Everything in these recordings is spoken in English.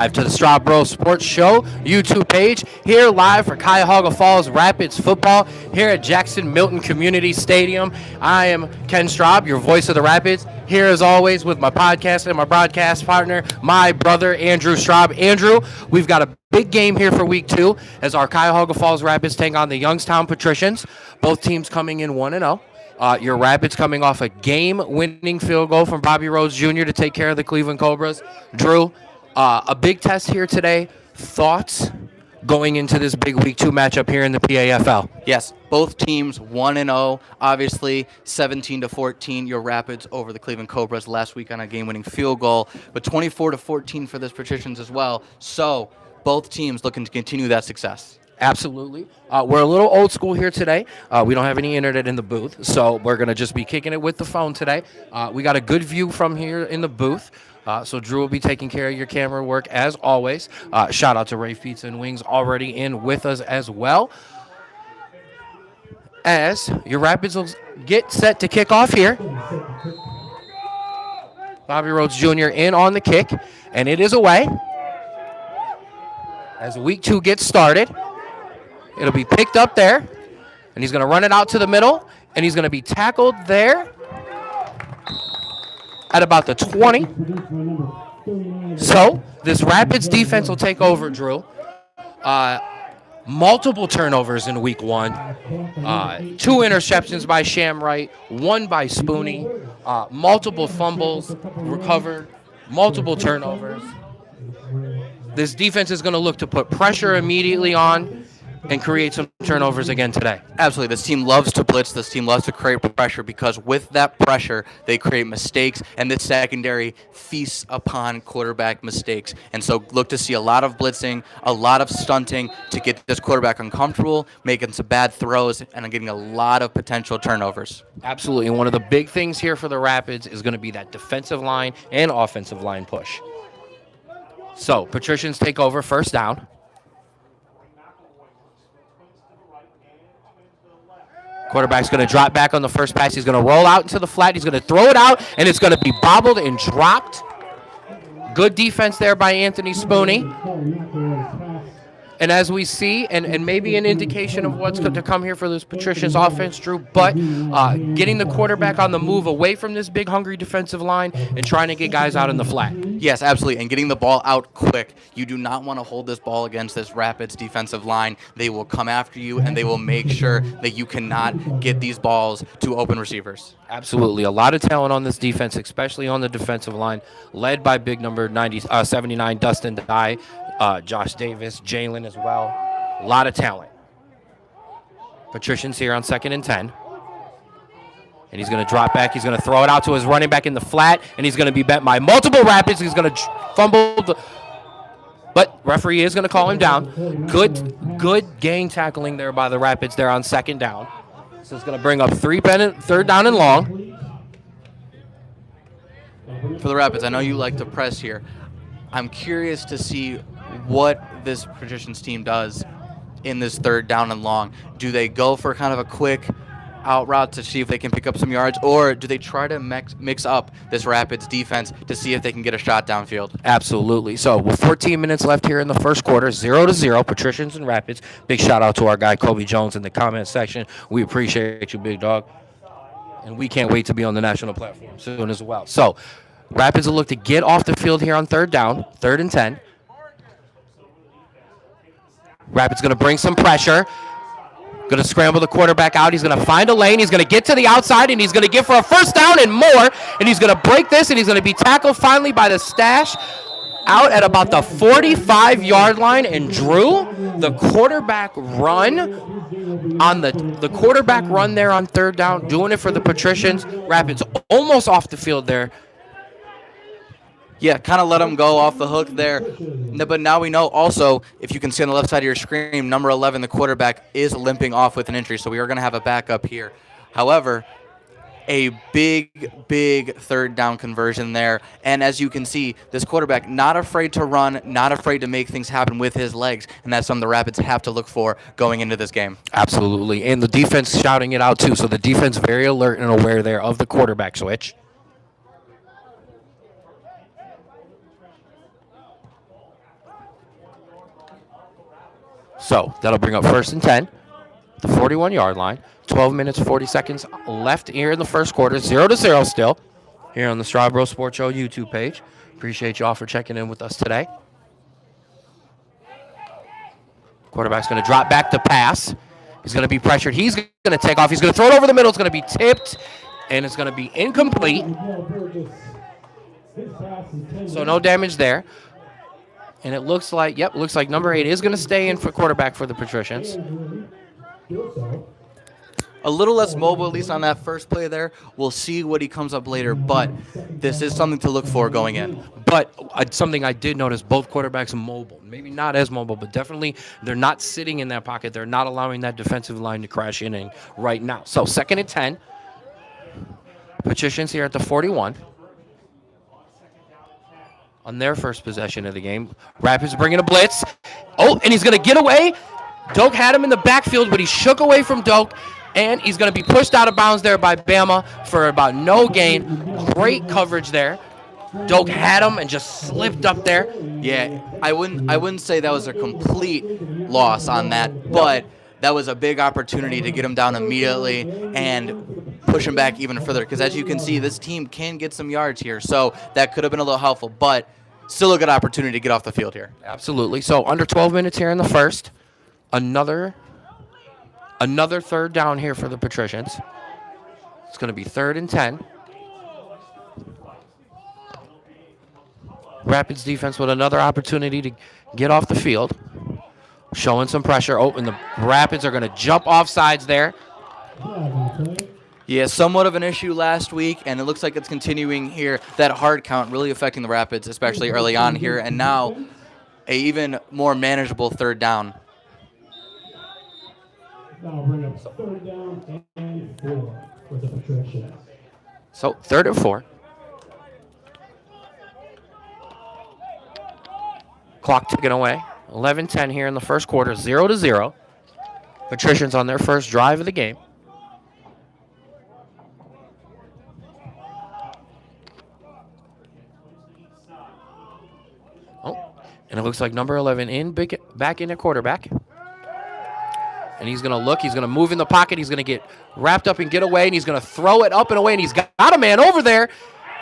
to the Straw Bro Sports Show YouTube page. Here live for Cuyahoga Falls Rapids football here at Jackson Milton Community Stadium. I am Ken Straub, your voice of the Rapids. Here as always with my podcast and my broadcast partner, my brother Andrew Straub. Andrew, we've got a big game here for week 2 as our Cuyahoga Falls Rapids take on the Youngstown Patricians. Both teams coming in 1-0. Your Rapids coming off a game-winning field goal from Bobby Rhodes Jr. to take care of the Cleveland Cobras. Drew, a big test here today. Thoughts going into this big Week 2 matchup here in the PAFL? Yes, both teams 1-0. Obviously, 17-14, your Rapids over the Cleveland Cobras last week on a game-winning field goal, but 24-14 for this Patricians as well. So both teams looking to continue that success. Absolutely. We're a little old school here today. We don't have any internet in the booth, so we're going to just be kicking it with the phone today. We got a good view from here in the booth, so Drew will be taking care of your camera work as always. Shout out to Rave Pizza and Wings already in with us as well. As your Rapids will get set to kick off here. Bobby Rhodes Jr. in on the kick, and it is away. As Week 2 gets started. It'll be picked up there, and he's going to run it out to the middle, and he's going to be tackled there at about the 20. So this Rapids defense will take over, Drew. Multiple turnovers in Week 1. 2 interceptions by Shamright, 1 by Spooney. Multiple fumbles recovered, multiple turnovers. This defense is going to look to put pressure immediately on and create some turnovers again today. Absolutely. This team loves to blitz. This team loves to create pressure because with that pressure, they create mistakes, and this secondary feasts upon quarterback mistakes. And so look to see a lot of blitzing, a lot of stunting to get this quarterback uncomfortable, making some bad throws, and getting a lot of potential turnovers. Absolutely. And one of the big things here for the Rapids is going to be that defensive line and offensive line push. So Patricians take over first down. Quarterback's going to drop back on the first pass. He's going to roll out into the flat. He's going to throw it out, and it's going to be bobbled and dropped. Good defense there by Anthony Spooney. And as we see, and maybe an indication of what's to come here for this Patricians offense, Drew, but getting the quarterback on the move away from this big, hungry defensive line and trying to get guys out in the flat. Yes, absolutely, and getting the ball out quick. You do not want to hold this ball against this Rapids defensive line. They will come after you, and they will make sure that you cannot get these balls to open receivers. Absolutely. A lot of talent on this defense, especially on the defensive line, led by big number 79, Dustin Dye. Josh Davis, Jalen as well. A lot of talent. Patricians here on 2nd and 10. And he's going to drop back. He's going to throw it out to his running back in the flat, and he's going to be bent by multiple Rapids. He's going to fumble. But referee is going to call him down. Good gang tackling there by the Rapids there on 2nd down. So it's going to bring up 3rd down and long. For the Rapids, I know you like to press here. I'm curious to see what this Patricians team does in this 3rd down and long. Do they go for kind of a quick out route to see if they can pick up some yards, or do they try to mix up this Rapids defense to see if they can get a shot downfield? Absolutely. So with 14 minutes left here in the first quarter, 0-0, Patricians and Rapids. Big shout out to our guy Kobe Jones in the comment section. We appreciate you, big dog. And we can't wait to be on the national platform soon as well. So Rapids will look to get off the field here on 3rd down, 3rd and 10. Rapids going to bring some pressure. Going to scramble the quarterback out. He's going to find a lane. He's going to get to the outside, and he's going to get for a first down and more. And he's going to break this, and he's going to be tackled finally by the Stash out at about the 45-yard line. And Drew, the quarterback run on the quarterback run there on 3rd down, doing it for the Patricians. Rapids almost off the field there. Yeah, kind of let them go off the hook there. But now we know also, if you can see on the left side of your screen, number 11, the quarterback, is limping off with an injury. So we are going to have a backup here. However, a big 3rd down conversion there. And as you can see, this quarterback not afraid to run, not afraid to make things happen with his legs. And that's something the Rapids have to look for going into this game. Absolutely. And the defense shouting it out too. So the defense very alert and aware there of the quarterback switch. So that'll bring up 1st and 10, the 41-yard line. 12 minutes, 40 seconds left here in the first quarter. 0-0 still here on the Strawbro Sports Show YouTube page. Appreciate y'all for checking in with us today. Quarterback's going to drop back to pass. He's going to be pressured. He's going to take off. He's going to throw it over the middle. It's going to be tipped, and it's going to be incomplete. So no damage there. And it looks like, looks like number 8 is going to stay in for quarterback for the Patricians. A little less mobile, at least on that first play there. We'll see what he comes up later, but this is something to look for going in. But something I did notice, both quarterbacks are mobile. Maybe not as mobile, but definitely they're not sitting in that pocket. They're not allowing that defensive line to crash in right now. So 2nd and 10. Patricians here at the 41. On their first possession of the game. Rapids bringing a blitz. Oh, and he's going to get away. Doak had him in the backfield, but he shook away from Doak. And he's going to be pushed out of bounds there by Bama for about no gain. Great coverage there. Doak had him and just slipped up there. Yeah, I wouldn't say that was a complete loss on that, but that was a big opportunity to get him down immediately and push him back even further. Because as you can see, this team can get some yards here, so that could have been a little helpful, but still a good opportunity to get off the field here. Absolutely. So under 12 minutes here in the first. Another 3rd down here for the Patricians. It's going to be 3rd and 10. Rapids defense with another opportunity to get off the field. Showing some pressure. Oh, and the Rapids are going to jump off sides there. Yeah, somewhat of an issue last week, and it looks like it's continuing here. That hard count really affecting the Rapids, especially early on here, and now a even more manageable 3rd down. Now bring up 3rd down and 4 for the Patricians. So 3rd and 4. Clock ticking away. 11-10 here in the first quarter. 0-0. Patricians on their first drive of the game. Oh, and it looks like number 11 back in at quarterback. And he's going to look. He's going to move in the pocket. He's going to get wrapped up and get away. And he's going to throw it up and away. And he's got a man over there.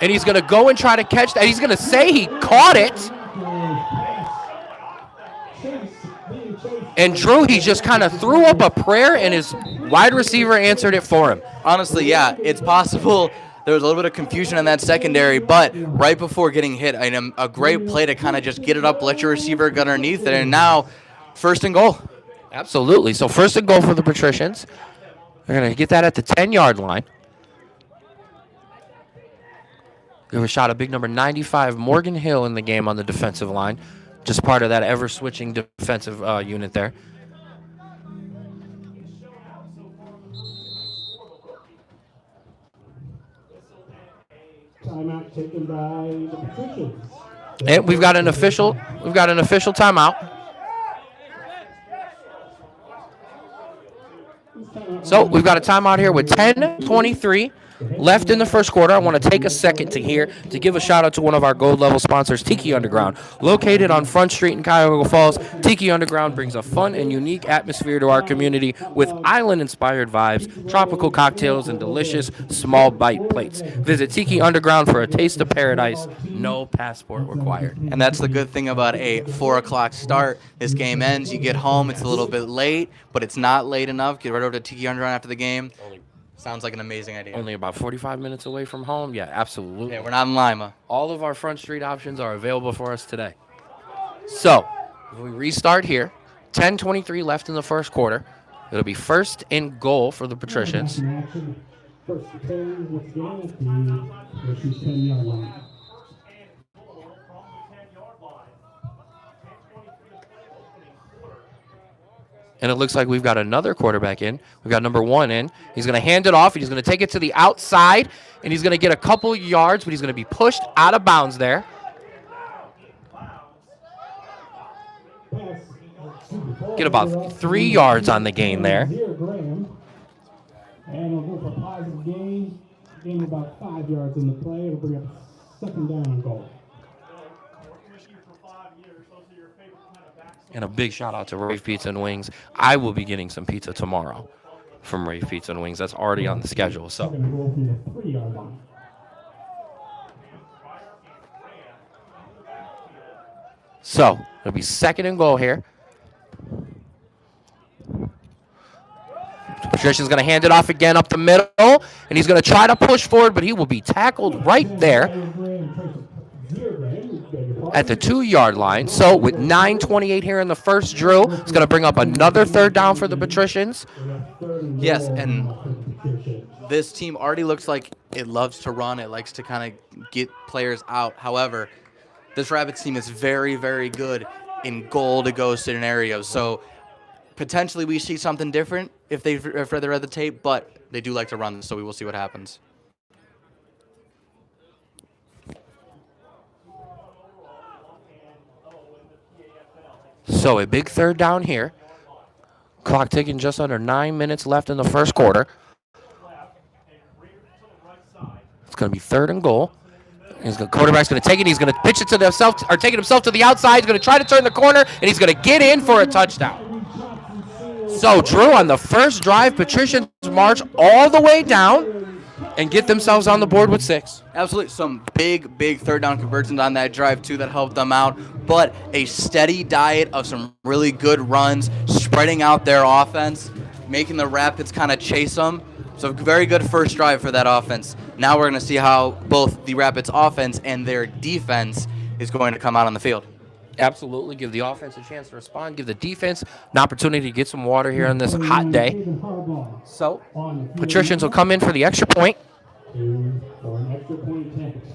And he's going to go and try to catch that. He's going to say he caught it. And Drew, he just kind of threw up a prayer, and his wide receiver answered it for him. Honestly, yeah, it's possible there was a little bit of confusion in that secondary, but right before getting hit, a great play to kind of just get it up, let your receiver get underneath it, and now 1st and goal. Absolutely. So 1st and goal for the Patricians. They're going to get that at the 10-yard line. Give a shot at big number 95, Morgan Hill, in the game on the defensive line. Just part of that ever-switching defensive unit there. Timeout taken by the Patricians. And we've got an official timeout. So we've got a timeout here with 10:23 left in the first quarter. I want to take a second to give a shout out to one of our gold level sponsors, Tiki Underground. Located on Front Street in Cuyahoga Falls, Tiki Underground brings a fun and unique atmosphere to our community with island-inspired vibes, tropical cocktails, and delicious small bite plates. Visit Tiki Underground for a taste of paradise. No passport required. And that's the good thing about a 4 o'clock start. This game ends, you get home, it's a little bit late, but it's not late enough. Get right over to Tiki Underground after the game. Sounds like an amazing idea. Only about 45 minutes away from home? Yeah, absolutely. Yeah, we're not in Lima. All of our Front Street options are available for us today. So, if we restart here, 10:23 left in the first quarter. It'll be 1st and goal for the Patricians. First and 10, once again, at the Patricians 10-yard line. And it looks like we've got another quarterback in. We've got number 1 in. He's going to hand it off. He's going to take it to the outside, and he's going to get a couple yards, but he's going to be pushed out of bounds there. Get about 3 yards on the gain there. And we'll go for a positive gain. Gain about 5 yards in the play. It'll bring up 2nd down and goal. And a big shout out to Rave Pizza and Wings. I will be getting some pizza tomorrow from Rave Pizza and Wings. That's already on the schedule. So, Second and goal from the 3-yard line. it'll be second and goal here. Patrician's going to hand it off again up the middle, and he's going to try to push forward, but he will be tackled right there at the 2-yard line. So with 9:28 here in the first, Drew, it's going to bring up another third down for the Patricians. Yes, and this team already looks like it loves to run. It likes to kind of get players out. However, this Rapids team is very, very good in goal-to-go scenarios. So potentially we see something different if they further read the tape, but they do like to run, so we will see what happens. So a big third down here. Clock ticking, just under 9 minutes left in the first quarter. It's going to be third and goal. Quarterback's going to take it. He's going to pitch it to himself, or take it himself to the outside. He's going to try to turn the corner, and he's going to get in for a touchdown. So, Drew, on the first drive, Patricians march all the way down and get themselves on the board with 6. Absolutely. Some big third down conversions on that drive, too, that helped them out. But a steady diet of some really good runs, spreading out their offense, making the Rapids kind of chase them. So very good first drive for that offense. Now we're going to see how both the Rapids offense and their defense is going to come out on the field. Absolutely. Give the offense a chance to respond. Give the defense an opportunity to get some water here on this hot day. So, Patricians will come in for the extra point. For an extra point attempt.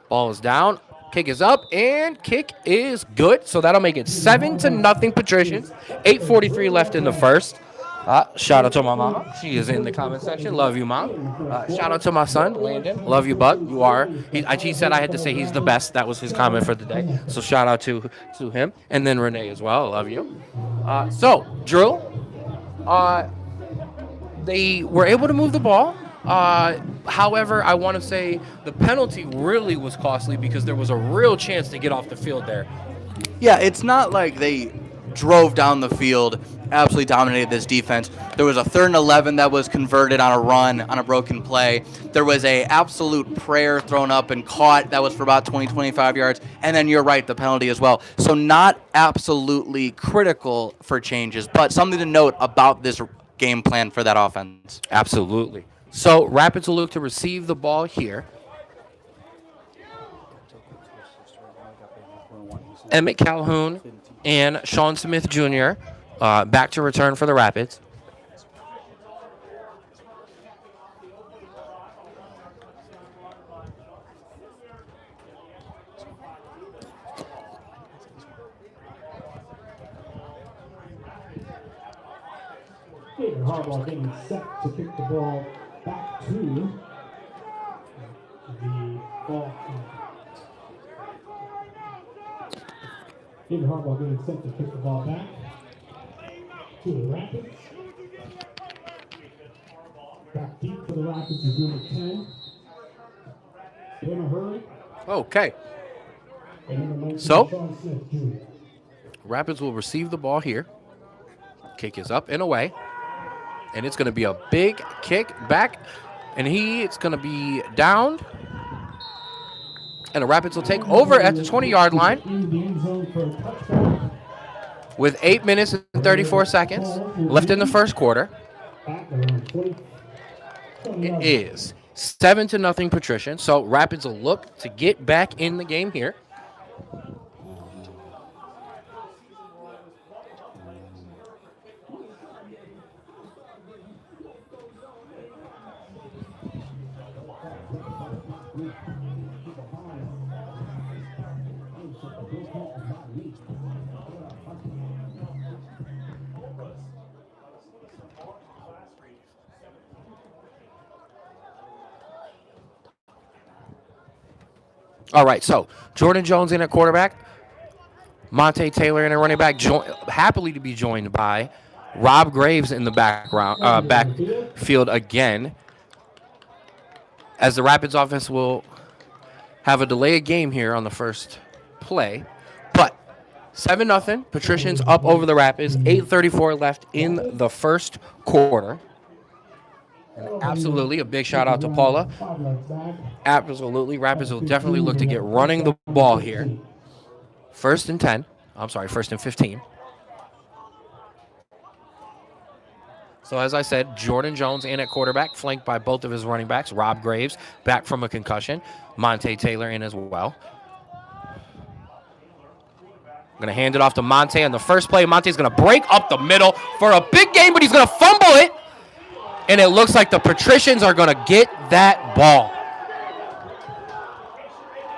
Ball is down. Kick is up, and kick is good. So that'll make it 7-0 Patricians. 8:43 left in the first. Shout out to my mama. She is in the comment section. Love you, Mom. Shout out to my son, Landon. Love you, bud. You are. He said I had to say he's the best. That was his comment for the day. So shout out to him. And then Renee as well. Love you. So, Drew, they were able to move the ball. However, I want to say the penalty really was costly because there was a real chance to get off the field there. Yeah, it's not like they drove down the field, absolutely dominated this defense. There was a 3rd and 11 that was converted on a run, on a broken play. There was a absolute prayer thrown up and caught that was for about 20-25 yards. And then you're right, the penalty as well. So not absolutely critical for changes, but something to note about this game plan for that offense. Absolutely. So Rapids will look to receive the ball here. Emmett Calhoun and Sean Smith Jr. Back to return for the Rapids. David Harbaugh getting set to kick the ball back to the ball. David Harbaugh getting set to kick the ball back to the Rapids. Back deep for the Rapids is number 10. In a hurry. Okay. And number 19, So, Sean Smith Jr. Rapids will receive the ball here. Kick is up and away. And it's going to be a big kick back. And it's going to be downed. And the Rapids will take over at the 20-yard line with 8 minutes and 34 seconds left in the first quarter. It is 7-0 Patrician. So Rapids will look to get back in the game here. All right, so Jordan Jones in at quarterback. Monte Taylor and a running back, happily to be joined by Rob Graves in the backfield again, as the Rapids offense will have a delay of game here on the first play. But 7-0, Patricians up over the Rapids, 8:34 left in the first quarter. And absolutely, a big shout out to Paula. Absolutely, Rapids will definitely look to get running the ball here. First and 10. I'm sorry, first and 15. So as I said, Jordan Jones in at quarterback, flanked by both of his running backs. Rob Graves, back from a concussion. Monte Taylor in as well. I'm going to hand it off to Monte on the first play. Monte's going to break up the middle for a big gain, but he's going to fumble it. And it looks like the Patricians are going to get that ball.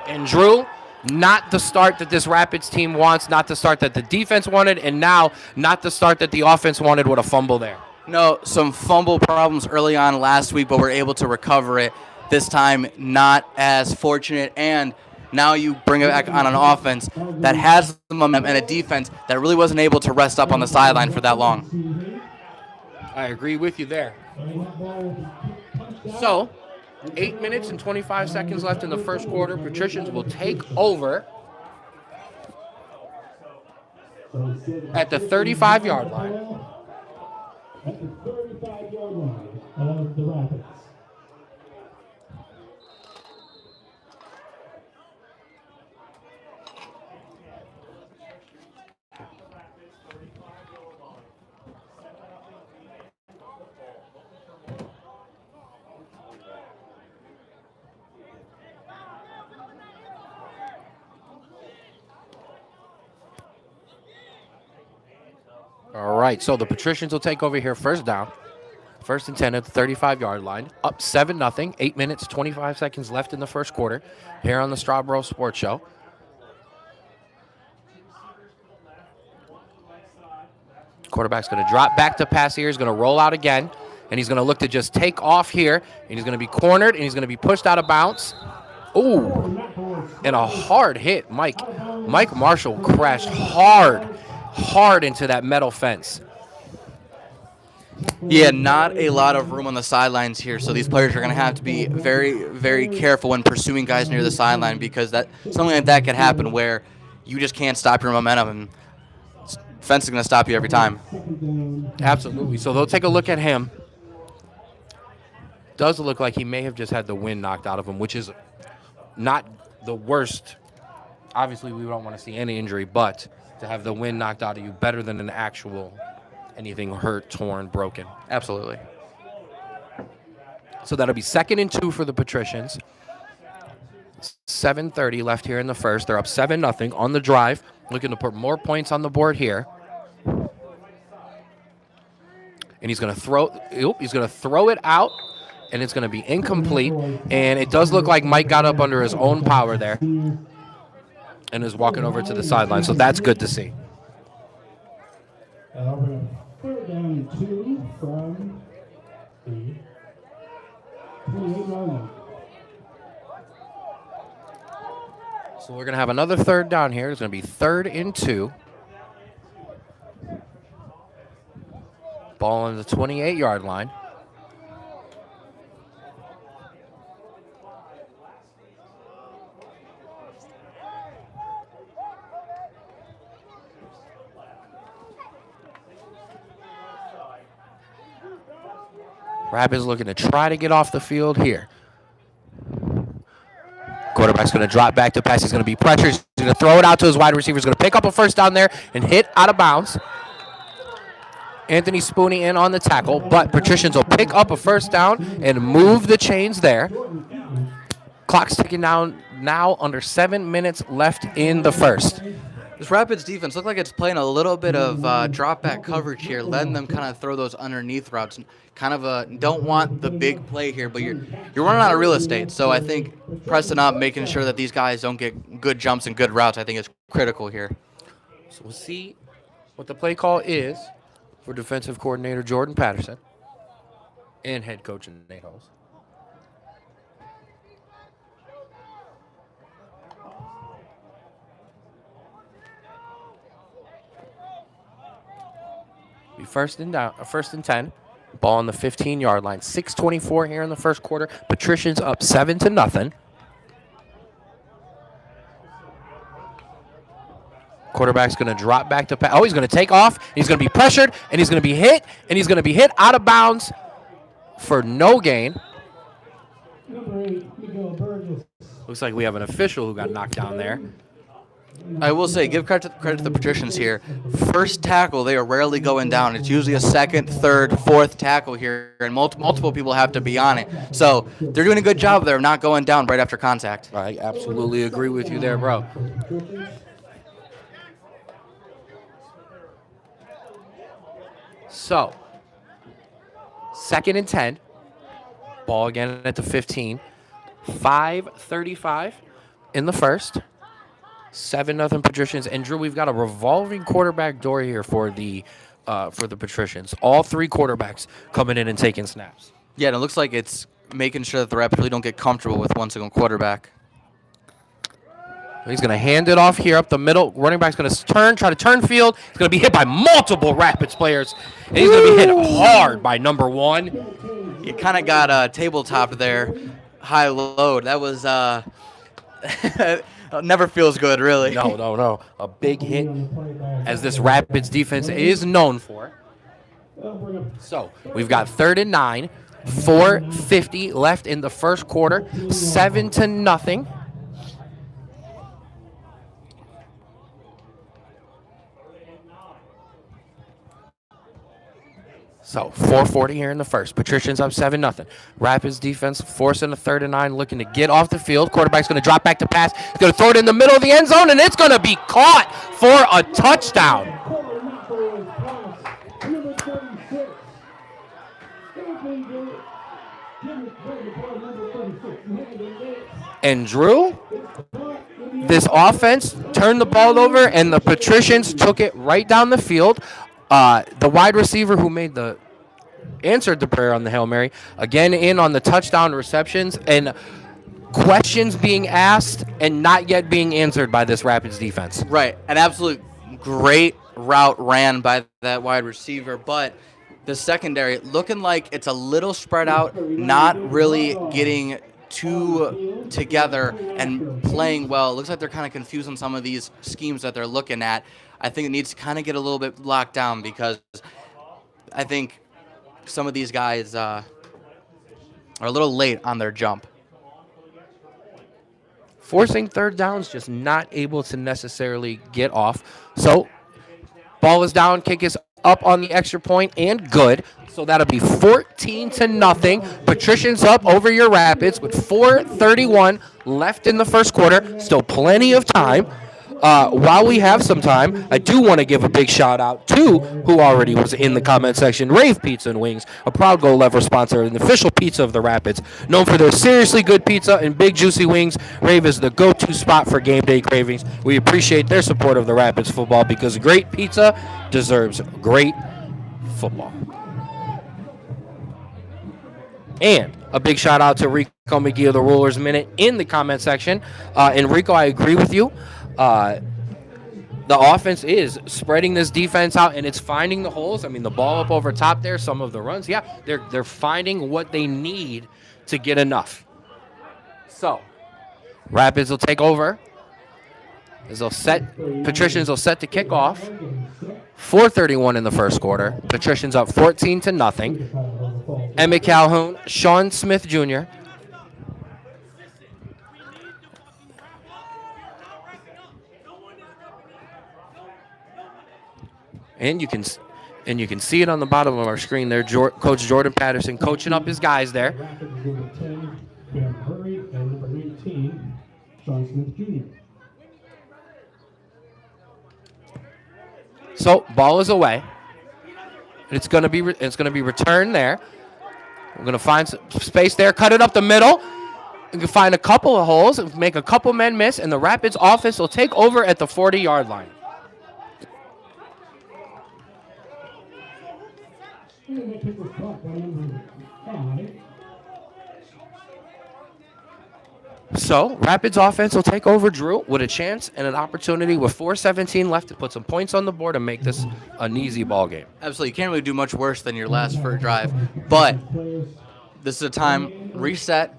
And Drew, not the start that this Rapids team wants, not the start that the defense wanted, and now not the start that the offense wanted with a fumble there. No, some fumble problems early on last week, but we're able to recover it. This time, not as fortunate, and now you bring it back on an offense that has the momentum and a defense that really wasn't able to rest up on the sideline for that long. I agree with you there. So, 8 minutes and 25 seconds left in the first quarter. Patricians will take over at the 35-yard line. At the 35-yard line of the Rapids. All right, so the Patricians will take over here first down. First and 10 at the 35-yard line. Up 7-0. 8 minutes, 25 seconds left in the first quarter here on the Strawboro Sports Show. Quarterback's going to drop back to pass here. He's going to roll out again, and he's going to look to just take off here, and he's going to be cornered, and he's going to be pushed out of bounds. Ooh, and a hard hit. Mike Marshall crashed hard into that metal fence. Yeah, not a lot of room on the sidelines here, so these players are going to have to be very, very careful when pursuing guys near the sideline, because something like that could happen where you just can't stop your momentum, and fence is going to stop you every time. Absolutely. So they'll take a look at him. Does look like he may have just had the wind knocked out of him, which is not the worst. Obviously, we don't want to see any injury, but to have the wind knocked out of you, better than an actual anything hurt, torn, broken. Absolutely. So that'll be 2nd and 2 for the Patricians. 7:30 left here in the first. They're up 7-0 on the drive, looking to put more points on the board here. And he's going to throw it out, and it's going to be incomplete. And it does look like Mike got up under his own power there and is walking over to the sideline. So that's good to see. Third down and 2 from the 28-yard line. So we're going to have another third down here. It's going to be 3rd and 2. Ball on the 28-yard line. Rapids looking to try to get off the field here. Quarterback's going to drop back to pass. He's going to be pressured. He's going to throw it out to his wide receiver. He's going to pick up a first down there and hit out of bounds. Anthony Spooney in on the tackle, but Patricians will pick up a first down and move the chains there. Clock's ticking down now, under 7 minutes left in the first. This Rapids defense look like it's playing a little bit of drop-back coverage here, letting them kind of throw those underneath routes. Kind of don't want the big play here, but you're running out of real estate. So I think pressing up, making sure that these guys don't get good jumps and good routes, I think is critical here. So we'll see what the play call is for defensive coordinator Jordan Patterson and head coach Nate Holmes. Be first and 10. Ball on the 15-yard line. 6:24 here in the first quarter. Patricians up 7-0. Quarterback's going to drop back to pass. Oh, he's going to take off. He's going to be pressured, and he's going to be hit, and he's going to be hit out of bounds for no gain. Number 8, Miguel Burgess. Looks like we have an official who got knocked down there. I will say, give credit to the Patricians here. First tackle, they are rarely going down. It's usually a second, third, fourth tackle here, and multiple people have to be on it. So they're doing a good job there of not going down right after contact. I absolutely agree with you there, bro. So, 2nd and 10. Ball again at the 15. 5:35 in the first. 7-0 Patricians. And Drew, we've got a revolving quarterback door here for the Patricians. All 3 quarterbacks coming in and taking snaps. Yeah, and it looks like it's making sure that the Rapids really don't get comfortable with one single quarterback. He's going to hand it off here up the middle. Running back's going to try to turn field. He's going to be hit by multiple Rapids players. And he's going to be hit hard by number 1. You kind of got tabletopped there, high load. That was never feels good, really. No. A big hit, as this Rapids defense is known for. So we've got 3rd and 9, 4:50 left in the first quarter, 7-0. So 4:40 here in the first. Patricians up 7-0. Rapids defense forcing a 3rd and 9, looking to get off the field. Quarterback's going to drop back to pass. He's going to throw it in the middle of the end zone, and it's going to be caught for a touchdown. And Drew, this offense turned the ball over, and the Patricians took it right down the field. The wide receiver who answered the prayer on the Hail Mary, again in on the touchdown receptions, and questions being asked and not yet being answered by this Rapids defense. Right, an absolute great route ran by that wide receiver, but the secondary looking like it's a little spread out, not really getting too together and playing well. It looks like they're kind of confused on some of these schemes that they're looking at. I think it needs to kind of get a little bit locked down, because I think some of these guys are a little late on their jump. Forcing 3rd downs, just not able to necessarily get off. So ball is down, kick is up on the extra point, and good. So that'll be 14-0. Patricians up over your Rapids with 4:31 left in the first quarter. Still plenty of time. While we have some time, I do want to give a big shout out to who already was in the comment section, Rave Pizza and Wings, a proud Go Lever sponsor and official pizza of the Rapids. Known for their seriously good pizza and big juicy wings, Rave is the go-to spot for game day cravings. We appreciate their support of the Rapids football, because great pizza deserves great football. And a big shout out to Rico McGee of the Rulers Minute in the comment section. And Rico, I agree with you. The offense is spreading this defense out, and it's finding the holes. I mean, the ball up over top there, some of the runs. Yeah, they're finding what they need to get enough. So, Rapids will take over. Patricians will set to kick off. 4:31 in the first quarter. Patricians up 14-0. Emmett Calhoun, Sean Smith Jr., And you can see it on the bottom of our screen there. Coach Jordan Patterson coaching up his guys there. So ball is away. It's going to be returned there. We're going to find some space there, cut it up the middle. You can find a couple of holes, make a couple men miss, and the Rapids offense will take over at the 40-yard line. So Rapids offense will take over Drew with a chance and an opportunity with 4:17 left to put some points on the board and make this an easy ball game. Absolutely. You can't really do much worse than your last first drive. But this is a time, reset.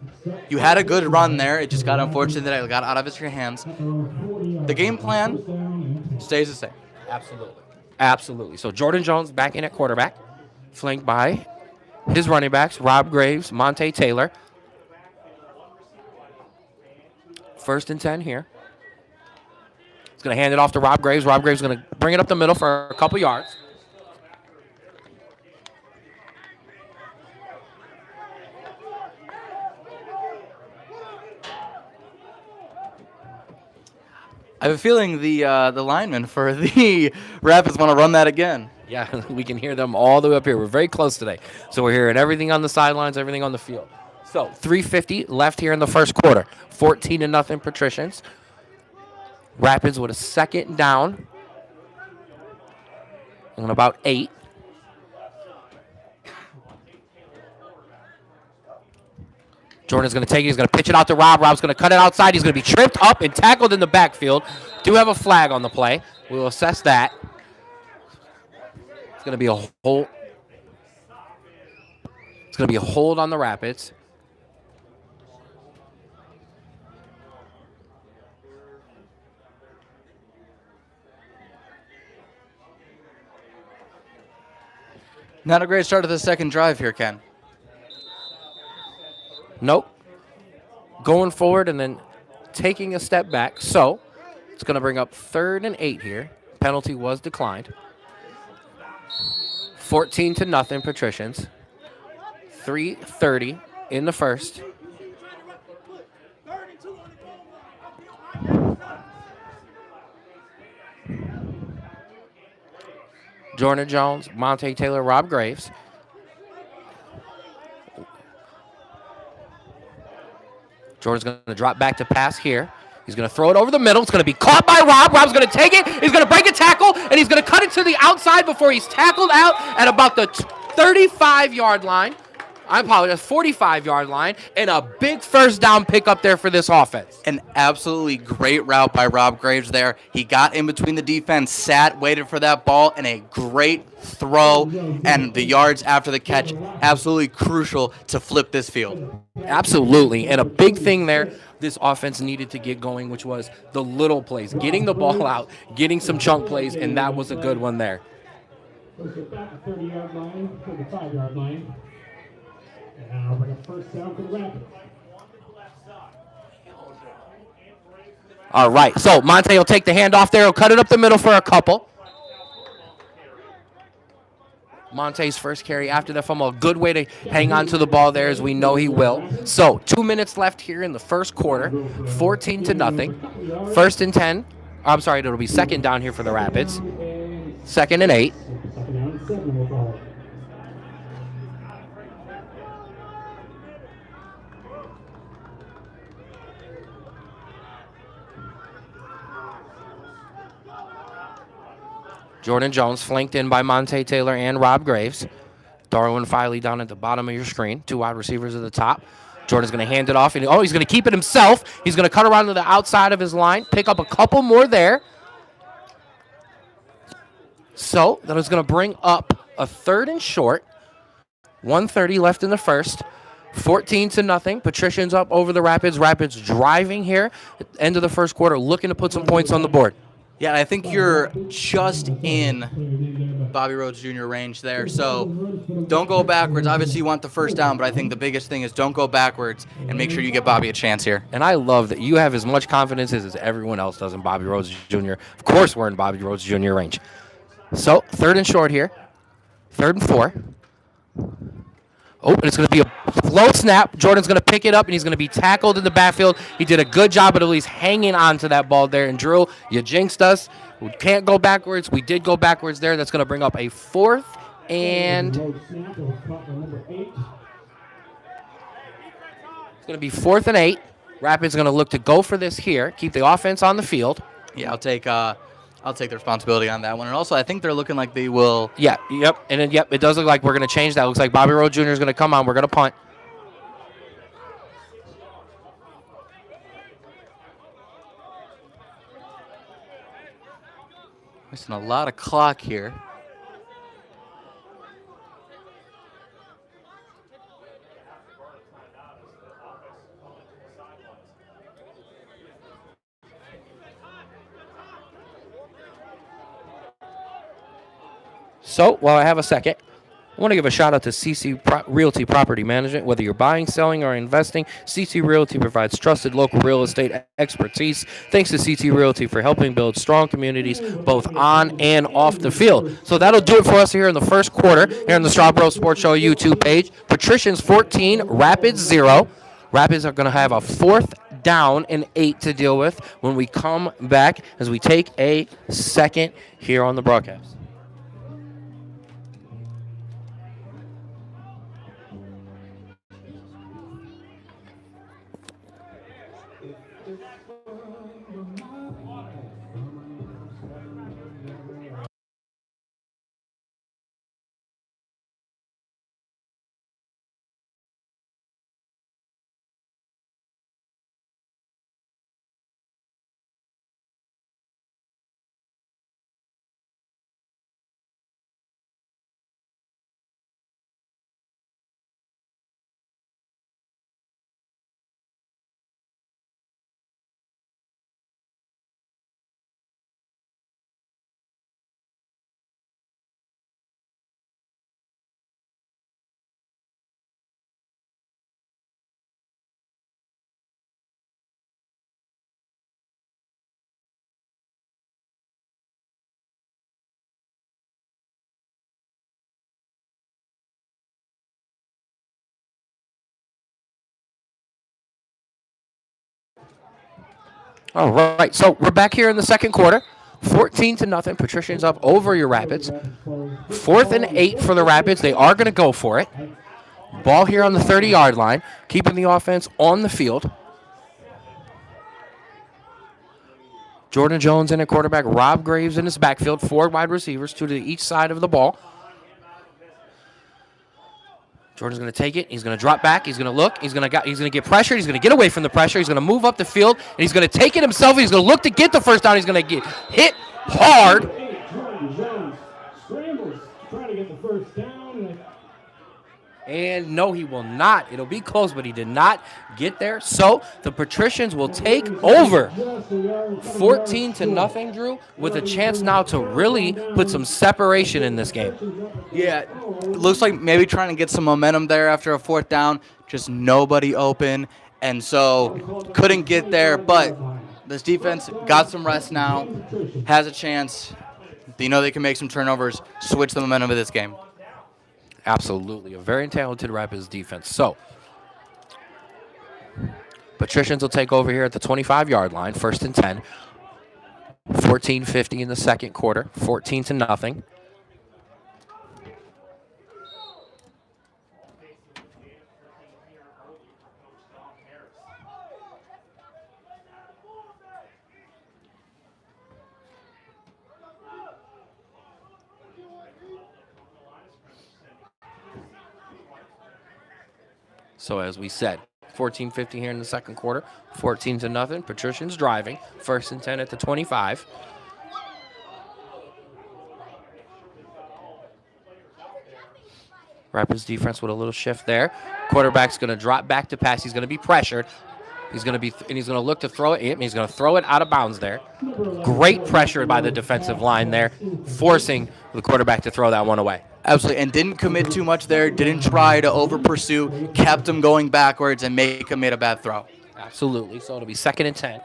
You had a good run there. It just got unfortunate that it got out of your hands. The game plan stays the same. Absolutely. Absolutely. So Jordan Jones back in at quarterback, flanked by his running backs, Rob Graves, Monte Taylor. 1st and 10 here. He's going to hand it off to Rob Graves. Rob Graves is going to bring it up the middle for a couple yards. I have a feeling the linemen for the Rapids want to run that again. Yeah, we can hear them all the way up here. We're very close today. So we're hearing everything on the sidelines, everything on the field. So 3:50 left here in the first quarter. 14-0 Patricians. Rapids with a 2nd down. On about 8. Jordan's going to take it. He's going to pitch it out to Rob. Rob's going to cut it outside. He's going to be tripped up and tackled in the backfield. Do have a flag on the play. We'll assess that. It's going to be a hold. It's going to be a hold on the Rapids. Not a great start to the second drive here, Ken. Nope. Going forward and then taking a step back. So it's going to bring up 3rd and 8 here. Penalty was declined. 14-0 Patricians. 3:30 in the first. Jordan Jones, Monte Taylor, Rob Graves. Jordan's going to drop back to pass here. He's going to throw it over the middle. It's going to be caught by Rob. Rob's going to take it. He's going to break a tackle, and he's going to cut it to the outside before he's tackled out at about the 35-yard line. I apologize, 45-yard line, and a big first down pickup there for this offense. An absolutely great route by Rob Graves there. He got in between the defense, sat, waited for that ball, and a great throw. And the yards after the catch, absolutely crucial to flip this field. Absolutely, and a big thing there this offense needed to get going, which was the little plays, getting the ball out, getting some chunk plays, and that was a good one there. First at back, 30-yard line, 35-yard line. And now bring a first down for the Rapids. All right, so Monte will take the handoff there. He'll cut it up the middle for a couple. Monte's first carry after that fumble. A good way to hang on to the ball there, as we know he will. So 2 minutes left here in the first quarter. 14-0. 1st and 10. I'm sorry, it'll be 2nd down here for the Rapids. 2nd and 8. Second down and 7 will follow. Jordan Jones flanked in by Monte Taylor and Rob Graves. Darwin Filey down at the bottom of your screen. 2 wide receivers at the top. Jordan's going to hand it off. And he's going to keep it himself. He's going to cut around to the outside of his line. Pick up a couple more there. So that is going to bring up a 3rd and short. 1:30 left in the first. 14-0. Patricians up over the Rapids. Rapids driving here at the end of the first quarter, looking to put some points on the board. Yeah, I think you're just in Bobby Rhodes Jr. range there. So don't go backwards. Obviously, you want the first down, but I think the biggest thing is don't go backwards and make sure you get Bobby a chance here. And I love that you have as much confidence as everyone else does in Bobby Rhodes Jr. Of course, we're in Bobby Rhodes Jr. range. So 3rd and short here. 3rd and 4. Oh, and it's going to be a low snap. Jordan's going to pick it up, and he's going to be tackled in the backfield. He did a good job at least hanging on to that ball there. And Drew, you jinxed us. We can't go backwards. We did go backwards there. That's going to bring up a 4th and... It's going to be 4th and 8. Rapids going to look to go for this here. Keep the offense on the field. Yeah, I'll take the responsibility on that one. And also, I think they're looking like they will. Yeah, yep. And then, yep, it does look like we're going to change that. It looks like Bobby Rhodes Jr. is going to come on. We're going to punt. Wasting a lot of clock here. So, while I have a second, I want to give a shout out to CC Realty Property Management. Whether you're buying, selling, or investing, CC Realty provides trusted local real estate expertise. Thanks to CC Realty for helping build strong communities both on and off the field. So that'll do it for us here in the first quarter here on the Strawboro Sports Show YouTube page. Patricians 14, Rapids 0. Rapids are going to have a 4th down and 8 to deal with when we come back as we take a second here on the broadcast. All right, so we're back here in the second quarter. 14-0. Patricians up over your Rapids. 4th and 8 for the Rapids. They are going to go for it. Ball here on the 30-yard line, keeping the offense on the field. Jordan Jones in at quarterback. Rob Graves in his backfield. 4 wide receivers, 2 to each side of the ball. Jordan's going to take it. He's going to drop back. He's going to look. He's going to get pressured. He's going to get away from the pressure. He's going to move up the field, and he's going to take it himself. He's going to look to get the first down. He's going to get hit hard. Jordan Jones scrambles, trying to get the first down. And no, he will not. It'll be close, but he did not get there. So the Patricians will take over 14-0, Drew, with a chance now to really put some separation in this game. Yeah, it looks like maybe trying to get some momentum there after a 4th down. Just nobody open, and so couldn't get there. But this defense got some rest now, has a chance. You know they can make some turnovers, switch the momentum of this game. Absolutely. A very talented Rapids defense. So, Patricians will take over here at the 25-yard line, 1st and 10. 14-50 in the second quarter, 14-0. So as we said, 14-50 here in the second quarter, 14-0. Patricians driving, 1st and 10 at the 25. Rapids defense with a little shift there. Quarterback's going to drop back to pass. He's going to be pressured. He's going to look to throw it. He's going to throw it out of bounds there. Great pressure by the defensive line there, forcing the quarterback to throw that one away. Absolutely, and didn't commit too much there, didn't try to over-pursue, kept him going backwards and made a bad throw. Absolutely, so it'll be 2nd and 10.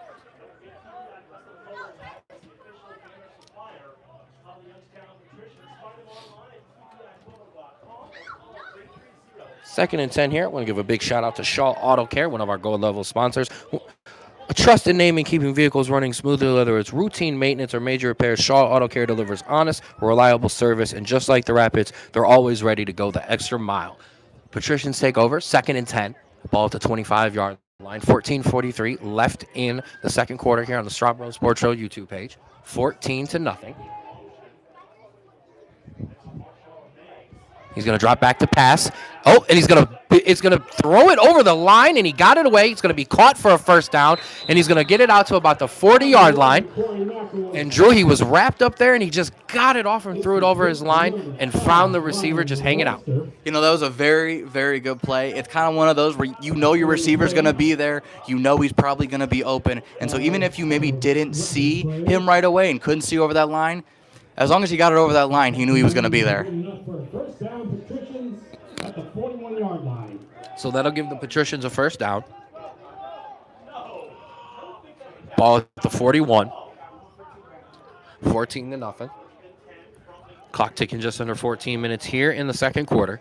Second and 10 here. I want to give a big shout out to Shaw Auto Care, one of our gold level sponsors. A trusted name in keeping vehicles running smoothly, whether it's routine maintenance or major repairs. Shaw Auto Care delivers honest, reliable service, and just like the Rapids, they're always ready to go the extra mile. Patricians take over, 2nd and 10. Ball at the 25-yard line, 14:43 left in the second quarter here on the Strawboro Sports Show YouTube page. 14-0. He's going to drop back to pass. Oh, and he's going to It's going to throw it over the line, and he got it away. It's going to be caught for a first down, and he's going to get it out to about the 40-yard line. And Drew, he was wrapped up there, and he just got it off and threw it over his line and found the receiver just hanging out. You know, that was a very, very good play. It's kind of one of those where you know your receiver's going to be there. You know he's probably going to be open. And so even if you maybe didn't see him right away and couldn't see over that line, as long as he got it over that line, he knew he was going to be there. First down, Patricians at the 41-yard line. So that'll give the Patricians a first down. Ball at the 41. 14-0. Clock ticking just under 14 minutes here in the second quarter.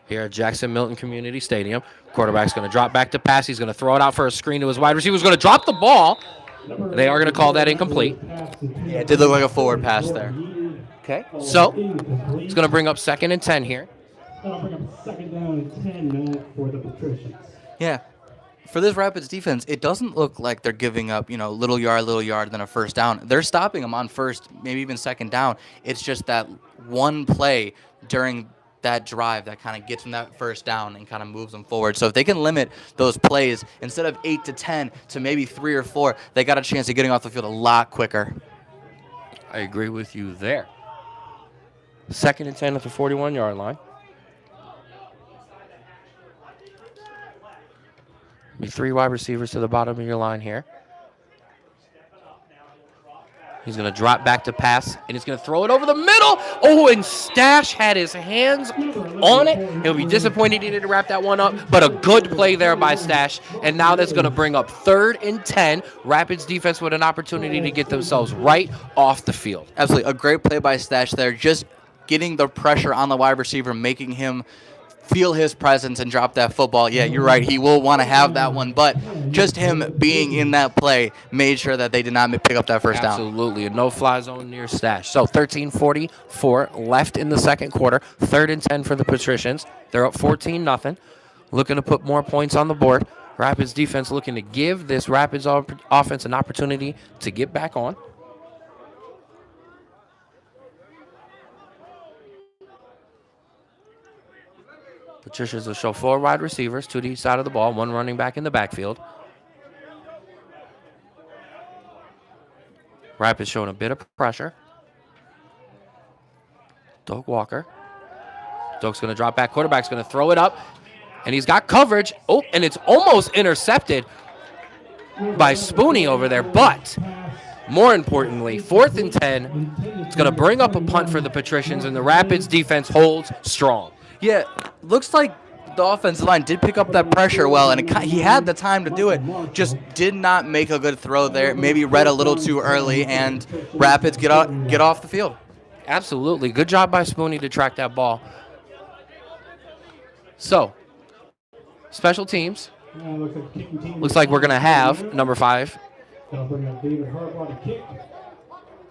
Here at Jackson Milton Community Stadium. Quarterback's going to drop back to pass. He's going to throw it out for a screen to his wide receiver. He's going to drop the ball. They are going to call that incomplete. Yeah, it did look like a forward pass there. Okay, so it's going to bring up 2nd and 10 here. That'll bring up 2nd down and 10 now for the Patricians. Yeah. For this Rapids defense, it doesn't look like they're giving up, little yard, then a first down. They're stopping them on first, maybe even 2nd down. It's just that one play during that drive that kind of gets them that first down and kind of moves them forward. So if they can limit those plays, instead of 8 to 10 to maybe 3 or 4, they got a chance of getting off the field a lot quicker. I agree with you there. 2nd and 10 at the 41-yard line. Be 3 wide receivers to the bottom of your line here. He's going to drop back to pass, and he's going to throw it over the middle. Oh, and Stash had his hands on it. He'll be disappointed he didn't wrap that one up, but a good play there by Stash. And now that's going to bring up 3rd and 10. Rapids defense with an opportunity to get themselves right off the field. Absolutely. A great play by Stash there. Just getting the pressure on the wide receiver, making him feel his presence and drop that football. Yeah, you're right. He will want to have that one, but just him being in that play made sure that they did not pick up that first down. Absolutely. A no-fly zone near Stash. So 13:44 left in the second quarter. 3rd and 10 for the Patricians. They're up 14-0. Looking to put more points on the board. Rapids defense looking to give this Rapids offense an opportunity to get back on. Patricians will show 4 wide receivers, 2 to each side of the ball, 1 running back in the backfield. Rapids showing a bit of pressure. Doak Walker. Doak's going to drop back. Quarterback's going to throw it up, and he's got coverage. Oh, and it's almost intercepted by Spooney over there, but more importantly, 4th and 10. It's going to bring up a punt for the Patricians, and the Rapids defense holds strong. Yeah, looks like the offensive line did pick up that pressure well, and he had the time to do it, just did not make a good throw there, maybe read a little too early, and Rapids get off the field. Absolutely. Good job by Spooney to track that ball. So, special teams. Looks like we're going to have number 5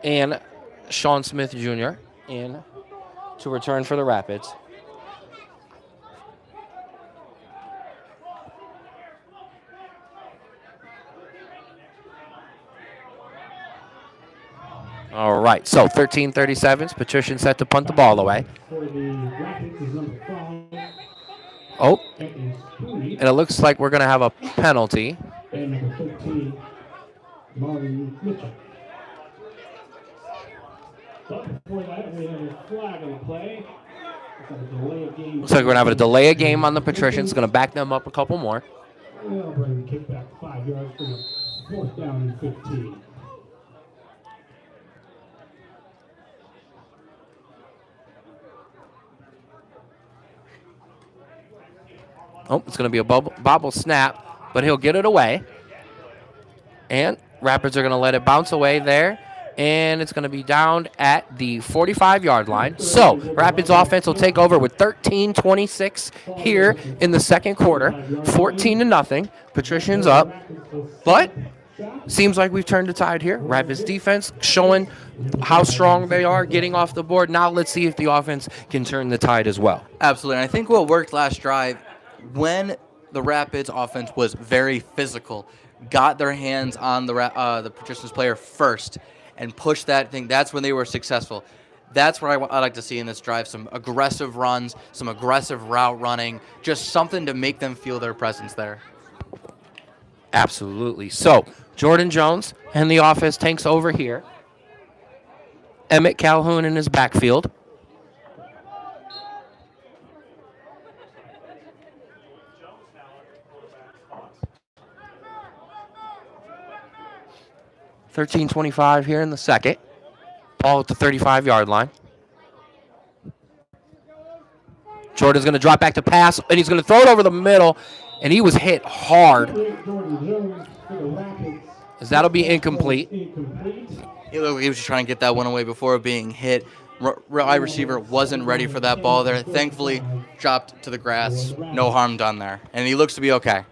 and Sean Smith Jr. in to return for the Rapids. All right, so 13:37. Patrician set to punt the ball away. Oh, and it looks like we're going to have a penalty. Looks like we're going to have a delay of game on the Patricians. It's going to back them up a couple more. They'll bring the kick back 5 yards for the 4th down and 15. Oh, it's going to be a bobble snap, but he'll get it away. And Rapids are going to let it bounce away there. And it's going to be down at the 45-yard line. So Rapids offense will take over with 13:26 here in the second quarter. 14-0. Patricians up. But seems like we've turned the tide here. Rapids defense showing how strong they are, getting off the board. Now let's see if the offense can turn the tide as well. Absolutely. And I think what worked last drive, when the Rapids offense was very physical, got their hands on the Patricians player first and pushed that thing, that's when they were successful. That's what I like to see in this drive, some aggressive runs, some aggressive route running, just something to make them feel their presence there. Absolutely. So Jordan Jones and the offense tanks over here. Emmett Calhoun in his backfield. $13.25 here in the second. Ball at the 35-yard line. Jordan's going to drop back to pass, and he's going to throw it over the middle, and he was hit hard. As that'll be incomplete. He was just trying to get that one away before being hit. Wide receiver wasn't ready for that ball there. Thankfully, dropped to the grass. No harm done there. And he looks to be okay.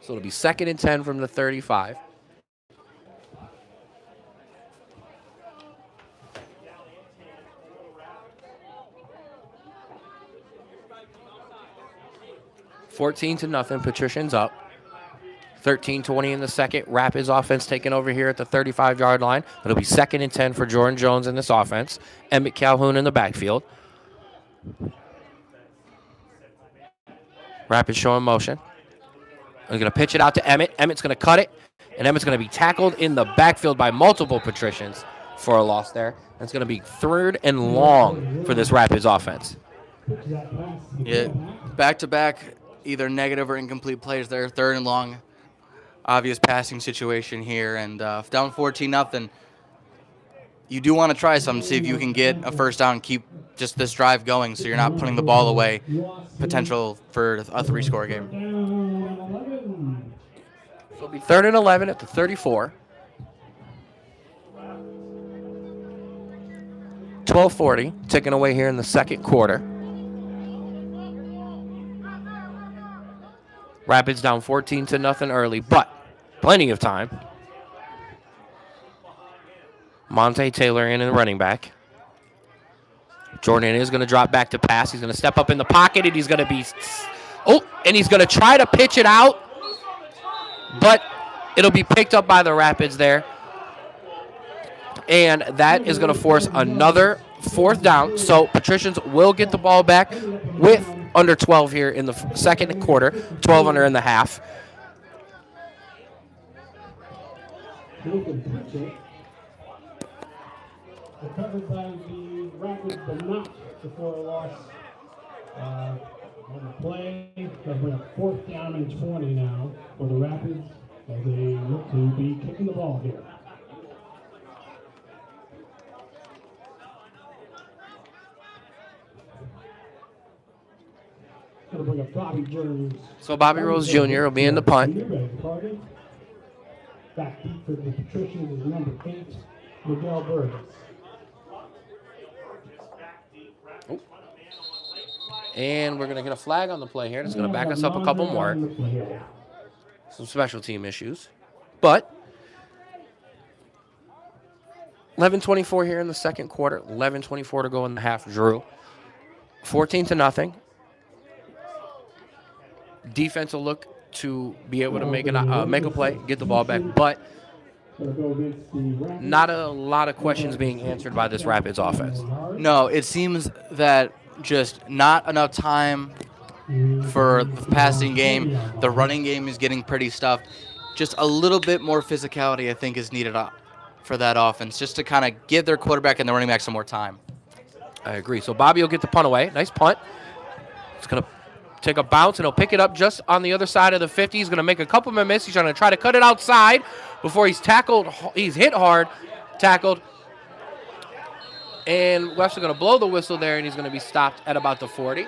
So it'll be 2nd and 10 from the 35. $14-0. Patricians up. 13-20 in the second. Rapids offense taking over here at the 35-yard line. It'll be 2nd and 10 for Jordan Jones in this offense. Emmett Calhoun in the backfield. Rapids showing motion. He's going to pitch it out to Emmett. Emmett's going to cut it, and Emmett's going to be tackled in the backfield by multiple Patricians for a loss there. And it's going to be 3rd and long for this Rapids offense. Yeah, back-to-back, either negative or incomplete plays there. 3rd and long, obvious passing situation here. And down 14-0, you do want to try something, see if you can get a first down and keep just this drive going so you're not putting the ball away. Potential for a 3-score game. So it'll be 3rd and 11 at the 34. 12:40 ticking away here in the second quarter. Rapids down 14-0 early, but plenty of time. Monte Taylor in the running back. Jordan is going to drop back to pass. He's going to step up in the pocket, and he's going to be... and he's going to try to pitch it out, but it'll be picked up by the Rapids there. And that is going to force another 4th down. So Patricians will get the ball back with under 12 here in the second quarter, 12 under in the half. Recovered by the Rapids, but not before a loss on the play. They'll bring up 4th down and 20 now for the Rapids as they look to be kicking the ball here. Going to bring up Bobby Jones. So Bobby Rose Jr. will be in the punt. Back deep for the Patricians is number 8, Miguel Burris. And we're going to get a flag on the play here. It's going to back us up a couple more. Some special team issues. But 11:24 here in the second quarter. 11:24 to go in the half. Drew. 14-0. Defense will look to be able to make a play, get the ball back, but not a lot of questions being answered by this Rapids offense. No, it seems that just not enough time for the passing game. The running game is getting pretty stuffed. Just a little bit more physicality, I think, is needed for that offense, just to kind of give their quarterback and the running back some more time. I agree. So Bobby will get the punt away. Nice punt. It's going to take a bounce, and he'll pick it up just on the other side of the 50. He's going to make a couple of misses. He's going to try to cut it outside before he's tackled. He's hit hard, tackled. And refs are going to blow the whistle there, and he's going to be stopped at about the 40.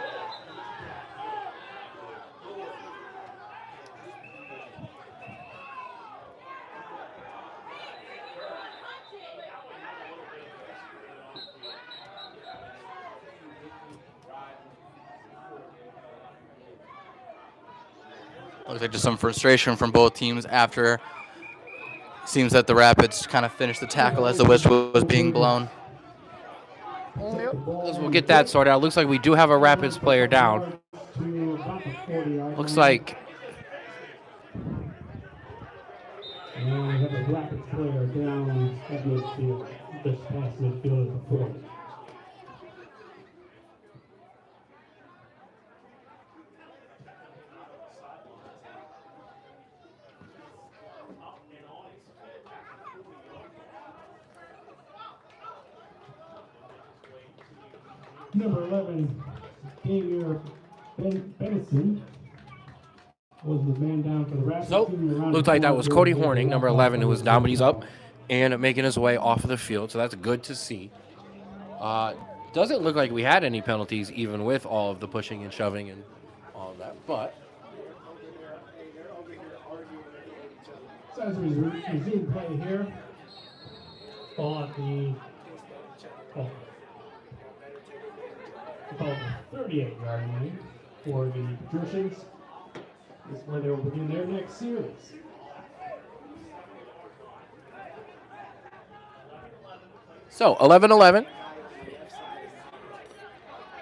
Looks like just some frustration from both teams after. Seems that the Rapids kind of finished the tackle as the whistle was being blown. We'll get that sorted out. Looks like we do have a Rapids player down. Looks like And we have a Rapids player down at midfield, just past midfield at the 40. Number 11, Damier Benison was the man down for the Rapids. So, looked like that was Cody Horning, number 11, who was down, but he's up and making his way off of the field, so that's good to see. Doesn't look like we had any penalties, even with all of the pushing and shoving and all of that, but... So as we resume play here, ball at the 38-yard line for the Patricians. This is where they will begin their next series. So, 11-11.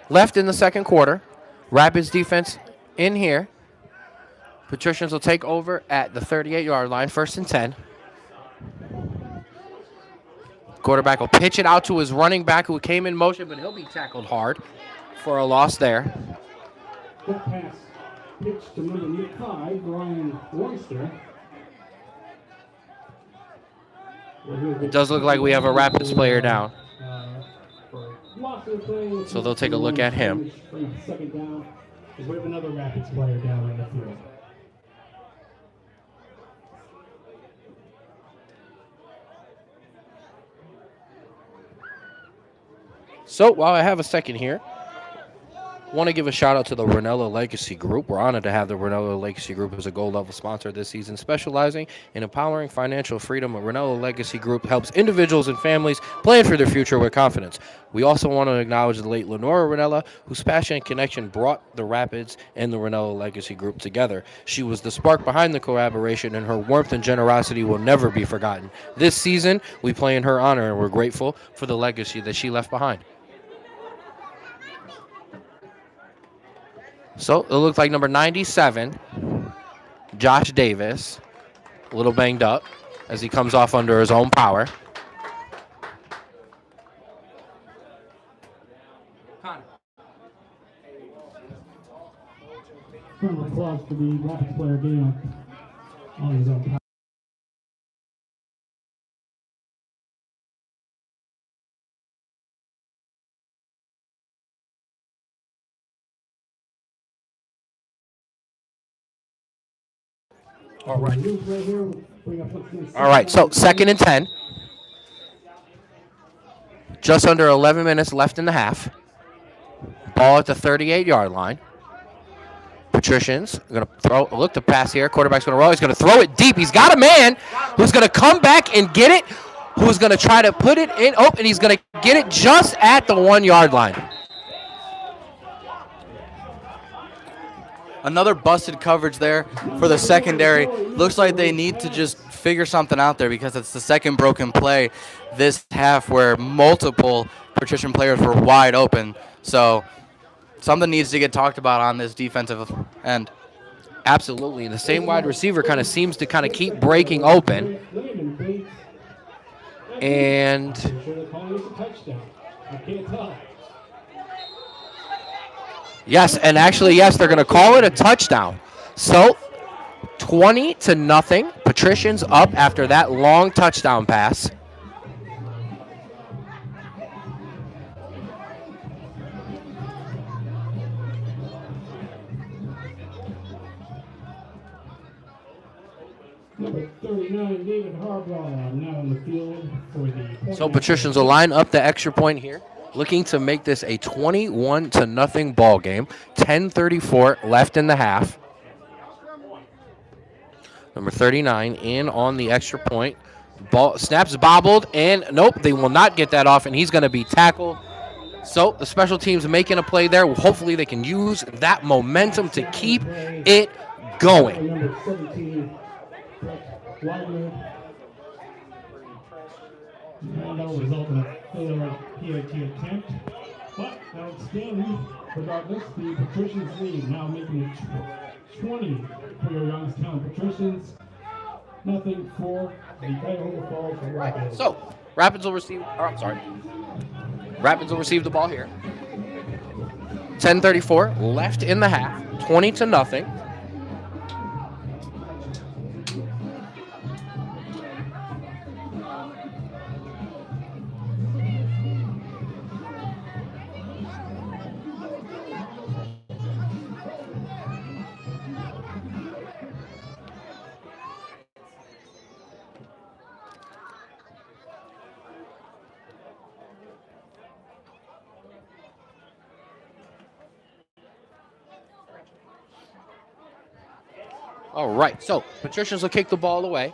Left in the second quarter. Rapids defense in here. Patricians will take over at the 38-yard line, 1st and 10. Quarterback will pitch it out to his running back who came in motion, but he'll be tackled hard for a loss there. Good pass. Pitch to number Nikai, Brian Royster. It does look like we have a Rapids player down. So they'll take a look at him. Second down, because we have another Rapids player down on the field. So while I have a second here, want to give a shout out to the Ranella Legacy Group. We're honored to have the Ranella Legacy Group as a gold level sponsor this season, specializing in empowering financial freedom. The Ranella Legacy Group helps individuals and families plan for their future with confidence. We also want to acknowledge the late Lenora Ranella, whose passion and connection brought the Rapids and the Ranella Legacy Group together. She was the spark behind the collaboration, and her warmth and generosity will never be forgotten. This season, we play in her honor, and we're grateful for the legacy that she left behind. So it looks like number 97, Josh Davis, a little banged up as he comes off under his own power. Round of applause for the Rapids player down on his own power. All right, so 2nd and 10. Just under 11 minutes left in the half. Ball at the 38-yard line. Patricians are going to look to pass here. Quarterback's going to roll. He's going to throw it deep. He's got a man who's going to come back and get it, who's going to try to put it in. Oh, and he's going to get it just at the 1-yard line. Another busted coverage there for the secondary. Looks like they need to just figure something out there, because it's the second broken play this half where multiple Patrician players were wide open. So something needs to get talked about on this defensive end. Absolutely. The same wide receiver kind of seems to kind of keep breaking open. And yes, and actually, yes, they're going to call it a touchdown. So 20-0. Patricians up after that long touchdown pass. Number 39, David Harbaugh, now on the field for the... So Patricians will line up the extra point here, looking to make this a 21-0 ball game. 10:34 left in the half. Number 39 in on the extra point. Ball snaps bobbled, and nope, they will not get that off, and he's going to be tackled. So the special teams making a play there. Hopefully they can use that momentum to keep it going. Number 17, Wagner. And that will result in a failed PAT attempt. But outstanding. Regardless, the Patricians lead, now making it 20 for your Youngstown Patricians. Nothing for the Cuyahoga Falls Rapids. So, Rapids will receive, Rapids will receive the ball here. 10:34 left in the half, 20-0. All right, so Patricians will kick the ball away.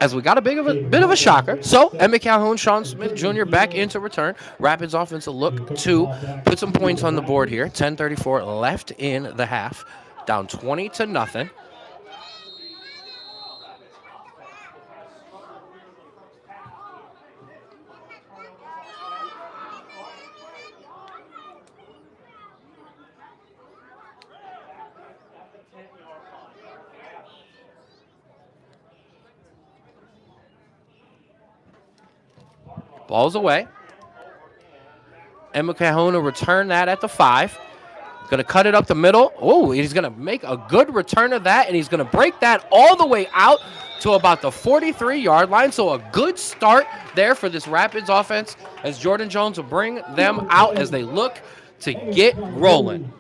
As we got a bit of a shocker. So, Emmett Calhoun, Sean Smith Jr. back into return. Rapids offense will look to put some points on the board here. 10:34 left in the half, down 20-0. Ball's away. Emma Calhoun will return that at the 5. Going to cut it up the middle. Oh, he's going to make a good return of that, and he's going to break that all the way out to about the 43-yard line. So a good start there for this Rapids offense as Jordan Jones will bring them out as they look to get rolling.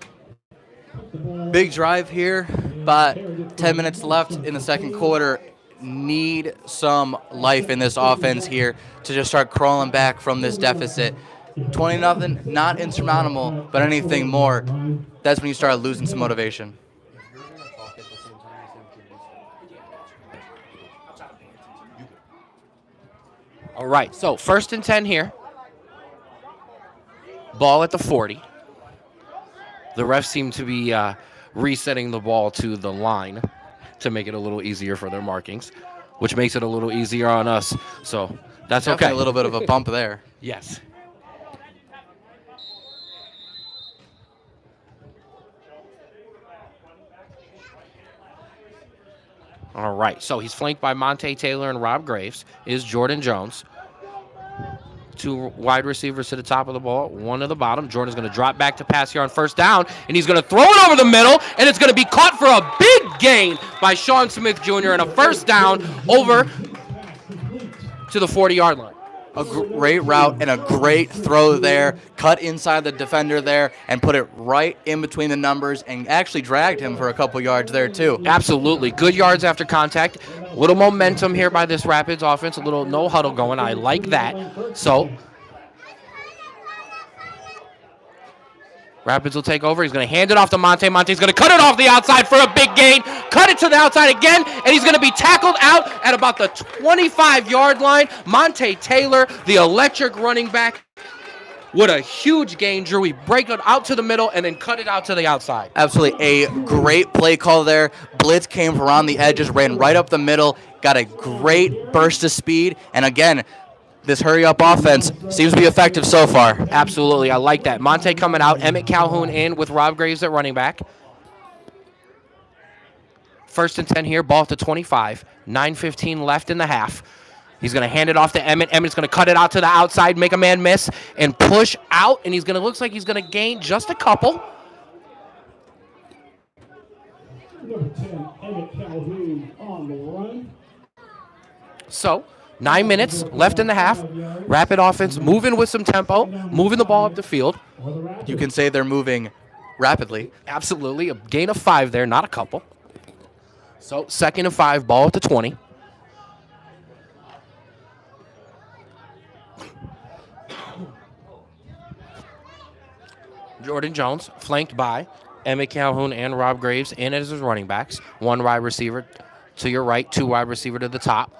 Big drive here, but 10 minutes left in the second quarter. Need some life in this offense here to just start crawling back from this deficit. 20-0, not insurmountable, but anything more, that's when you start losing some motivation. All right, so 1st and 10 here. Ball at the 40. The refs seem to be resetting the ball to the line to make it a little easier for their markings, which makes it a little easier on us. So that's Definitely okay. A little bit of a bump there. Yes. All right, so he's flanked by Monte Taylor and Rob Graves. Is Jordan Jones. 2 wide receivers to the top of the ball, 1 to the bottom. Jordan's going to drop back to pass here on 1st down, and he's going to throw it over the middle, and it's going to be caught for a big gain by Sean Smith Jr. and a 1st down over to the 40-yard line. A great route and a great throw there. Cut inside the defender there and put it right in between the numbers and actually dragged him for a couple yards there too. Absolutely. Good yards after contact. A little momentum here by this Rapids offense. A little no huddle going. I like that. So Rapids will take over. He's going to hand it off to Monte. Monte's going to cut it off the outside for a big gain. Cut it to the outside again, and he's going to be tackled out at about the 25-yard line. Monte Taylor, the electric running back, with a huge gain. Drew, he break it out to the middle and then cut it out to the outside. Absolutely a great play call there. Blitz came from around the edges, ran right up the middle, got a great burst of speed, and again, this hurry-up offense seems to be effective so far. Absolutely, I like that. Monte coming out, Emmett Calhoun in with Rob Graves at running back. 1st and 10 here, ball at the 25. 9:15 left in the half. He's going to hand it off to Emmett. Emmett's going to cut it out to the outside, make a man miss, and push out, and he's going to looks like he's going to gain just a couple. Number 10, Emmett Calhoun on the run. So 9 minutes left in the half. Rapid offense moving with some tempo, moving the ball up the field. You can say they're moving rapidly. Absolutely. A gain of 5 there, not a couple. So 2nd and 5, ball at the 20. Jordan Jones, flanked by Emmett Calhoun and Rob Graves, in as his running backs. 1 wide receiver to your right, 2 wide receiver to the top.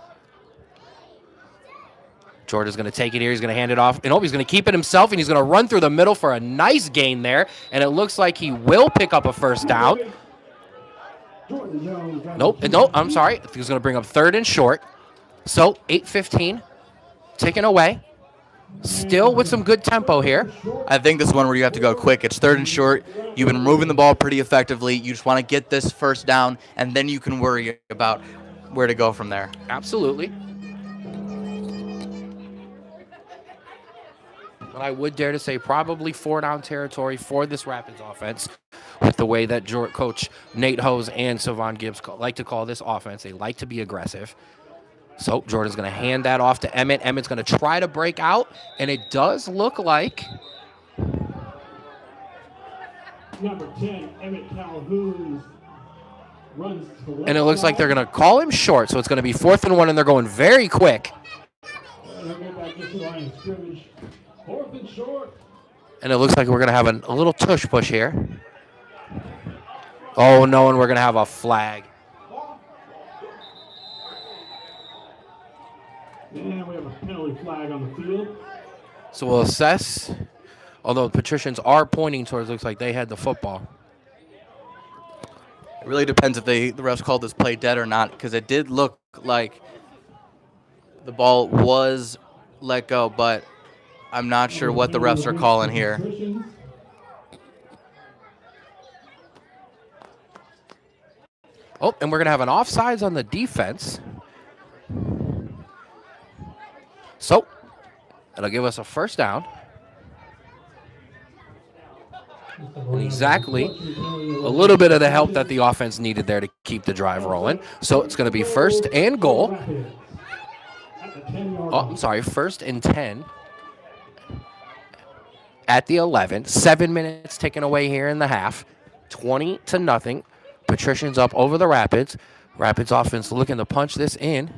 Jordan's going to take it here. He's going to hand it off. And he's going to keep it himself, and he's going to run through the middle for a nice gain there. And it looks like he will pick up a 1st down. Nope, I'm sorry. He's going to bring up 3rd and short. So 8:15 ticking away. Still with some good tempo here. I think this is one where you have to go quick. It's 3rd and short. You've been moving the ball pretty effectively. You just want to get this first down, and then you can worry about where to go from there. Absolutely. But I would dare to say probably 4-down territory for this Rapids offense with the way that Coach Nate Hose and Savon Gibbs like to call this offense. They like to be aggressive. So Jordan's going to hand that off to Emmett. Emmett's going to try to break out, and it does look like Number 10, Emmett Calhoun runs to the left and it looks like side. they're going to call him short, so it's going to be 4th and 1, and they're going very quick. And they'll go back to the line of scrimmage. 4th and short. And it looks like we're going to have a little tush push here. Oh, no, and we're going to have a flag. And we have a penalty flag on the field. So we'll assess, although the Patricians are pointing towards, looks like they had the football. It really depends if the refs called this play dead or not, because it did look like the ball was let go, but I'm not sure what the refs are calling here. Oh, and we're going to have an offsides on the defense. So it'll give us a 1st down. And exactly a little bit of the help that the offense needed there to keep the drive rolling. So it's going to be 1st and goal. Oh, I'm sorry, 1st and 10 at the 11. 7 minutes taken away here in the half. 20-0. Patricians up over the Rapids. Rapids offense looking to punch this in.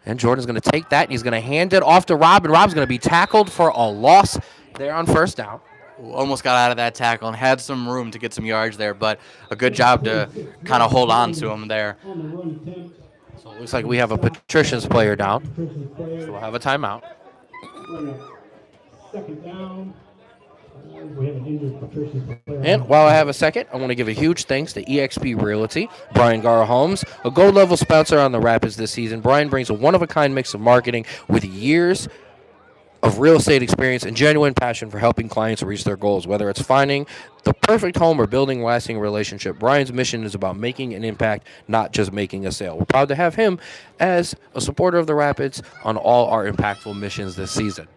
And Jordan's going to take that, and he's going to hand it off to Rob, and Rob's going to be tackled for a loss there on 1st down. Almost got out of that tackle and had some room to get some yards there, but a good job to kind of hold on to him there. So it looks like we have a Patricians player down. So we'll have a timeout. 2nd down. We have an injured Patricians player. And while I have a second, I want to give a huge thanks to eXp Realty, Brian Garra Homes, a gold level sponsor on the Rapids this season. Brian brings a one-of-a-kind mix of marketing with years of real estate experience and genuine passion for helping clients reach their goals. Whether it's finding the perfect home or building a lasting relationship, Brian's mission is about making an impact, not just making a sale. We're proud to have him as a supporter of the Rapids on all our impactful missions this season.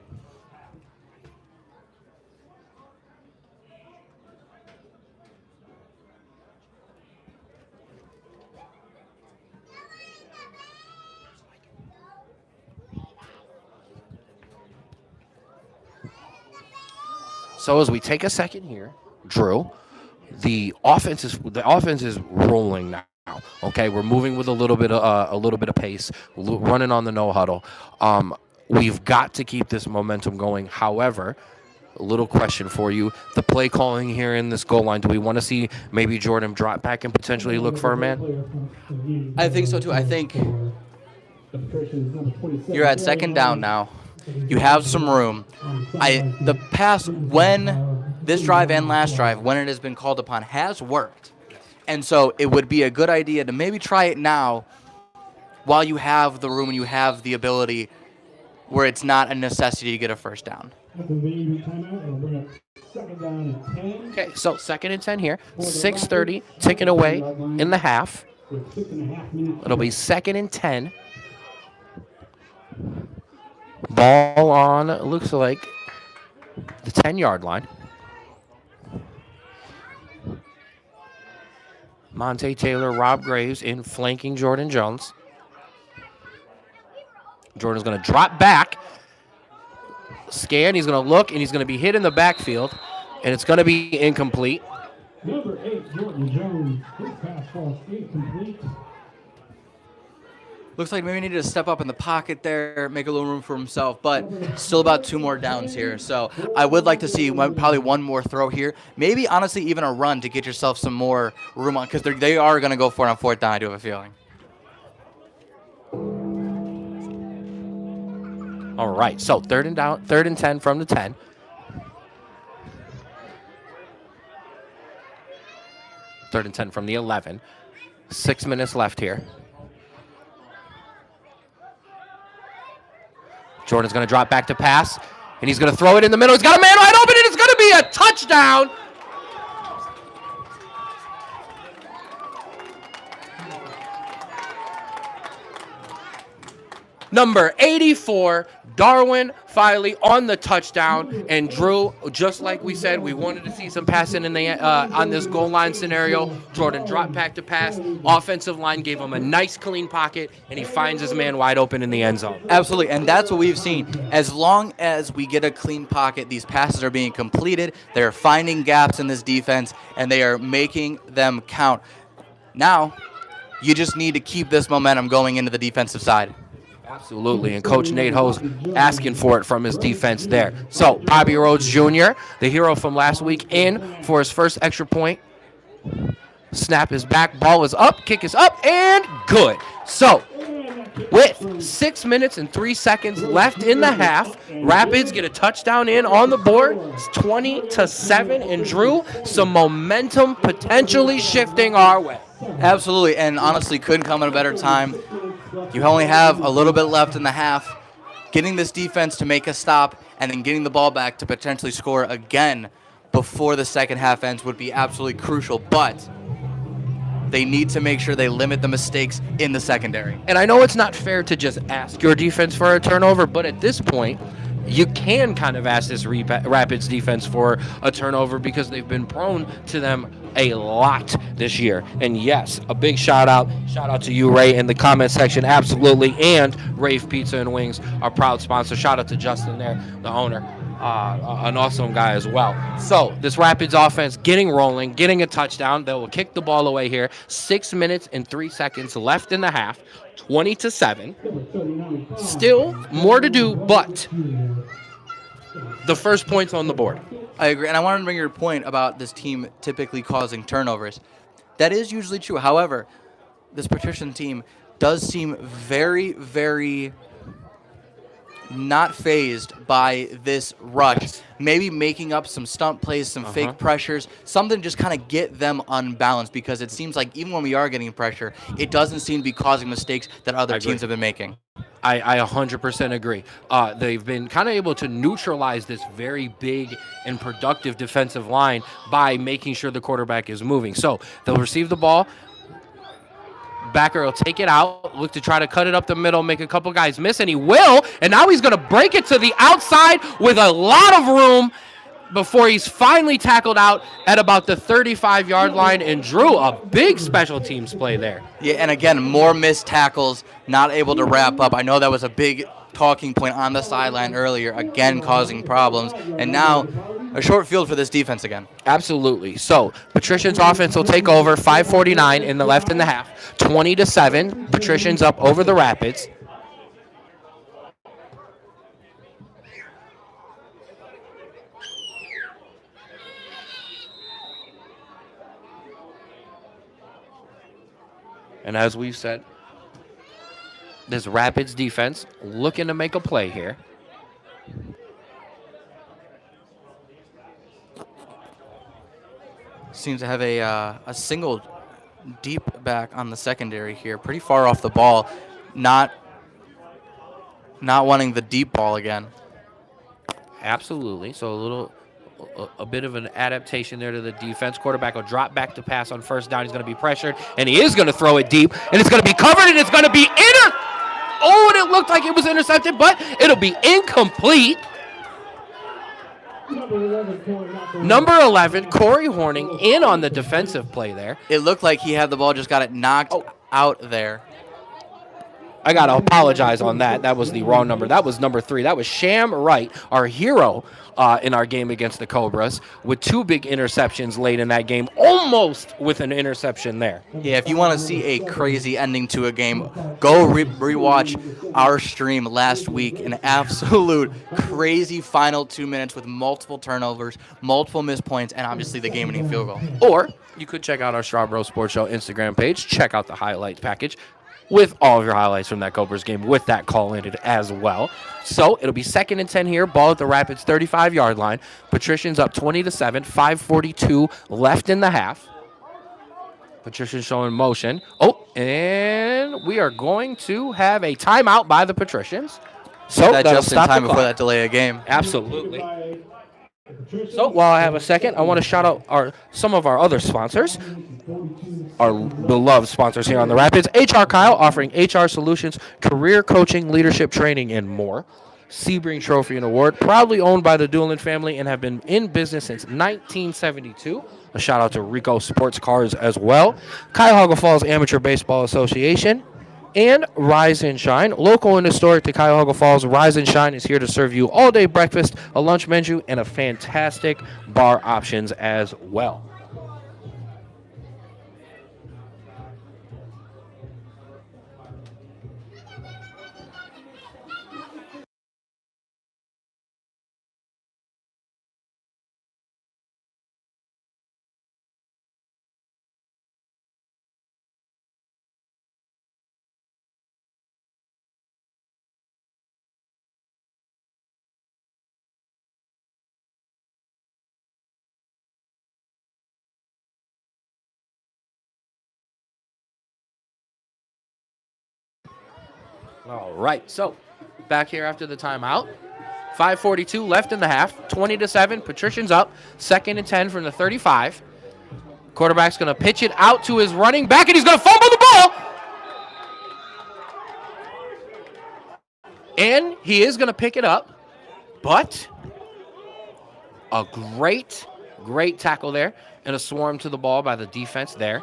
So as we take a second here, Drew, the offense is rolling now. Okay, we're moving with a little bit of pace, running on the no huddle. We've got to keep this momentum going. However, a little question for you: the play calling here in this goal line. Do we want to see maybe Jordan drop back and potentially look for a man? I think so too. I think you're at 2nd down now. You have some room. The pass, when this drive and last drive, when it has been called upon, has worked. And so it would be a good idea to maybe try it now while you have the room and you have the ability where it's not a necessity to get a 1st down. Okay, so 2nd and 10 here. 6:30 ticking away in the half. It'll be 2nd and 10. Ball on, it looks like, the 10-yard line. Monte Taylor, Rob Graves in flanking Jordan Jones. Jordan's going to drop back, scan, he's going to look, and he's going to be hit in the backfield, and it's going to be incomplete. Number 8, Jordan Jones. His pass falls incomplete. Looks like maybe he needed to step up in the pocket there, make a little room for himself, but still about 2 more downs here. So I would like to see probably one more throw here. Maybe, honestly, even a run to get yourself some more room on, because they are going to go for it on 4th down, I do have a feeling. All right, so 3rd and 10 from the 10. Third and 10 from the 11. 6 minutes left here. Jordan's going to drop back to pass, and he's going to throw it in the middle. He's got a man wide open, and it's going to be a touchdown. Number 84, Darwin Filey on the touchdown. And Drew, just like we said, we wanted to see some passing in the on this goal line scenario. Jordan dropped back to pass. Offensive line gave him a nice clean pocket, and he finds his man wide open in the end zone. Absolutely, and that's what we've seen. As long as we get a clean pocket, these passes are being completed. They're finding gaps in this defense, and they are making them count. Now, you just need to keep this momentum going into the defensive side. Absolutely, and Coach Nate Ho's asking for it from his defense there. So, Bobby Rhodes Jr., the hero from last week, in for his first extra point. Snap is back, ball is up, kick is up, and good. So, with 6 minutes and 3 seconds left in the half, Rapids get a touchdown in on the board. It's 20-7, and Drew, some momentum potentially shifting our way. Absolutely, and honestly couldn't come at a better time. You only have a little bit left in the half. Getting this defense to make a stop and then getting the ball back to potentially score again before the second half ends would be absolutely crucial, but they need to make sure they limit the mistakes in the secondary. And I know it's not fair to just ask your defense for a turnover, but at this point, you can kind of ask this Rapids defense for a turnover because they've been prone to them a lot this year. And yes, a big shout out to you, Ray, in the comment section, absolutely. And Rave Pizza and Wings, our proud sponsor. Shout out to Justin there, the owner, an awesome guy as well. So this Rapids offense getting rolling, getting a touchdown. They will kick the ball away here. 6 minutes and 3 seconds left in the half. 20-7. Still more to do, but the first point's on the board. I agree, and I wanted to bring your point about this team typically causing turnovers. That is usually true. However, this Patrician team does seem very, very not phased by this rush. Maybe making up some stunt plays, some fake pressures, something to just kind of get them unbalanced, because it seems like even when we are getting pressure, it doesn't seem to be causing mistakes that other teams have been making. I 100% agree. They've been kind of able to neutralize this very big and productive defensive line by making sure the quarterback is moving. So they'll receive the ball. Backer will take it out, look to try to cut it up the middle, make a couple guys miss, and he will. And now he's going to break it to the outside with a lot of room before he's finally tackled out at about the 35-yard line. And Drew, a big special teams play there. Yeah, and again, more missed tackles, not able to wrap up. I know that was a big talking point on the sideline earlier, again causing problems. And now a short field for this defense again. Absolutely. So Patricians offense will take over. 5:49 in the left in the half. 20-7. Patricians up over the Rapids. And as we've said, this Rapids defense looking to make a play here. Seems to have a single deep back on the secondary here, pretty far off the ball, not wanting the deep ball again. Absolutely. So a bit of an adaptation there to the defense. Quarterback will drop back to pass on first down. He's going to be pressured, and he is going to throw it deep, and it's going to be covered, and it's going to be Oh, and it looked like it was intercepted, but it'll be incomplete. Number 11, Corey Horning, in on the defensive play there. It looked like he had the ball, just got it knocked out there. I got to apologize on that. That was the wrong number. That was number 3. That was Sham Wright, our hero in our game against the Cobras, with 2 big interceptions late in that game, almost with an interception there. Yeah, if you want to see a crazy ending to a game, go rewatch our stream last week. An absolute crazy final 2 minutes with multiple turnovers, multiple missed points, and obviously the game-winning field goal. Or you could check out our Strawbro Sports Show Instagram page. Check out the highlights package with all of your highlights from that Cobras game with that call in it as well. So it'll be 2nd and 10 here. Ball at the Rapids 35-yard line. Patricians up 20-7. 5:42 left in the half. Patricians showing motion. Oh, and we are going to have a timeout by the Patricians. So that that'll just in stop time the before clock. that delay of game. Absolutely. By the Patricians. So while I have a second, I want to shout out some of our other sponsors, our beloved sponsors here on the Rapids. HR Kyle, offering HR solutions, career coaching, leadership training, and more. Sebring Trophy and Award, proudly owned by the Doolin family and have been in business since 1972. A shout out to Rico Sports Cars as well. Cuyahoga Falls Amateur Baseball Association. And Rise and Shine, local and historic to Cuyahoga Falls. Rise and Shine is here to serve you all-day breakfast, a lunch menu, and a fantastic bar options as well. All right, so back here after the timeout. 5:42 left in the half. 20-7. Patricians up. 2nd and 10 from the 35. Quarterback's going to pitch it out to his running back, and he's going to fumble the ball. And he is going to pick it up, but a great tackle there and a swarm to the ball by the defense there.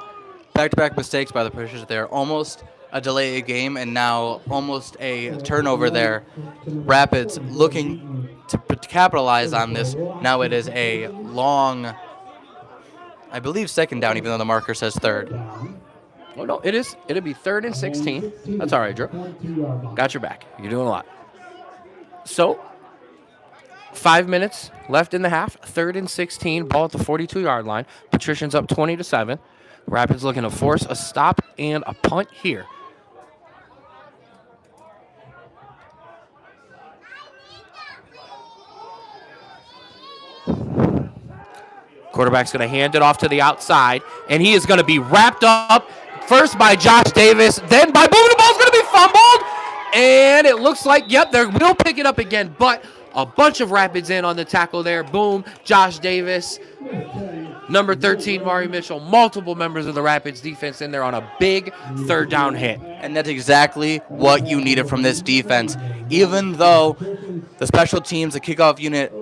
Back-to-back mistakes by the Patricians there. Almost a delay a game and now almost a turnover there. Rapids looking to capitalize on this. Now it is a long, I believe, 2nd down, even though the marker says 3rd. Oh, no, it is. It'll be 3rd and 16. That's all right, Drew. Got your back. You're doing a lot. So, 5 minutes left in the half. 3rd and 16. Ball at the 42-yard line. Patricians up 20-7. Rapids looking to force a stop and a punt here. Quarterback's going to hand it off to the outside, and he is going to be wrapped up first by Josh Davis, then by boom. The ball's going to be fumbled, and it looks like, yep, they will pick it up again, but a bunch of Rapids in on the tackle there. Boom, Josh Davis, number 13, Mari Mitchell, multiple members of the Rapids defense in there on a big 3rd down hit. And that's exactly what you needed from this defense. Even though the special teams, the kickoff unit,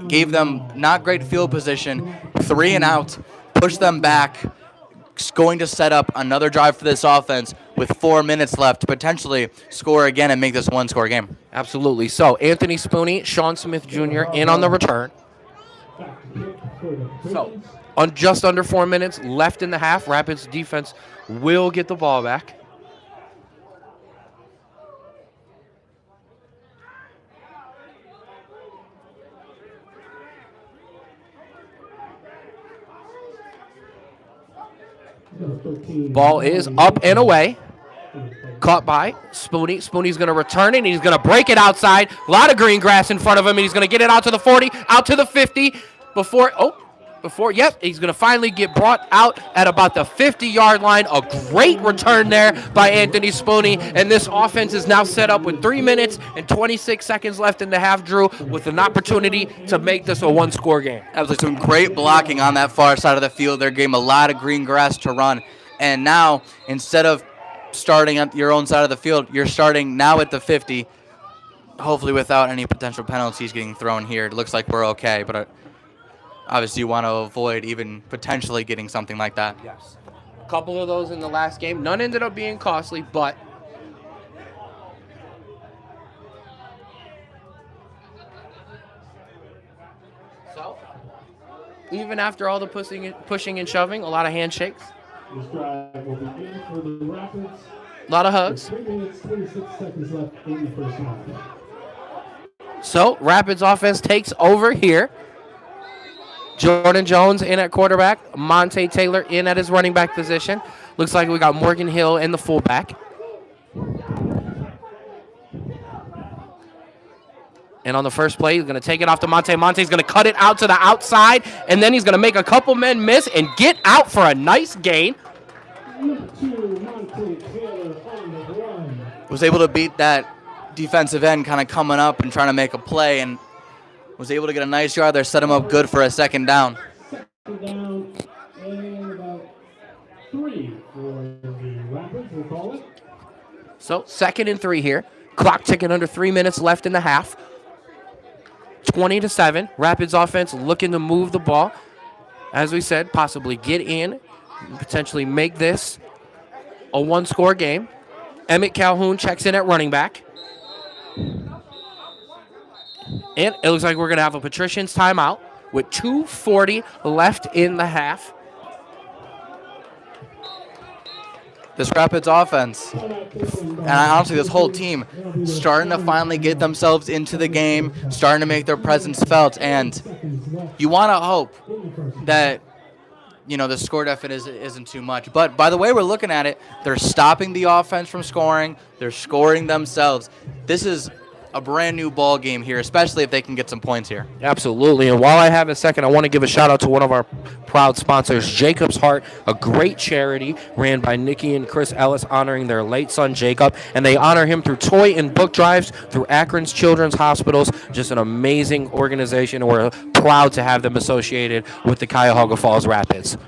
gave them not great field position, 3 and out, pushed them back, going to set up another drive for this offense with 4 minutes left to potentially score again and make this one-score game. Absolutely. So, Anthony Spooney, Sean Smith Jr. in on the return. So, on just under 4 minutes left in the half, Rapids defense will get the ball back. Ball is up and away. Caught by Spooney. Spooney's going to return it, and he's going to break it outside. A lot of green grass in front of him, and he's going to get it out to the 40, out to the 50. He's going to finally get brought out at about the 50-yard line. A great return there by Anthony Spooney, and this offense is now set up with 3 minutes and 26 seconds left in the half, Drew, with an opportunity to make this a one-score game. Absolutely, some great blocking on that far side of the field. They gave him a lot of green grass to run, and now instead of starting at your own side of the field, you're starting now at the 50, hopefully without any potential penalties getting thrown here. It looks like we're okay, but obviously you want to avoid even potentially getting something like that. Yes. A couple of those in the last game. None ended up being costly, but so even after all the pushing and shoving, a lot of handshakes. This drive will begin for the Rapids. A lot of hugs. 3 minutes, 26 seconds left in the first half. So, Rapids offense takes over here. Jordan Jones in at quarterback. Monte Taylor in at his running back position. Looks like we got Morgan Hill in the fullback. And on the first play, he's going to take it off to Monte. Monte's going to cut it out to the outside, and then he's going to make a couple men miss and get out for a nice gain. Number 2, Monte Taylor on the run. Was able to beat that defensive end kind of coming up and trying to make a play, and was able to get a nice yard there, set him up good for a second down. Second down and about 3 for the Rapids, we'll call it. So 2nd and 3 here. Clock ticking under 3 minutes left in the half. 20-7. Rapids offense looking to move the ball. As we said, possibly get in, potentially make this a one-score game. Emmett Calhoun checks in at running back. And it looks like we're going to have a Patricians timeout with 2:40 left in the half. This Rapids offense, and honestly this whole team, starting to finally get themselves into the game, starting to make their presence felt, and you want to hope that, you know, the score deficit isn't too much. But by the way we're looking at it, they're stopping the offense from scoring. They're scoring themselves. This is a brand new ball game here, especially if they can get some points here. Absolutely. And while I have a second, I want to give a shout out to one of our proud sponsors, Jacob's Heart, a great charity ran by Nikki and Chris Ellis, honoring their late son, Jacob. And they honor him through toy and book drives through Akron's Children's Hospitals. Just an amazing organization. We're proud to have them associated with the Cuyahoga Falls Rapids.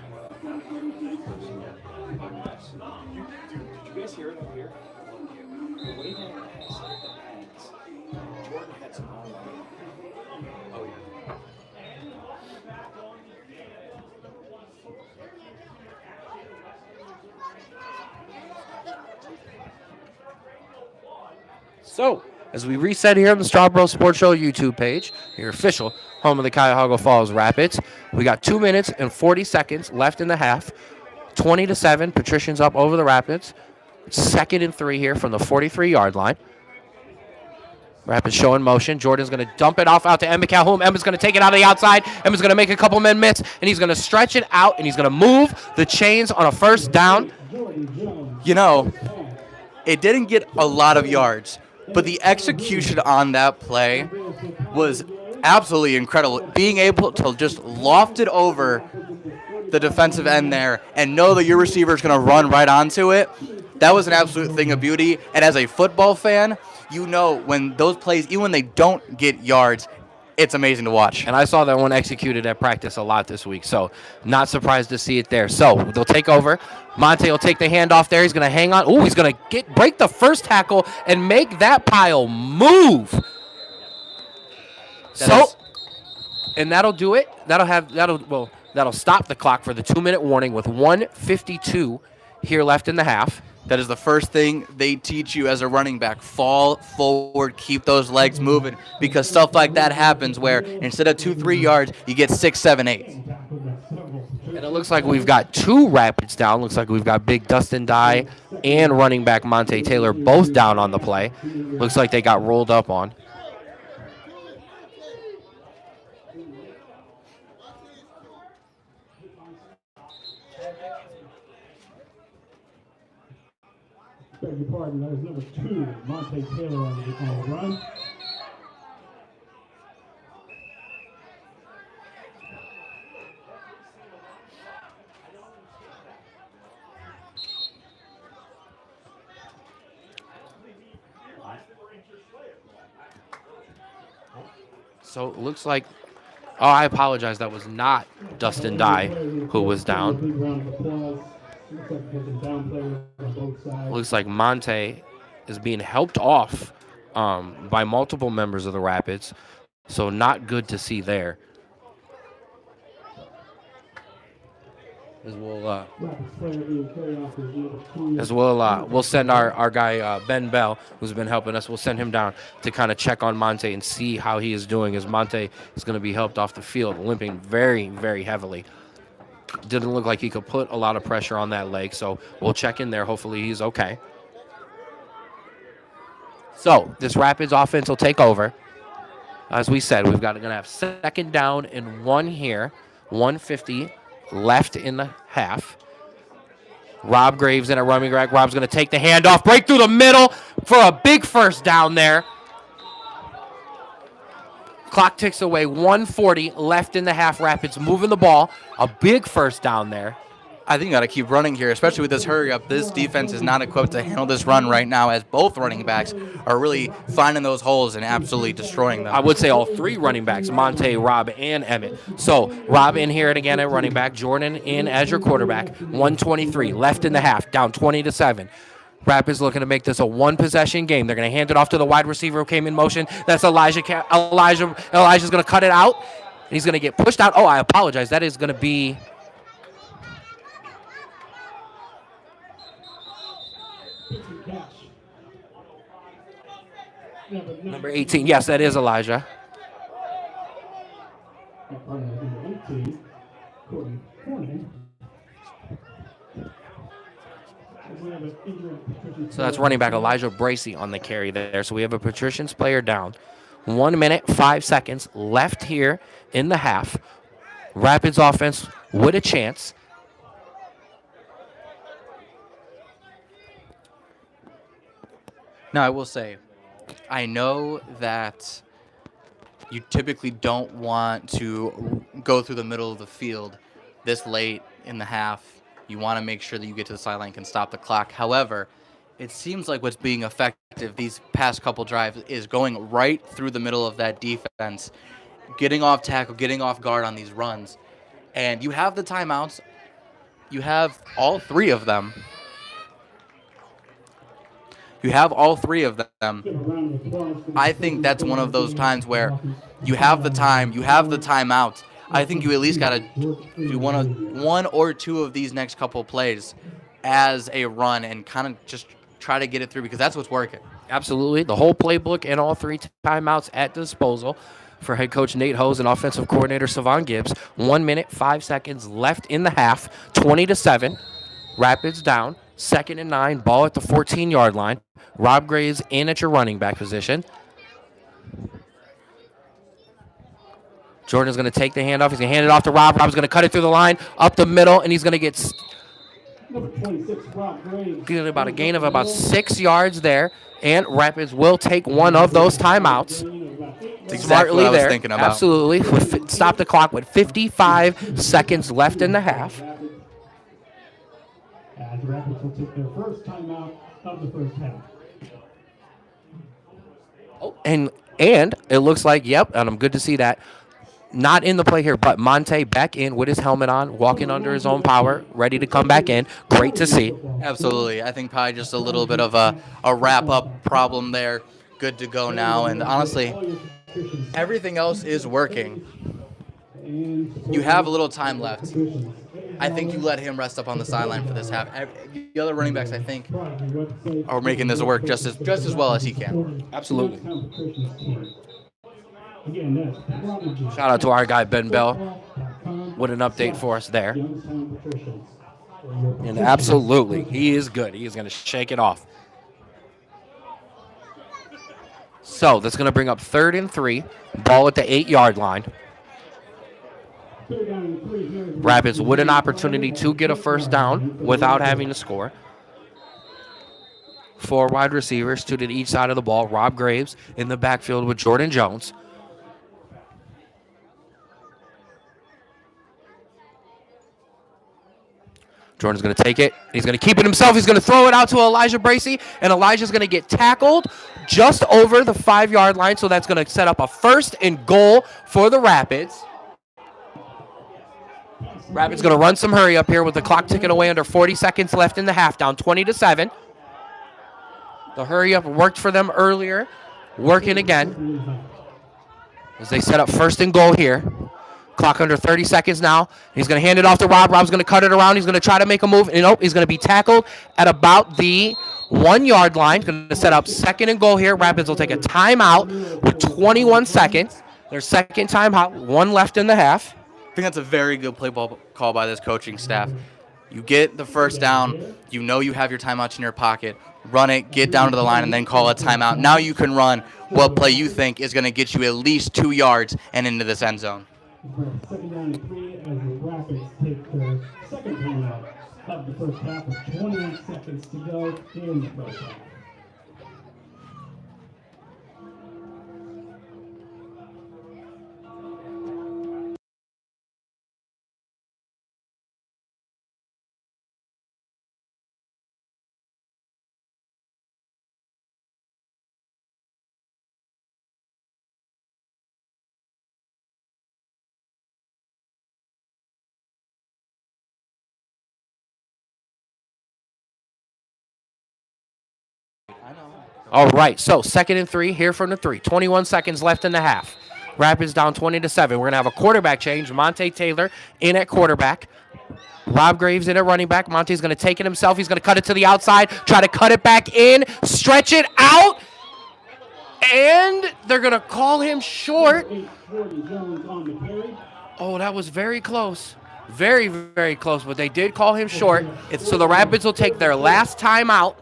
So, as we reset here on the Strawboro Sports Show YouTube page, your official home of the Cuyahoga Falls Rapids, we got 2 minutes and 40 seconds left in the half. 20-7, Patricians up over the Rapids. 2nd and 3 here from the 43-yard line. Rapids showing motion. Jordan's going to dump it off out to Emmett Calhoun. Emmett's going to take it out of the outside. Emmett's going to make a couple men miss, and he's going to stretch it out, and he's going to move the chains on a first down. You know, it didn't get a lot of yards, but the execution on that play was absolutely incredible. Being able to just loft it over the defensive end there and know that your receiver is going to run right onto it, that was an absolute thing of beauty. And as a football fan, you know when those plays, even when they don't get yards, it's amazing to watch. And I saw that one executed at practice a lot this week, so not surprised to see it there. So they'll take over. Monte will take the handoff there. He's going to hang on. Ooh, he's going to break the first tackle and make that pile move. And that'll do it. That'll stop the clock for the 2-minute warning with 1:52 here left in the half. That is the first thing they teach you as a running back. Fall forward, keep those legs moving, because stuff like that happens where instead of 2-3 yards, you get 6, 7, 8. And it looks like we've got 2 Rapids down. Looks like we've got big Dustin Dye and running back Monte Taylor both down on the play. Looks like they got rolled up on. Beg your pardon, that was number 2, Monte Taylor on the run. So it looks like, oh, I apologize, that was not Dustin Dye who was down. Looks like Monte is being helped off by multiple members of the Rapids, so not good to see there. We'll send our guy Ben Bell, who's been helping us. We'll send him down to kind of check on Monte and see how he is doing, as Monte is going to be helped off the field, limping very, very heavily. Didn't look like he could put a lot of pressure on that leg, so we'll check in there. Hopefully he's okay. So this Rapids offense will take over. As we said, we're going to have 2nd down and 1 here, 1:50 left in the half. Rob Graves in at running back. Rob's going to take the handoff, break through the middle for a big first down there. Clock ticks away, 1:40 left in the half. Rapids moving the ball. A big first down there. I think you got to keep running here, especially with this hurry up. This defense is not equipped to handle this run right now, as both running backs are really finding those holes and absolutely destroying them. I would say all three running backs, Monte, Rob, and Emmett. So Rob in here again at running back, Jordan in as your quarterback, 123 left in the half, down 20-7. Rapids looking to make this a one-possession game. They're going to hand it off to the wide receiver who came in motion. That's Elijah's going to cut it out, and he's going to get pushed out. Oh, I apologize. That is going to be number 18. Yes, that is Elijah. So that's running back Elijah Bracey on the carry there. So we have a Patricians player down. 1 minute, 5 seconds left here in the half. Rapids offense with a chance. Now, I will say, I know that you typically don't want to go through the middle of the field this late in the half. You want to make sure that you get to the sideline and can stop the clock. However, it seems like what's being effective these past couple drives is going right through the middle of that defense, getting off tackle, getting off guard on these runs. And you have the timeouts. You have all three of them. You have all three of them. I think that's one of those times where you have the time, you have the timeout. I think you at least got to do one or two of these next couple plays as a run and kind of just try to get it through because that's what's working. Absolutely. The whole playbook and all three timeouts at disposal for head coach Nate Hose and offensive coordinator Savon Gibbs. 1 minute, 5 seconds left in the half. 20-7. Rapids down. 2nd and 9. Ball at the 14-yard line. Rob Graves in at your running back position. Jordan's going to take the handoff. He's going to hand it off to Rob. Rob's going to cut it through the line, up the middle, and he's going to get about a gain of about 6 yards there. And Rapids will take one of those timeouts. That's exactly what I was thinking about. Absolutely. Stop the clock with 55 seconds left in the half. As the Rapids will take their first timeout of the first half. Oh, and it looks like, yep, and I'm good to see that. Not in the play here, but Monte back in with his helmet on, walking under his own power, ready to come back in. Great to see. Absolutely. I think probably just a little bit of a wrap-up problem there. Good to go now. And honestly, everything else is working. You have a little time left. I think you let him rest up on the sideline for this half. The other running backs, I think, are making this work just as well as he can. Absolutely. Shout out to our guy Ben Bell with an update for us there. And absolutely, he is good. He is going to shake it off. So that's going to bring up 3rd and 3. Ball at the 8-yard line. Rapids with an opportunity to get a first down without having to score. 4 wide receivers, 2 to each side of the ball. Rob Graves in the backfield with Jordan Jones. Jordan's going to take it. He's going to keep it himself. He's going to throw it out to Elijah Bracey, and Elijah's going to get tackled just over the 5-yard line, so that's going to set up a 1st and goal for the Rapids. Rapids going to run some hurry up here with the clock ticking away under 40 seconds left in the half, down 20-7. The hurry up worked for them earlier, working again as they set up 1st and goal here. Clock under 30 seconds now. He's going to hand it off to Rob. Rob's going to cut it around. He's going to try to make a move. And nope, he's going to be tackled at about the 1-yard line. Going to set up 2nd and goal here. Rapids will take a timeout with 21 seconds. Their 2nd timeout, 1 left in the half. I think that's a very good play ball call by this coaching staff. You get the first down. You know you have your timeouts in your pocket. Run it, get down to the line, and then call a timeout. Now you can run what play you think is going to get you at least 2 yards and into this end zone. 2nd down and 3 as the Rapids take their 2nd timeout of the first half with 28 seconds to go in the first half. All right, so 2nd and 3 here from the 3. 21 seconds left in the half. Rapids down 20-7. We're going to have a quarterback change. Monte Taylor in at quarterback. Rob Graves in at running back. Monte's going to take it himself. He's going to cut it to the outside, try to cut it back in, stretch it out, and they're going to call him short. Oh, that was very close. Very, very close, but they did call him short. So the Rapids will take their last timeout.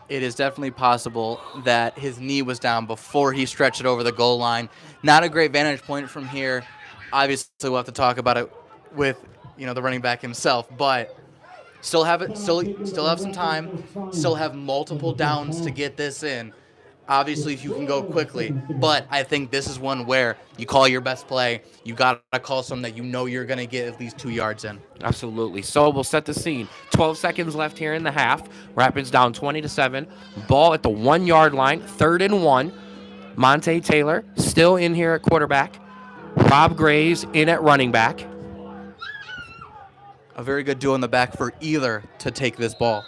It is definitely possible that his knee was down before he stretched it over the goal line. Not a great vantage point from here. Obviously, we'll have to talk about it with the running back himself, but still have some time. Still have multiple downs to get this in. Obviously, if you can go quickly, but I think this is one where you call your best play. You got to call something that you're going to get at least 2 yards in. Absolutely. So we'll set the scene. 12 seconds left here in the half. Rapids down 20-7. Ball at the 1 yard line. 3rd and 1. Monte Taylor still in here at quarterback. Rob Graves in at running back. A very good duo in the back for either to take this ball.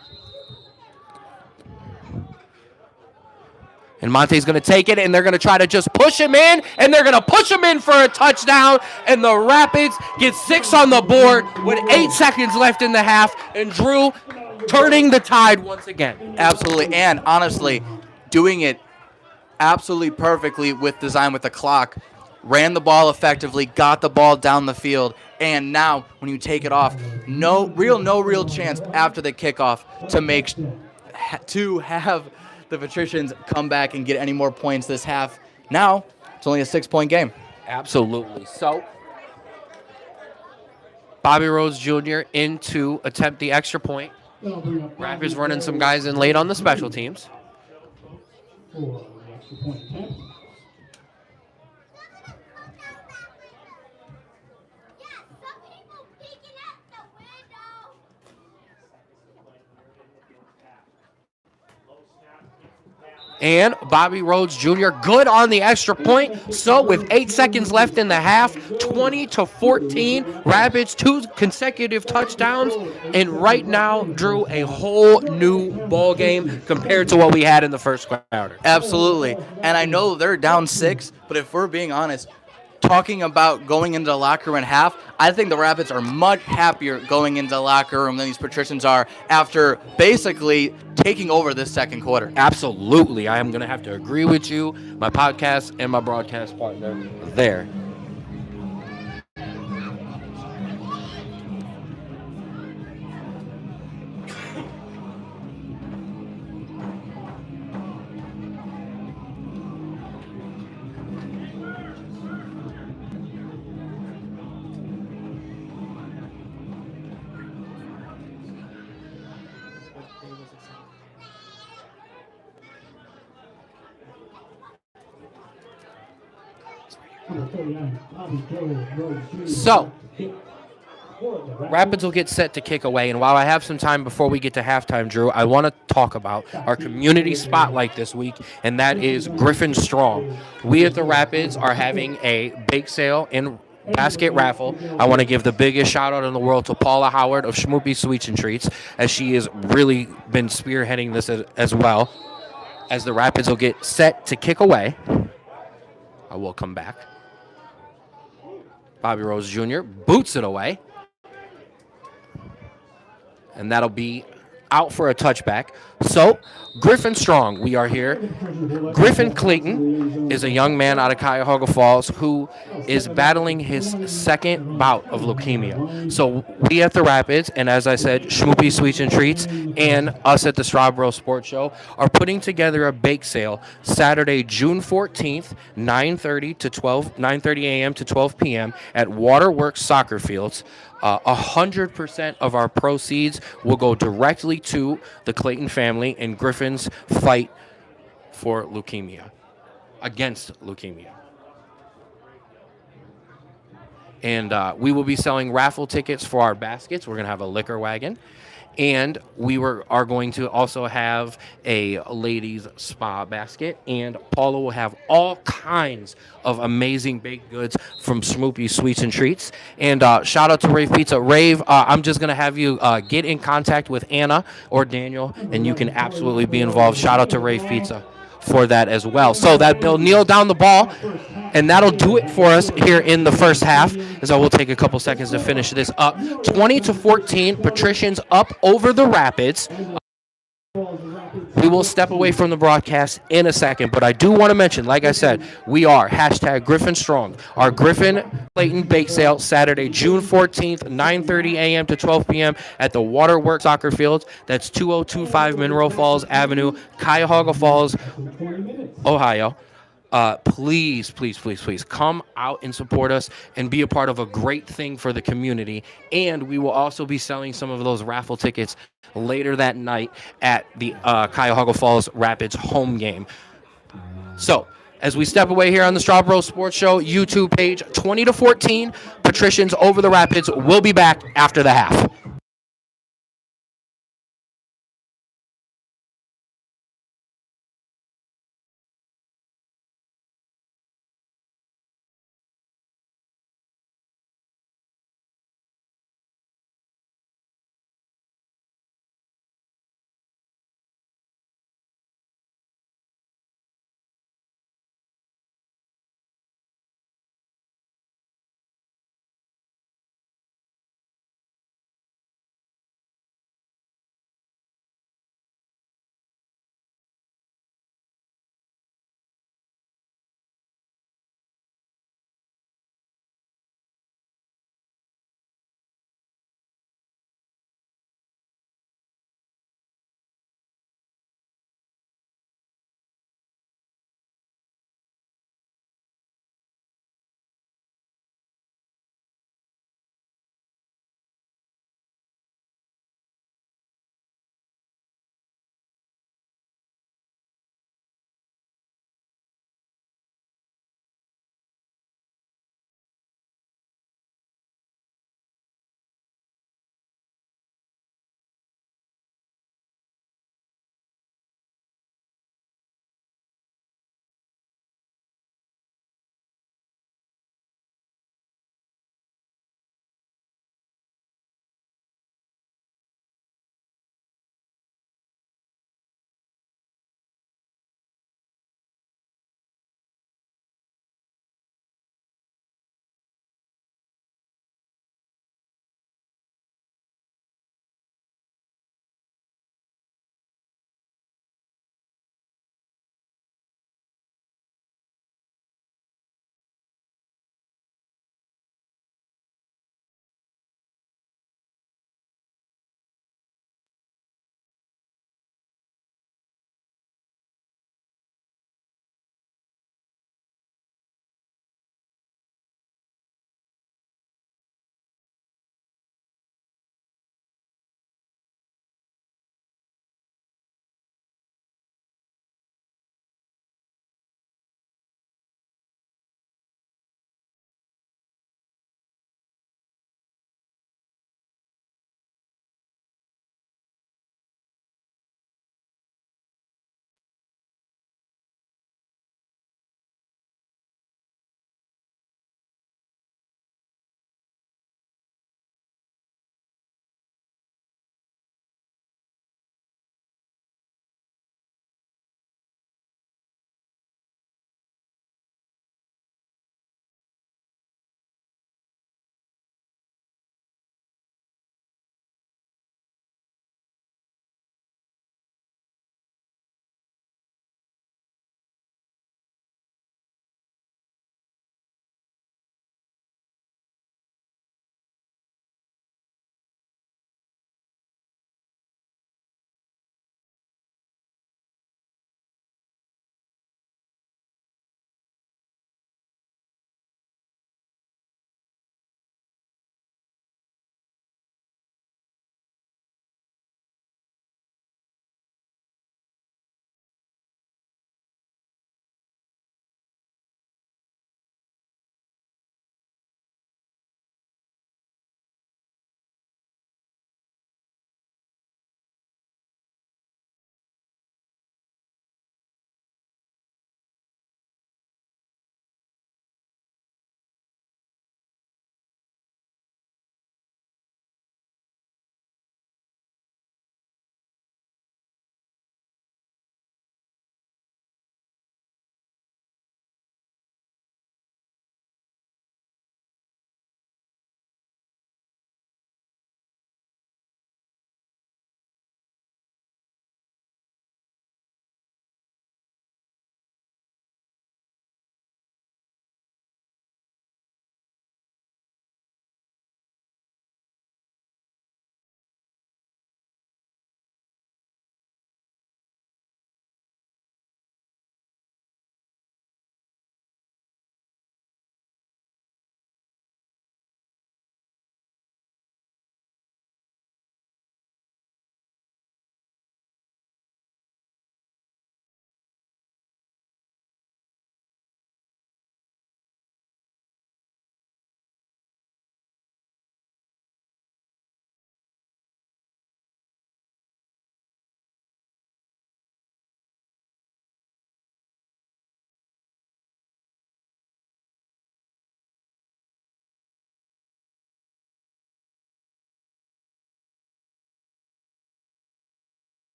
And Monte's going to take it, and they're going to try to just push him in, and they're going to push him in for a touchdown, and the Rapids get 6 on the board with 8 seconds left in the half, and Drew turning the tide once again. Absolutely, and honestly, doing it absolutely perfectly with design with the clock. Ran the ball effectively, got the ball down the field, and now when you take it off, no real chance after the kickoff to have the Patricians come back and get any more points this half. Now, it's only a 6-point game. Absolutely. So, Bobby Rhodes Jr. in to attempt the extra point. Rapids running some guys in late on the special teams. For the extra point attempt. And Bobby Rhodes Jr. good on the extra point. So with 8 seconds left in the half, 20-14, Rapids 2 consecutive touchdowns. And right now, Drew, a whole new ball game compared to what we had in the first quarter. Absolutely. And I know they're down 6, but if we're being honest, talking about going into the locker room at half, I think the Rapids are much happier going into the locker room than these Patricians are after basically taking over this second quarter. Absolutely. I am going to have to agree with you, my podcast and my broadcast partner there. So, Rapids will get set to kick away, and while I have some time before we get to halftime, Drew, I want to talk about our community spotlight this week, and that is Griffin Strong. We at the Rapids are having a bake sale and basket raffle. I want to give the biggest shout out in the world to Paula Howard of Schmoopy Sweets and Treats, as she has really been spearheading this as well. As the Rapids will get set to kick away, I will come back. Bobby Rhodes Jr. boots it away. And that'll be out for a touchback. So, Griffin Strong, we are here. Griffin Clayton is a young man out of Cuyahoga Falls who is battling his second bout of leukemia. So, we at the Rapids, and as I said, Schmoopy Sweets and Treats, and us at the Strawboro Sports Show, are putting together a bake sale Saturday, June 14th, 9:30 a.m. to 12 p.m. at Waterworks Soccer Fields. 100% of our proceeds will go directly to the Clayton family in Griffin's fight for leukemia, against leukemia. And we will be selling raffle tickets for our baskets. We're going to have a liquor wagon. And are going to also have a ladies spa basket, and Paula will have all kinds of amazing baked goods from Smoopy Sweets and Treats. And shout out to Rave Pizza. Rave, I'm just gonna have you get in contact with Anna or Daniel, and you can absolutely be involved. Shout out to Rave Pizza for that as well. So that they'll kneel down the ball, and that'll do it for us here in the first half. As I will take a couple seconds to finish this up. 20-14, Patricians up over the Rapids. We will step away from the broadcast in a second, but I do want to mention, like I said, we are hashtag Griffin Strong. Our Griffin Clayton Bake Sale, Saturday, June 14th, 9:30 a.m. to 12 p.m. at the Waterworks Soccer Fields. That's 2025 Mineral Falls Avenue, Cuyahoga Falls, Ohio. Please, please, please, please come out and support us and be a part of a great thing for the community. And we will also be selling some of those raffle tickets later that night at the Cuyahoga Falls Rapids home game. So, as we step away here on the Strawbro Sports Show YouTube page, 20-14, Patricians over the Rapids. We'll be back after the half.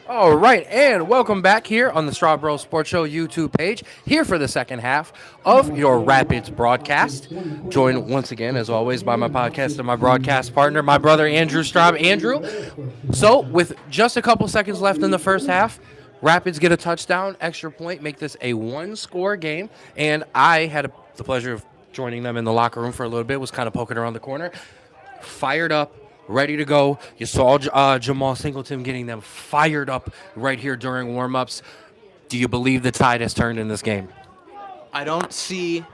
All right, and welcome back here on the Strawbro Sports Show YouTube page, here for the second half of your Rapids broadcast. Joined once again, as always, by my podcast and my broadcast partner, my brother Andrew Straub. Andrew, so with just a couple seconds left in the first half, Rapids get a touchdown, extra point, make this a one-score game, and I had the pleasure of joining them in the locker room for a little bit, was kind of poking around the corner, fired up, ready to go. You saw Jamal Singleton getting them fired up right here during warm-ups. Do you believe the tide has turned in this game? I don't see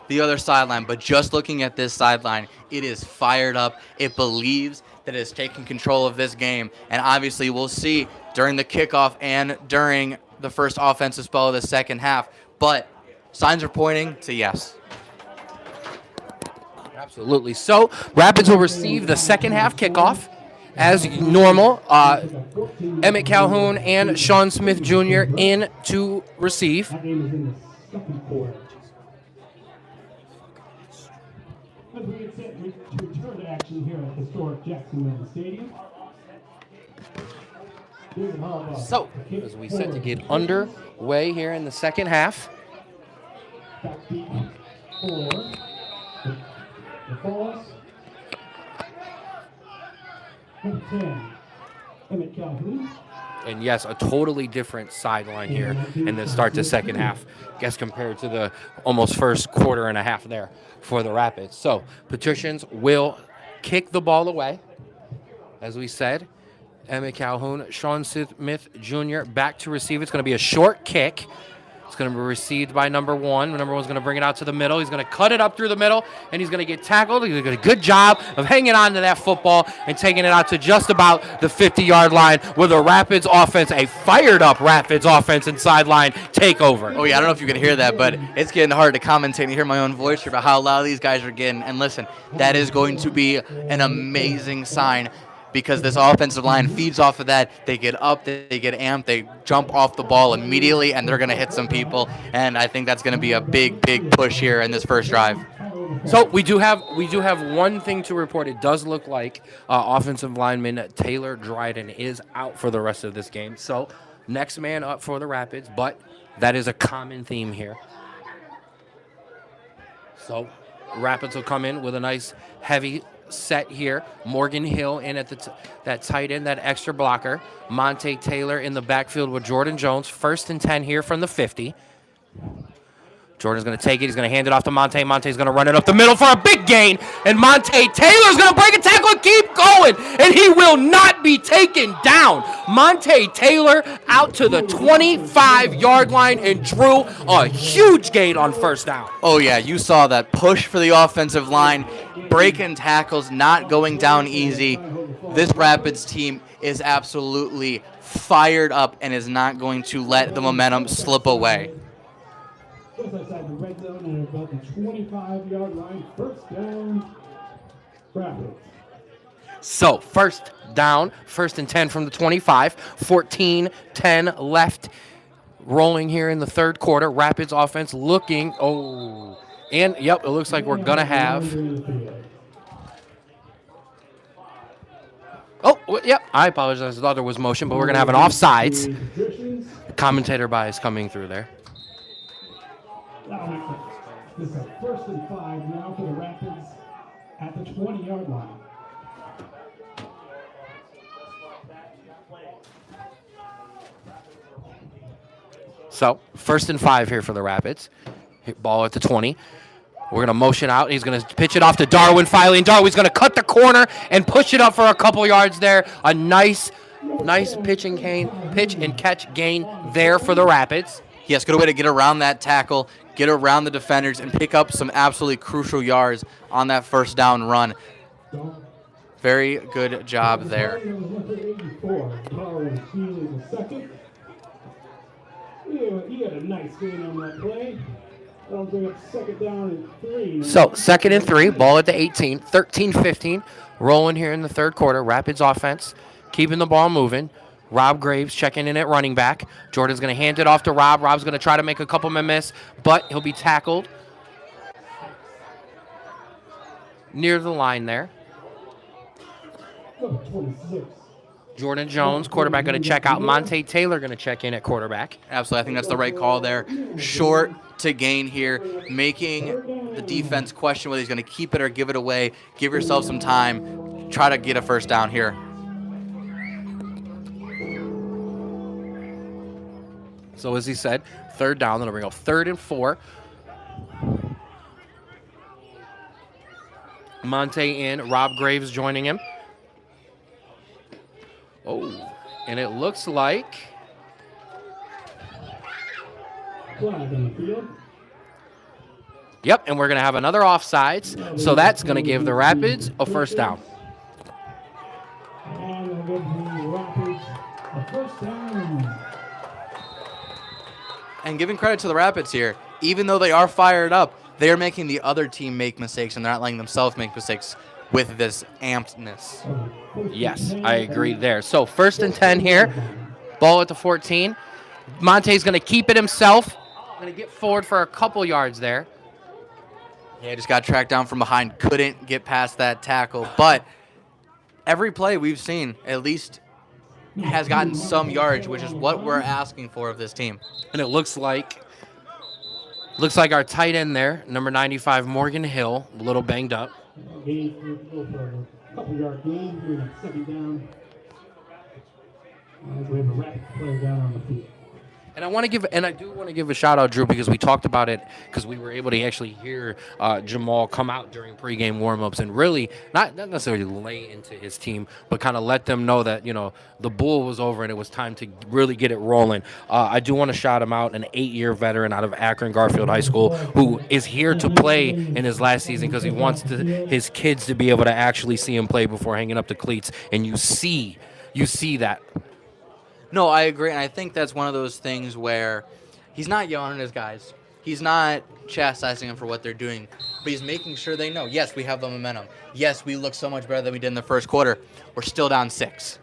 the other sideline, but just looking at this sideline, it is fired up. It believes that it is taking control of this game. And obviously we'll see during the kickoff and during the first offensive spell of the second half. But signs are pointing to yes. Absolutely. So Rapids will receive the second half kickoff as normal. Emmett Calhoun and Sean Smith Jr. in to receive. That game is in the second quarter. As we get set to return to action here at historic Jacksonville Stadium. So, as we set to get underway here in the second half. Back deep for the Falls. Number 10, Emmett Calhoun. And yes, a totally different sideline here in the start to second half, guess compared to the almost first quarter and a half there for the Rapids. So, Patricians will kick the ball away, as we said. Emmett Calhoun, Sean Smith Jr. back to receive. It's going to be a short kick. It's going to be received by number one. Number one's going to bring it out to the middle. He's going to cut it up through the middle, and he's going to get tackled. He's going to do a good job of hanging on to that football and taking it out to just about the 50-yard line with a Rapids offense, a fired-up Rapids offense and sideline takeover. Oh, yeah, I don't know if you can hear that, but it's getting hard to commentate and hear my own voice here about how loud these guys are getting. And listen, that is going to be an amazing sign, because this offensive line feeds off of that. They get up, they get amped, they jump off the ball immediately, and they're going to hit some people. And I think that's going to be a big, big push here in this first drive. So we do have one thing to report. It does look like offensive lineman Taylor Dryden is out for the rest of this game. So next man up for the Rapids, but that is a common theme here. So Rapids will come in with a nice heavy set here. Morgan Hill in at that tight end, that extra blocker. Monte Taylor in the backfield with Jordan Jones. 1st and 10 here from the 50. Jordan's going to take it. He's going to hand it off to Monte. Monte's going to run it up the middle for a big gain. And Monte Taylor's going to break a tackle and keep going. And he will not be taken down. Monte Taylor out to the 25-yard line and drew a huge gain on first down. Oh, yeah, you saw that push for the offensive line. Breaking tackles, not going down easy. This Rapids team is absolutely fired up and is not going to let the momentum slip away. Just outside the red zone and about the 25-yard line. First down, Rapids. So, first down, 1st and 10 from the 25. 14-10 left. Rolling here in the third quarter. Rapids offense looking, and yep, it looks like we're going to have. Yep, I apologize. I thought there was motion, but we're going to have an offsides. Commentator bias coming through there. This is 1st and 5 now for the Rapids at the 20-yard line. So, 1st and 5 here for the Rapids. Ball at the 20. We're going to motion out. He's going to pitch it off to Darwin Filey, and Darwin's going to cut the corner and push it up for a couple yards there. A nice pitch and catch gain there for the Rapids. Yes, good way to get around that tackle, get around the defenders, and pick up some absolutely crucial yards on that first down run. Very good job there. He had a nice gain on that play. That'll bring up 2nd down and 3. So, 2nd and 3, ball at the 18, 13-15, rolling here in the third quarter. Rapids offense, keeping the ball moving. Rob Graves checking in at running back. Jordan's going to hand it off to Rob. Rob's going to try to make a couple men miss, but he'll be tackled near the line there. Number 26, Jordan Jones, quarterback, going to check out. Monte Taylor going to check in at quarterback. Absolutely. I think that's the right call there. Short to gain here, making the defense question whether he's going to keep it or give it away. Give yourself some time. Try to get a first down here. So as he said, third down. Then we're going to go 3rd and 4. Monte in. Rob Graves joining him. Oh, and it looks like yep, and we're going to have another offsides, so that's going to give the Rapids a first down. And we'll give the Rapids a first down. And giving credit to the Rapids here, even though they are fired up, they are making the other team make mistakes, and they're not letting themselves make mistakes with this ampedness. Yes, I agree there. So 1st and 10 here. Ball at the 14. Monte's going to keep it himself. Going to get forward for a couple yards there. Yeah, just got tracked down from behind. Couldn't get past that tackle. But every play we've seen at least has gotten some yardage, which is what we're asking for of this team. And it looks like our tight end there, number 95, Morgan Hill, a little banged up. Gain for a couple yard gain here in 2nd down. As we have a Rapid player down on the field. And I do want to give a shout out, Drew, because we talked about it because we were able to actually hear Jamal come out during pregame warmups and really not necessarily lay into his team, but kind of let them know that the bull was over and it was time to really get it rolling. I do want to shout him out, an 8-year veteran out of Akron Garfield High School who is here to play in his last season because he wants his kids to be able to actually see him play before hanging up the cleats, and you see that. No, I agree, and I think that's one of those things where he's not yelling at his guys. He's not chastising them for what they're doing, but he's making sure they know, yes, we have the momentum. Yes, we look so much better than we did in the first quarter. We're still down 6.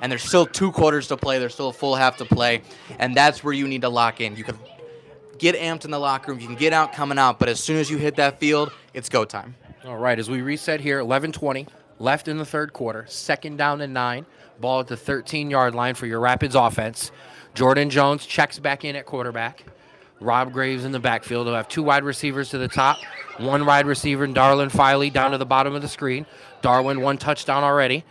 And there's still 2 quarters to play. There's still a full half to play, and that's where you need to lock in. You can get amped in the locker room. You can get out coming out, but as soon as you hit that field, it's go time. All right, as we reset here, 11:20 left in the 3rd quarter, 2nd down and 9. Ball at the 13-yard line for your Rapids offense. Jordan Jones checks back in at quarterback. Rob Graves in the backfield. They'll have 2 wide receivers to the top. 1 wide receiver, Darwin Filey, down to the bottom of the screen. Darwin, 1 touchdown already.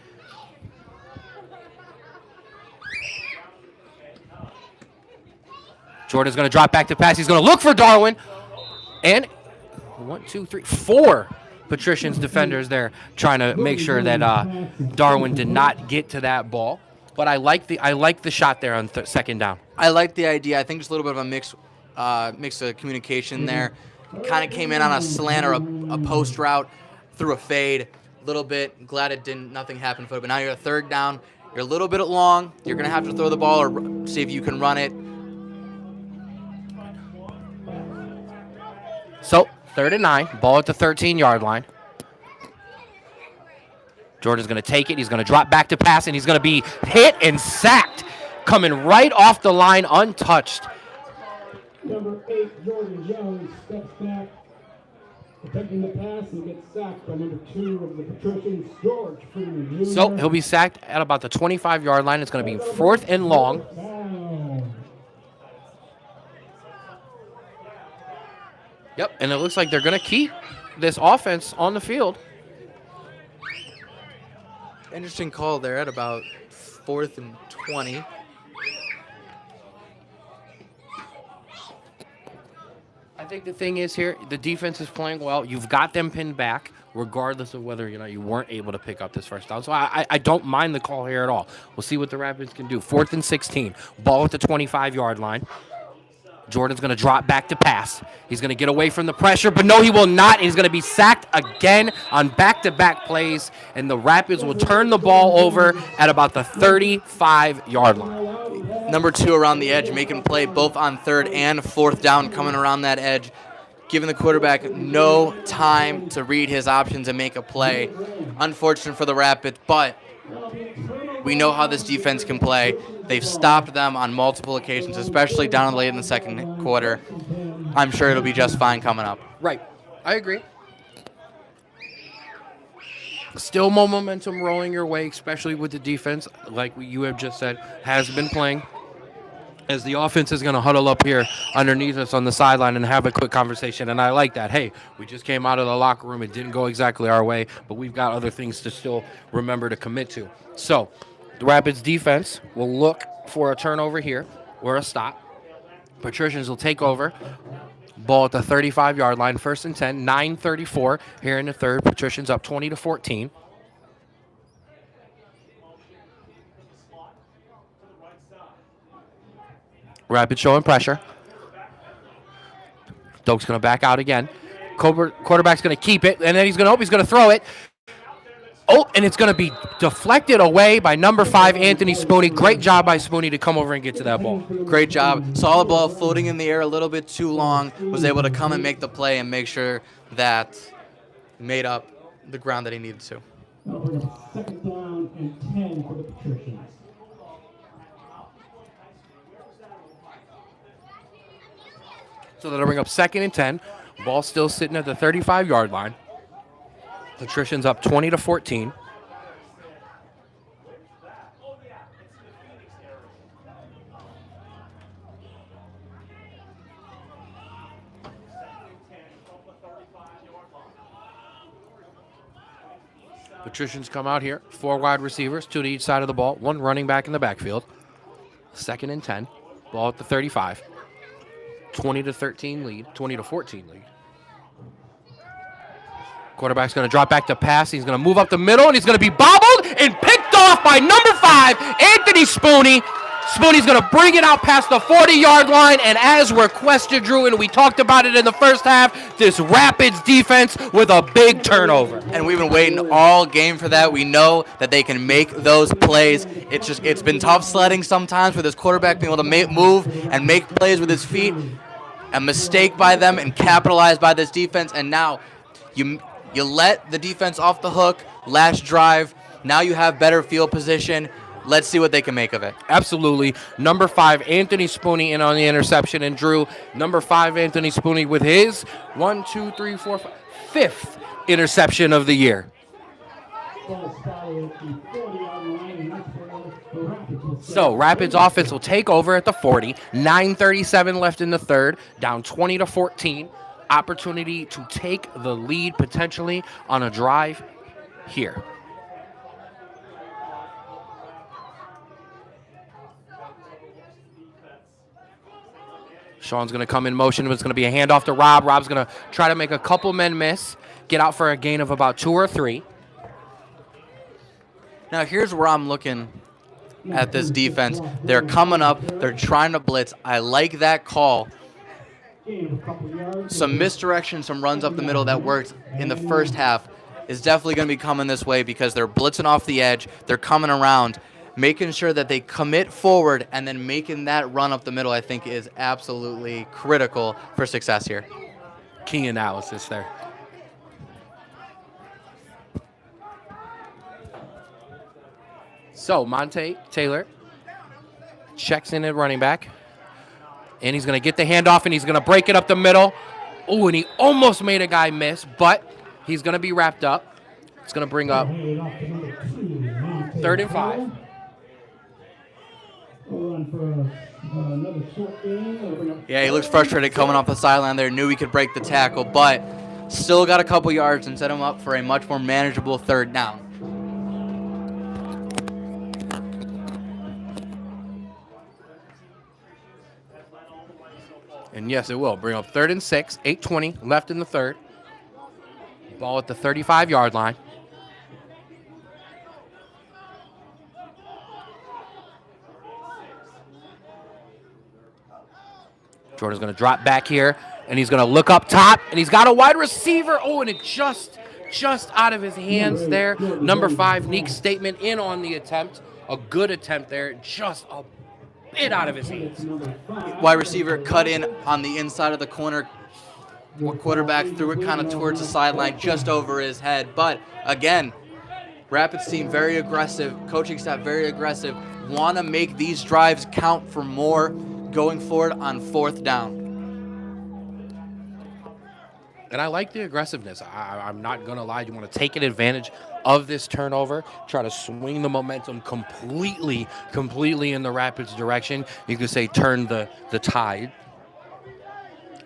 Jordan's going to drop back to pass. He's going to look for Darwin. And 1, 2, 3, 4 Patricians defenders there trying to make sure that Darwin did not get to that ball. But I like the shot there on 2nd down. I like the idea. I think just a little bit of a mix of communication there. Kind of came in on a slant or a post route, threw a fade a little bit. Glad nothing happened for it. But now you're at 3rd down. You're a little bit long. You're going to have to throw the ball or see if you can run it. So 3rd and 9, ball at the 13-yard line. Jordan's going to take it. He's going to drop back to pass, and he's going to be hit and sacked, coming right off the line untouched. Number 8, Jordan Jones, steps back, protecting the pass, and gets sacked by number 2 of the Patricians, George Freeman Jr. So he'll be sacked at about the 25-yard line. It's going to be 4th and long. Yep, and it looks like they're going to keep this offense on the field. Interesting call there at about 4th and 20. I think the thing is here, the defense is playing well. You've got them pinned back, regardless of whether you weren't able to pick up this first down. So I don't mind the call here at all. We'll see what the Rapids can do. 4th and 16, ball at the 25-yard line. Jordan's going to drop back to pass. He's going to get away from the pressure, but no, he will not. He's going to be sacked again on back-to-back plays, and the Rapids will turn the ball over at about the 35-yard line. Number 2 around the edge, making play both on 3rd and 4th down, coming around that edge, giving the quarterback no time to read his options and make a play. Unfortunate for the Rapids, but we know how this defense can play. They've stopped them on multiple occasions, especially down late in the 2nd quarter. I'm sure it'll be just fine coming up. Right. I agree. Still more momentum rolling your way, especially with the defense, like you have just said, has been playing. As the offense is going to huddle up here underneath us on the sideline and have a quick conversation. And I like that. Hey, we just came out of the locker room. It didn't go exactly our way, but we've got other things to still remember to commit to. So the Rapids defense will look for a turnover here or a stop. Patricians will take over. Ball at the 35-yard line, 1st and 10, 9:34 here in the third. Patricians up 20-14. Rapids showing pressure. Doak's going to back out again. Quarterback's going to keep it, and then he's going to throw it. Oh, and it's going to be deflected away by number 5, Anthony Spooney. Great job by Spooney to come over and get to that ball. Great job. Saw the ball floating in the air a little bit too long. Was able to come and make the play and make sure that made up the ground that he needed to. That'll bring up 2nd down and 10 for the Patricians. So that'll bring up 2nd and 10. Ball still sitting at the 35-yard line. Patricians up 20-14. Patricians come out here. 4 wide receivers, 2 to each side of the ball. 1 running back in the backfield. 2nd and 10. Ball at the 35. 20-13 lead. 20-14 lead. Quarterback's going to drop back to pass. He's going to move up the middle, and he's going to be bobbled and picked off by number 5, Anthony Spooney. Spooney's going to bring it out past the 40-yard line, and as requested, Drew, and we talked about it in the first half, this Rapids defense with a big turnover. And we've been waiting all game for that. We know that they can make those plays. It's been tough sledding sometimes with this quarterback being able to move and make plays with his feet. A mistake by them and capitalize by this defense, and now you let the defense off the hook last drive. Now you have better field position. Let's see what they can make of it. Absolutely. Number 5, Anthony Spooney in on the interception. And Drew, number 5, Anthony Spooney with his 5th interception of the year. So Rapids offense will take over at the 40. 9:37 left in the third. Down 20-14. Opportunity to take the lead potentially on a drive here. Sean's going to come in motion. It's going to be a handoff to Rob. Rob's going to try to make a couple men miss, get out for a gain of about 2 or 3. Now here's where I'm looking at this defense. They're coming up. They're trying to blitz. I like that call. Some misdirection, some runs up the middle that worked in the first half is definitely going to be coming this way because they're blitzing off the edge. They're coming around. Making sure that they commit forward and then making that run up the middle, I think, is absolutely critical for success here. Key analysis there. So Monte Taylor checks in at running back. And he's going to get the handoff, and he's going to break it up the middle. Oh, and he almost made a guy miss, but he's going to be wrapped up. It's going to bring up 3rd and 5. Yeah, he looks frustrated coming off the sideline there. Knew he could break the tackle, but still got a couple yards and set him up for a much more manageable 3rd down. And yes, it will bring up 3rd and 6, 8:20 left in the third. Ball at the 35-yard line. Jordan's going to drop back here, and he's going to look up top, and he's got a wide receiver. Oh, and it just out of his hands there. Number 5, Neek Statement in on the attempt. A good attempt there, just a bit out of his hands. Wide receiver cut in on the inside of the corner. Quarterback threw it kind of towards the sideline, just over his head. But again, Rapids team very aggressive, coaching staff very aggressive, want to make these drives count for more going forward on 4th down. And I like the aggressiveness. I'm not going to lie. You want to take advantage of this turnover, try to swing the momentum completely in the Rapids' direction. You could say turn the tide.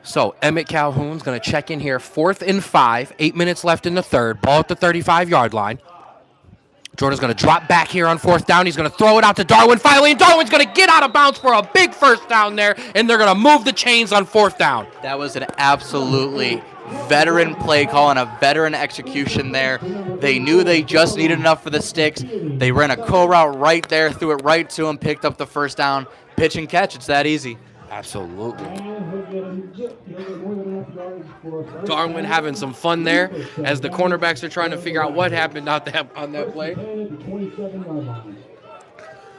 So Emmett Calhoun's going to check in here. 4th and 5, 8 minutes left in the third. Ball at the 35-yard line. Jordan's going to drop back here on 4th down. He's going to throw it out to Darwin finally, and Darwin's going to get out of bounds for a big first down there, and they're going to move the chains on 4th down. That was an absolutely veteran play call and a veteran execution there. They knew they just needed enough for the sticks. They ran a co-route right there, threw it right to him, picked up the first down. Pitch and catch, it's that easy. Absolutely. Darwin having some fun there as the cornerbacks are trying to figure out what happened on that play.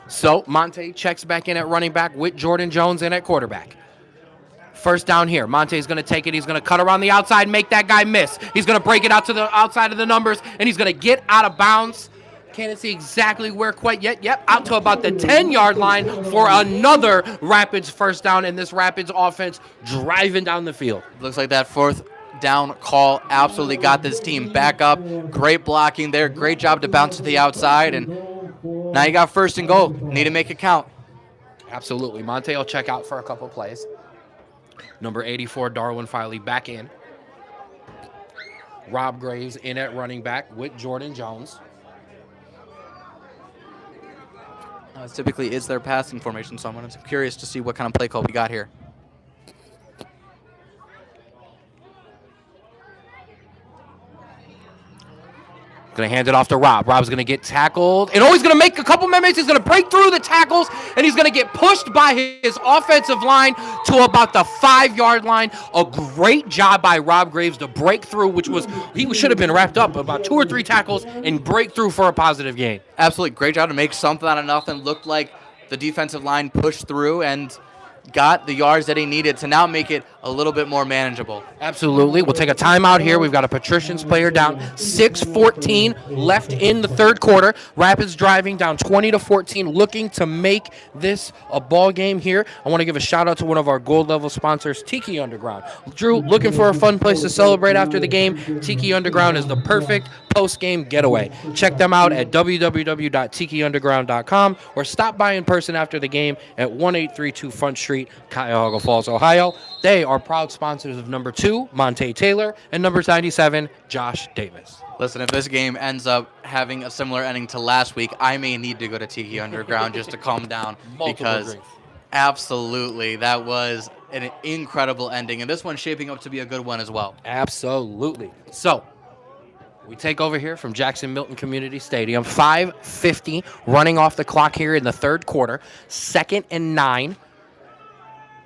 So Monte checks back in at running back with Jordan Jones in at quarterback. First down here. Monte's going to take it. He's going to cut around the outside, make that guy miss. He's going to break it out to the outside of the numbers, and he's going to get out of bounds. Can't see exactly where quite yet. Yep, out to about the 10-yard line for another Rapids first down, and this Rapids offense driving down the field. Looks like that 4th down call absolutely got this team back up. Great blocking there. Great job to bounce to the outside, and now you got 1st and goal. Need to make it count. Absolutely. Monte will check out for a couple plays. Number 84, Darwin Filey, back in. Rob Graves in at running back with Jordan Jones. Typically is their passing formation, so I'm curious to see what kind of play call we got here. Going to hand it off to Rob. Rob's going to get tackled. And he's going to make a couple mistakes. He's going to break through the tackles, and he's going to get pushed by his offensive line to about the 5-yard line. A great job by Rob Graves to break through, he should have been wrapped up about 2 or 3 tackles and break through for a positive gain. Absolutely. Great job to make something out of nothing. Looked like the defensive line pushed through and got the yards that he needed to now make it a little bit more manageable. Absolutely. We'll take a timeout here. We've got a Patricians player down. 6:14 left in the third quarter. Rapids driving down 20-14, looking to make this a ball game here. I want to give a shout out to one of our gold level sponsors, Tiki Underground. Drew, looking for a fun place to celebrate after the game? Tiki Underground is the perfect post-game getaway. Check them out at www.tikiunderground.com or stop by in person after the game at 1832 Front Street, Cuyahoga Falls, Ohio. They are proud sponsors of number 2, Monte Taylor, and number 97, Josh Davis. Listen, if this game ends up having a similar ending to last week, I may need to go to Tiki Underground just to calm down because absolutely, that was an incredible ending, and this one's shaping up to be a good one as well. Absolutely. So, we take over here from Jackson Milton Community Stadium. 5:50 running off the clock here in the third quarter. 2nd and 9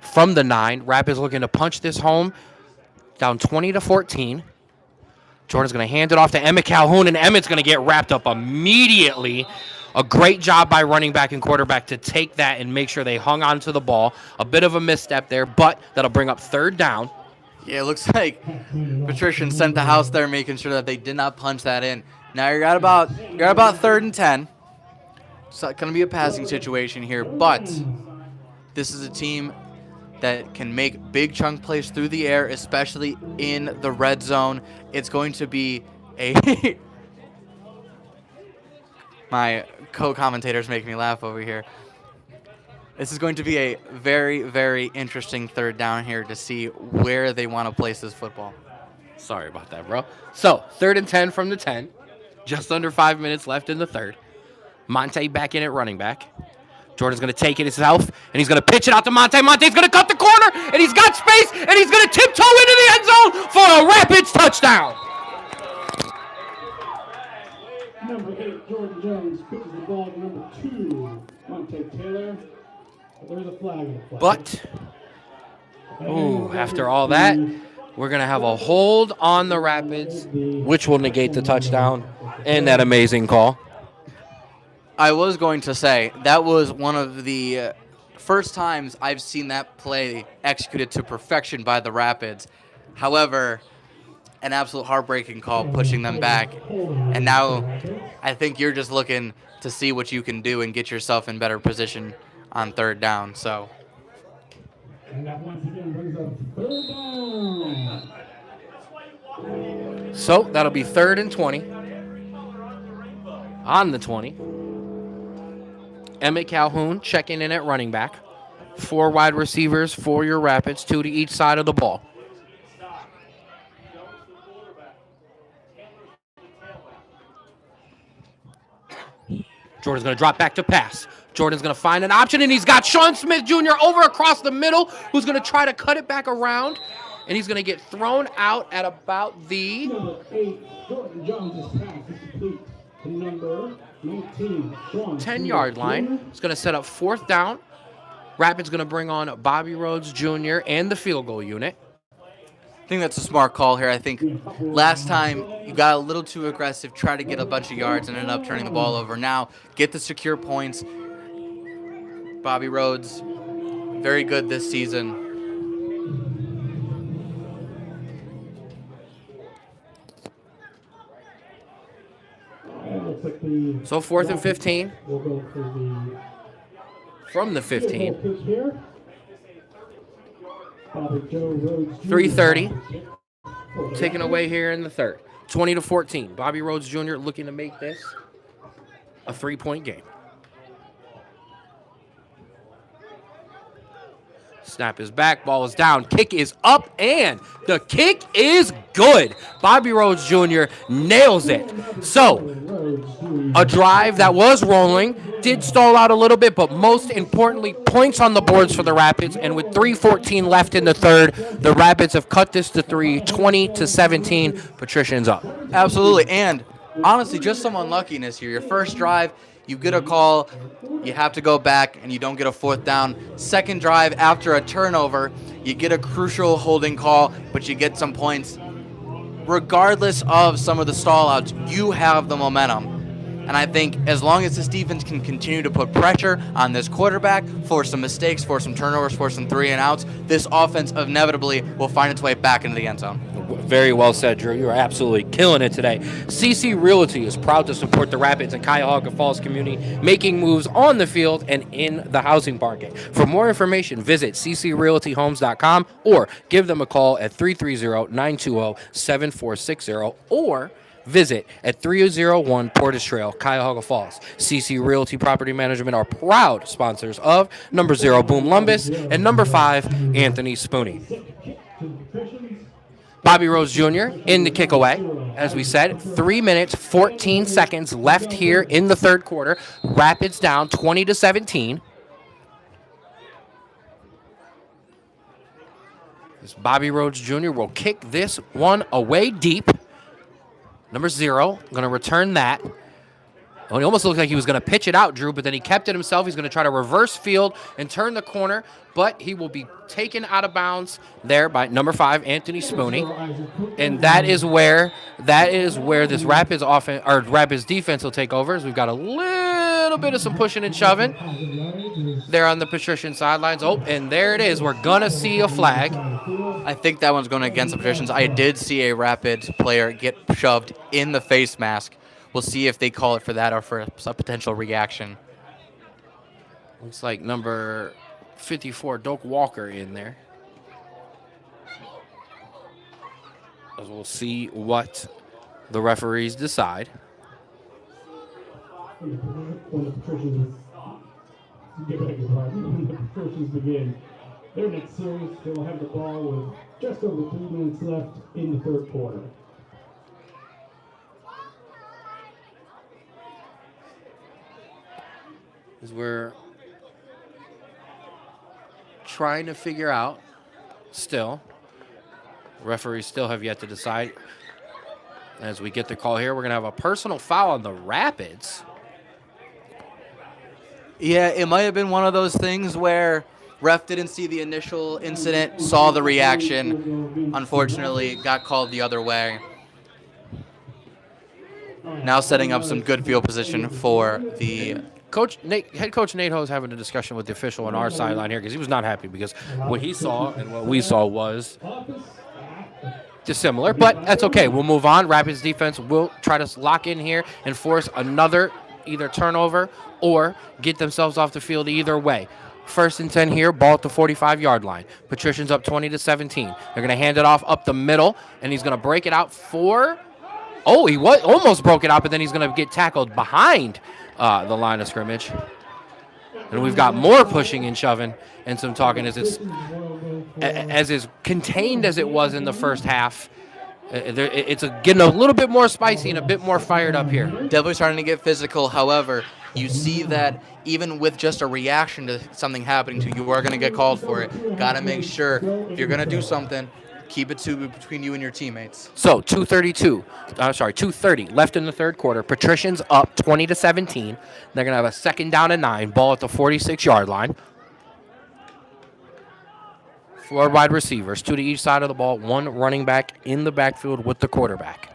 from the 9. Rapids looking to punch this home down 20-14. Jordan's going to hand it off to Emmett Calhoun, and Emmett's going to get wrapped up immediately. A great job by running back and quarterback to take that and make sure they hung on to the ball. A bit of a misstep there, but that'll bring up 3rd down. Yeah, it looks like Patricians sent the house there, making sure that they did not punch that in. Now you're at about 3rd and 10. It's not going to be a passing situation here, but this is a team that can make big chunk plays through the air, especially in the red zone. It's going to be a my co-commentators make me laugh over here. This is going to be a very, very interesting 3rd down here to see where they want to place this football. Sorry about that, bro. So, 3rd and 10 from the 10. Just under 5 minutes left in the third. Monte back in at running back. Jordan's going to take it himself, and he's going to pitch it out to Monte. Monte's going to cut the corner, and he's got space, and he's going to tiptoe into the end zone for a Rapids touchdown. Number 8, Jordan Jones, pitches the ball to number 2, Monte Taylor. There's a flag in the play. But, after all that, we're going to have a hold on the Rapids, which will negate the touchdown and that amazing call. I was going to say, that was one of the first times I've seen that play executed to perfection by the Rapids. However, an absolute heartbreaking call, pushing them back. And now I think you're just looking to see what you can do and get yourself in better position on 3rd down. So, and that once again brings up 3rd down. So that'll be 3rd and 20. On the 20. Emmett Calhoun checking in at running back. 4 wide receivers for your Rapids, 2 to each side of the ball. Jordan's going to drop back to pass. Jordan's going to find an option, and he's got Sean Smith Jr. over across the middle, who's going to try to cut it back around, and he's going to get thrown out at about the... Number 8, Jordan Jones' pass is complete to number 19, Sean 10-yard line. It's going to set up 4th down. Rapids going to bring on Bobby Rhodes Jr. and the field goal unit. I think that's a smart call here. I think last time you got a little too aggressive, tried to get a bunch of yards, and ended up turning the ball over. Now, get the secure points. Bobby Rhodes, very good this season. So 4th and 15. We'll go for the From the 15. pitch here. Bobby Joe Rhodes Jr. 3:30. Taken away here in the 3rd. 20 to 14. Bobby Rhodes Jr. looking to make this a 3-point game. Snap is back, ball is down, kick is up, and the kick is good. Bobby Rhodes Jr. nails it. So, a drive that was rolling, did stall out a little bit, but most importantly, points on the boards for the Rapids, and with 3:14 left in the 3rd, the Rapids have cut this to 3, 20 to 17, Patricians up. Absolutely, and honestly, just some unluckiness here. Your first drive, you get a call, you have to go back, and you don't get a 4th down. Second drive, after a turnover, you get a crucial holding call, but you get some points. Regardless of some of the stall-outs, you have the momentum. And I think as long as this defense can continue to put pressure on this quarterback, force some mistakes, force some turnovers, force some 3-and-outs, this offense inevitably will find its way back into the end zone. Very well said, Drew. You are absolutely killing it today. CC Realty is proud to support the Rapids and Cuyahoga Falls community, making moves on the field and in the housing market. For more information, visit ccrealtyhomes.com or give them a call at 330-920-7460 or visit at 301 Portage Trail, Cuyahoga Falls. CC Realty Property Management are proud sponsors of number 0 Boom Lumbus and number 5 Anthony Spooney. Bobby Rhodes Jr. in the kick away. As we said, 3 minutes, 14 seconds left here in the 3rd quarter. Rapids down 20 to 17. This Bobby Rhodes Jr. will kick this one away deep. Number 0, going to return that. Oh, he almost looked like he was going to pitch it out, Drew, but then he kept it himself. He's going to try to reverse field and turn the corner, but he will be taken out of bounds there by number 5, Anthony Spooney. And that is where this Rapids offense or Rapids defense will take over. As we've got a little bit of some pushing and shoving there on the Patrician sidelines. Oh, and there it is. We're going to see a flag. I think that one's going against the Patricians. I did see a Rapids player get shoved in the face mask. We'll see if they call it for that or for a potential reaction. Looks like number 54, Doak Walker, in there. As we'll see what the referees decide. When the Patricians begin their next series, they will have the ball with just over 3 minutes left in the 3rd quarter. As we're trying to figure out still. Referees still have yet to decide. As we get the call here, we're going to have a personal foul on the Rapids. Yeah, it might have been one of those things where ref didn't see the initial incident, saw the reaction, unfortunately got called the other way. Now setting up some good field position for the... Head coach Nate Ho is having a discussion with the official on our sideline here because he was not happy because what he saw and what we saw was dissimilar, but that's okay. We'll move on. Rapids defense will try to lock in here and force another either turnover or get themselves off the field either way. 1st and 10 here, ball at the 45-yard line. Patricians up 20 to 17. They're going to hand it off up the middle, and he's going to break it out for Oh, he was almost broke it out, but then he's going to get tackled behind the line of scrimmage. And we've got more pushing and shoving and some talking as contained as it was in the first half. It's getting a little bit more spicy and a bit more fired up here. Definitely starting to get physical. However, you see that even with just a reaction to something happening to you, you are going to get called for it. Got to make sure if you're going to do something, keep it between you and your teammates. So 2:30 left in the third quarter. Patricians up 20-17. They're going to have a 2nd down and 9. Ball at the 46-yard line. 4 wide receivers, 2 to each side of the ball, 1 running back in the backfield with the quarterback.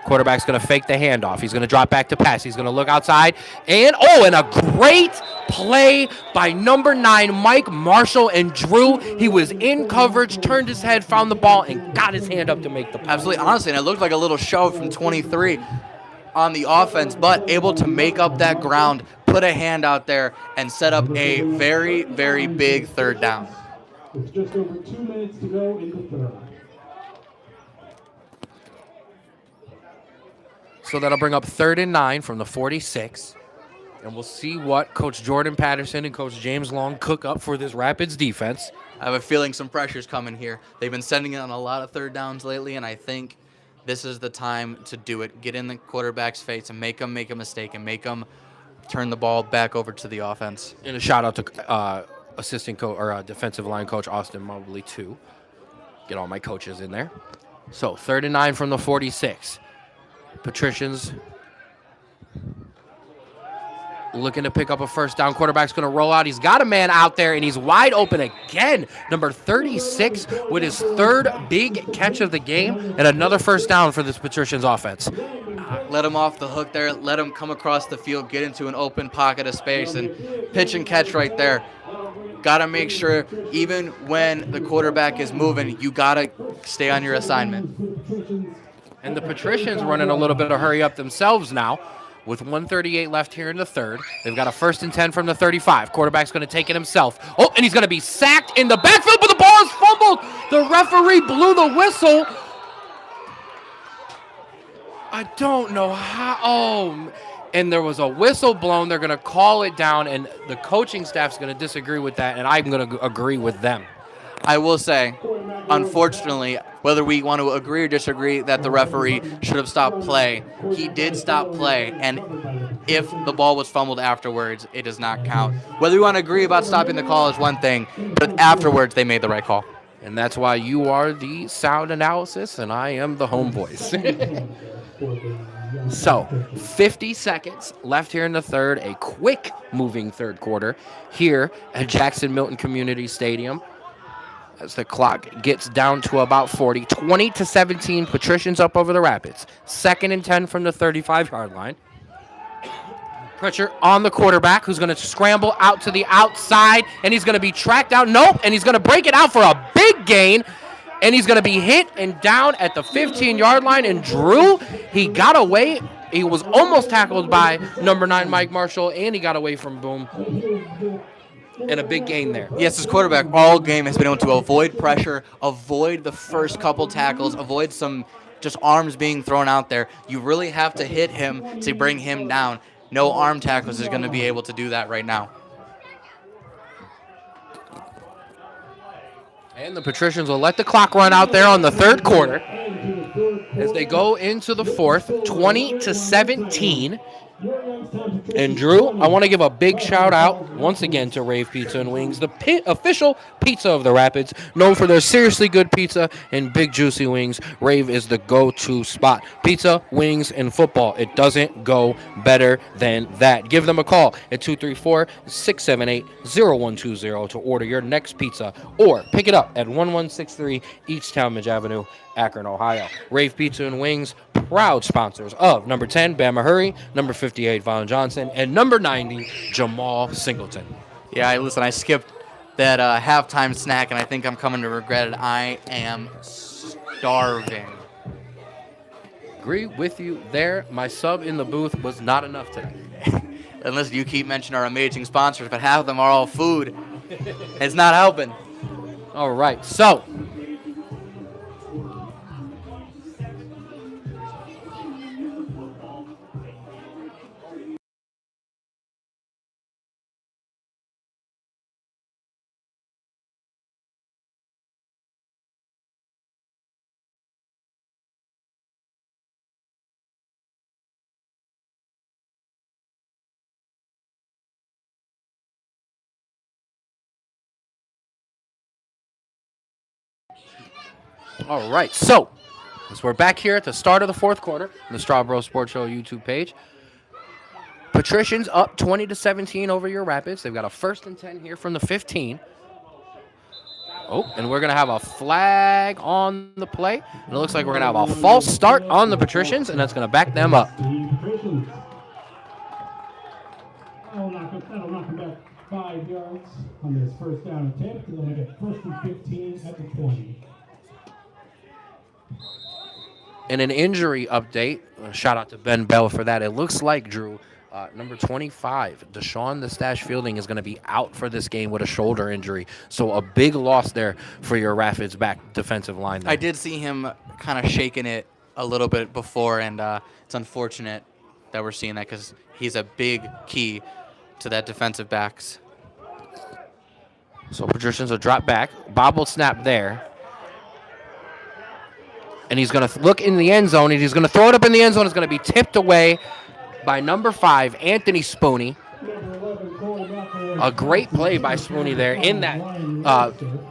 Quarterback's going to fake the handoff. He's going to drop back to pass. He's going to look outside. And a great play by number 9, Mike Marshall and Drew. He was in coverage, turned his head, found the ball, and got his hand up to make the play. Absolutely, honestly, and it looked like a little shove from 23 on the offense, but able to make up that ground, put a hand out there, and set up a very, very big 3rd down. With just over 2 minutes to go in the third. So that'll bring up 3rd and 9 from the 46. And we'll see what Coach Jordan Patterson and Coach James Long cook up for this Rapids defense. I have a feeling some pressure's coming here. They've been sending it on a lot of 3rd downs lately, and I think this is the time to do it. Get in the quarterback's face and make them make a mistake and make them turn the ball back over to the offense. And a shout out to assistant coach or defensive line coach Austin Mobley too. Get all my coaches in there. So 3rd and 9 from the 46. Patricians looking to pick up a 1st down. Quarterback's going to roll out. He's got a man out there, and he's wide open again. Number 36 with his 3rd big catch of the game, and another 1st down for this Patricians offense. Let him off the hook there. Let him come across the field, get into an open pocket of space, and pitch and catch right there. Got to make sure, even when the quarterback is moving, you got to stay on your assignment. And the Patricians running a little bit of hurry up themselves now with 1:38 left here in the third. They've got a 1st and 10 from the 35. Quarterback's going to take it himself. Oh, and he's going to be sacked in the backfield, but the ball is fumbled. The referee blew the whistle. I don't know how. Oh, and there was a whistle blown. They're going to call it down, and the coaching staff's going to disagree with that, and I'm going to agree with them. I will say, unfortunately, whether we want to agree or disagree that the referee should have stopped play, he did stop play, and if the ball was fumbled afterwards, it does not count. Whether you want to agree about stopping the call is one thing, but afterwards they made the right call. And that's why you are the sound analysis, and I am the home voice. So, 50 seconds left here in the third, a quick moving third quarter here at Jackson Milton Community Stadium. As the clock gets down to about 40, 20-17, Patricians up over the Rapids. 2nd and 10 from the 35-yard line. Pressure on the quarterback, who's going to scramble out to the outside, and he's going to be tracked down. Nope, and he's going to break it out for a big gain, and he's going to be hit and down at the 15-yard line. And Drew, he got away. He was almost tackled by number 9, Mike Marshall, and he got away from Boom. And a big gain there. Yes, this quarterback all game has been able to avoid pressure, avoid the first couple tackles, avoid some just arms being thrown out there. You really have to hit him to bring him down. No arm tackles is going to be able to do that right now. And the Patricians will let the clock run out there on the third quarter as they go into the fourth, 20-17. And Drew, I want to give a big shout out once again to Rave Pizza and Wings, the official pizza of the Rapids, known for their seriously good pizza and big juicy wings. Rave is the go-to spot. Pizza, wings, and football. It doesn't go better than that. Give them a call at 234-678-0120 to order your next pizza, or pick it up at 1163 East Talmadge Avenue, Akron, Ohio. Rave Pizza and Wings, proud sponsors of number 10, Bama Hurry, number 58, Vaughn Johnson, and number 90, Jamal Singleton. Yeah, listen, I skipped that halftime snack, and I think I'm coming to regret it. I am starving. Agree with you there. My sub in the booth was not enough today. And listen, you keep mentioning our amazing sponsors, but half of them are all food. It's not helping. All right, so All right, so as we're back here at the start of the fourth quarter on the Strawbro Sports Show YouTube page. Patricians up 20-17 over your Rapids. They've got a 1st and 10 here from the 15. Oh, and we're going to have a flag on the play. And it looks like we're going to have a false start on the Patricians, and that's going to back them up. That'll knock him back 5 yards on this first down attempt, and then we get 1st and 15 at the 20. In an injury update, shout out to Ben Bell for that. It looks like, Drew, number 25, Deshaun the Stash Fielding, is going to be out for this game with a shoulder injury. So a big loss there for your Rapids back defensive line there. I did see him kind of shaking it a little bit before, and it's unfortunate that we're seeing that because he's a big key to that defensive backs. So Patricians will drop back. Bobble snap there. And he's going to look in the end zone, and he's going to throw it up in the end zone. It's going to be tipped away by number 5, Anthony Spooney. A great play by Spooney there in that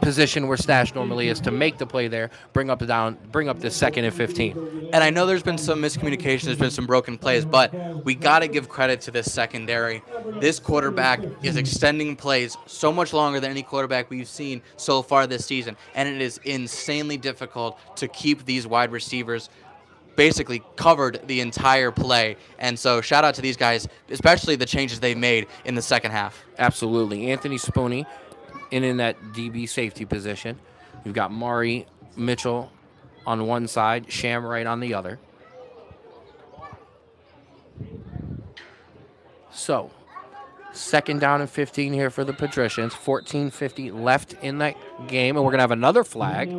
position where Stash normally is to make the play there, bring up the 2nd and 15. And I know there's been some miscommunication, there's been some broken plays, but we got to give credit to this secondary. This quarterback is extending plays so much longer than any quarterback we've seen so far this season, and it is insanely difficult to keep these wide receivers basically covered the entire play. And so shout out to these guys, especially the changes they've made in the second half. Absolutely. Anthony Spooney in that DB safety position. You've got Maury Mitchell on one side, Sham right on the other. So 2nd down and 15 here for the Patricians. 14:50 left in that game, and we're going to have another flag.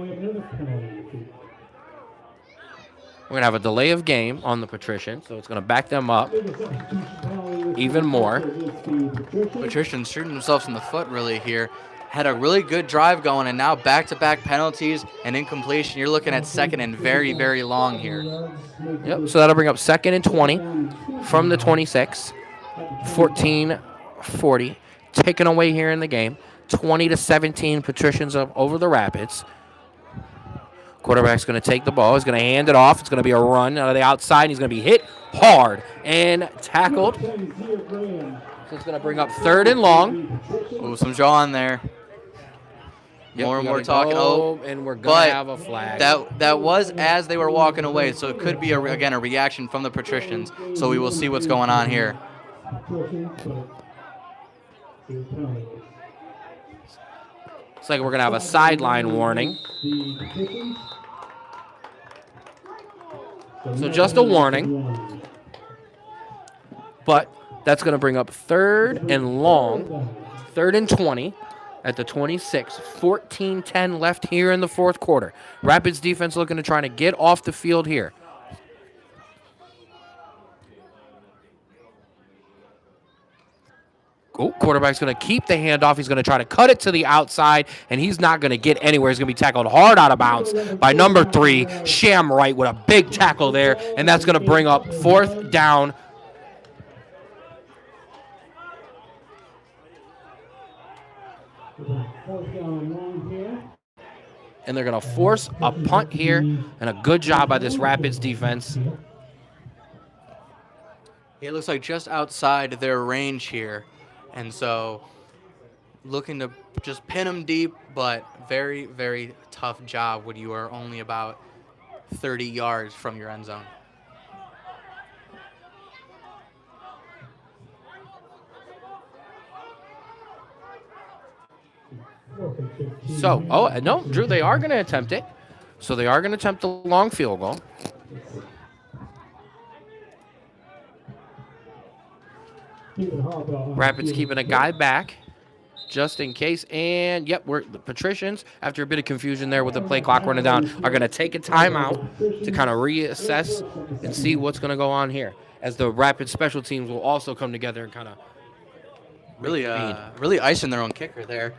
We're going to have a delay of game on the Patricians, so it's going to back them up even more. Patricians shooting themselves in the foot really here. Had a really good drive going, and now back-to-back penalties and incompletion. You're looking at 2nd and very, very long here. Yep, so that'll bring up 2nd and 20 from the 26. 14-40. Taken away here in the game. 20-17 Patricians up over the Rapids. Quarterback's going to take the ball. He's going to hand it off. It's going to be a run out of the outside. He's going to be hit hard and tackled. So it's going to bring up 3rd and long. Ooh, some jaw on there. Yep, more and more talking. And we're going to have a flag. That was as they were walking away, so it could be, again, a reaction from the Patricians. So we will see what's going on here. Looks like we're going to have a sideline warning. So just a warning. But that's going to bring up 3rd and long. 3rd and 20 at the 26. 14-10 left here in the fourth quarter. Rapids defense looking to try to get off the field here. Oh, quarterback's going to keep the handoff. He's going to try to cut it to the outside, and he's not going to get anywhere. He's going to be tackled hard out of bounds by number 3, Sham Wright, with a big tackle there, and that's going to bring up 4th down. And they're going to force a punt here, and a good job by this Rapids defense. It looks like just outside their range here. And so looking to just pin them deep, but very, very tough job when you are only about 30 yards from your end zone. So, no, Drew, they are going to attempt it. So they are going to attempt the long field goal. Rapids keeping a guy back just in case. And, yep, the Patricians, after a bit of confusion there with the play clock running down, are going to take a timeout to kind of reassess and see what's going to go on here, as the Rapids special teams will also come together and kind of really icing their own kicker there.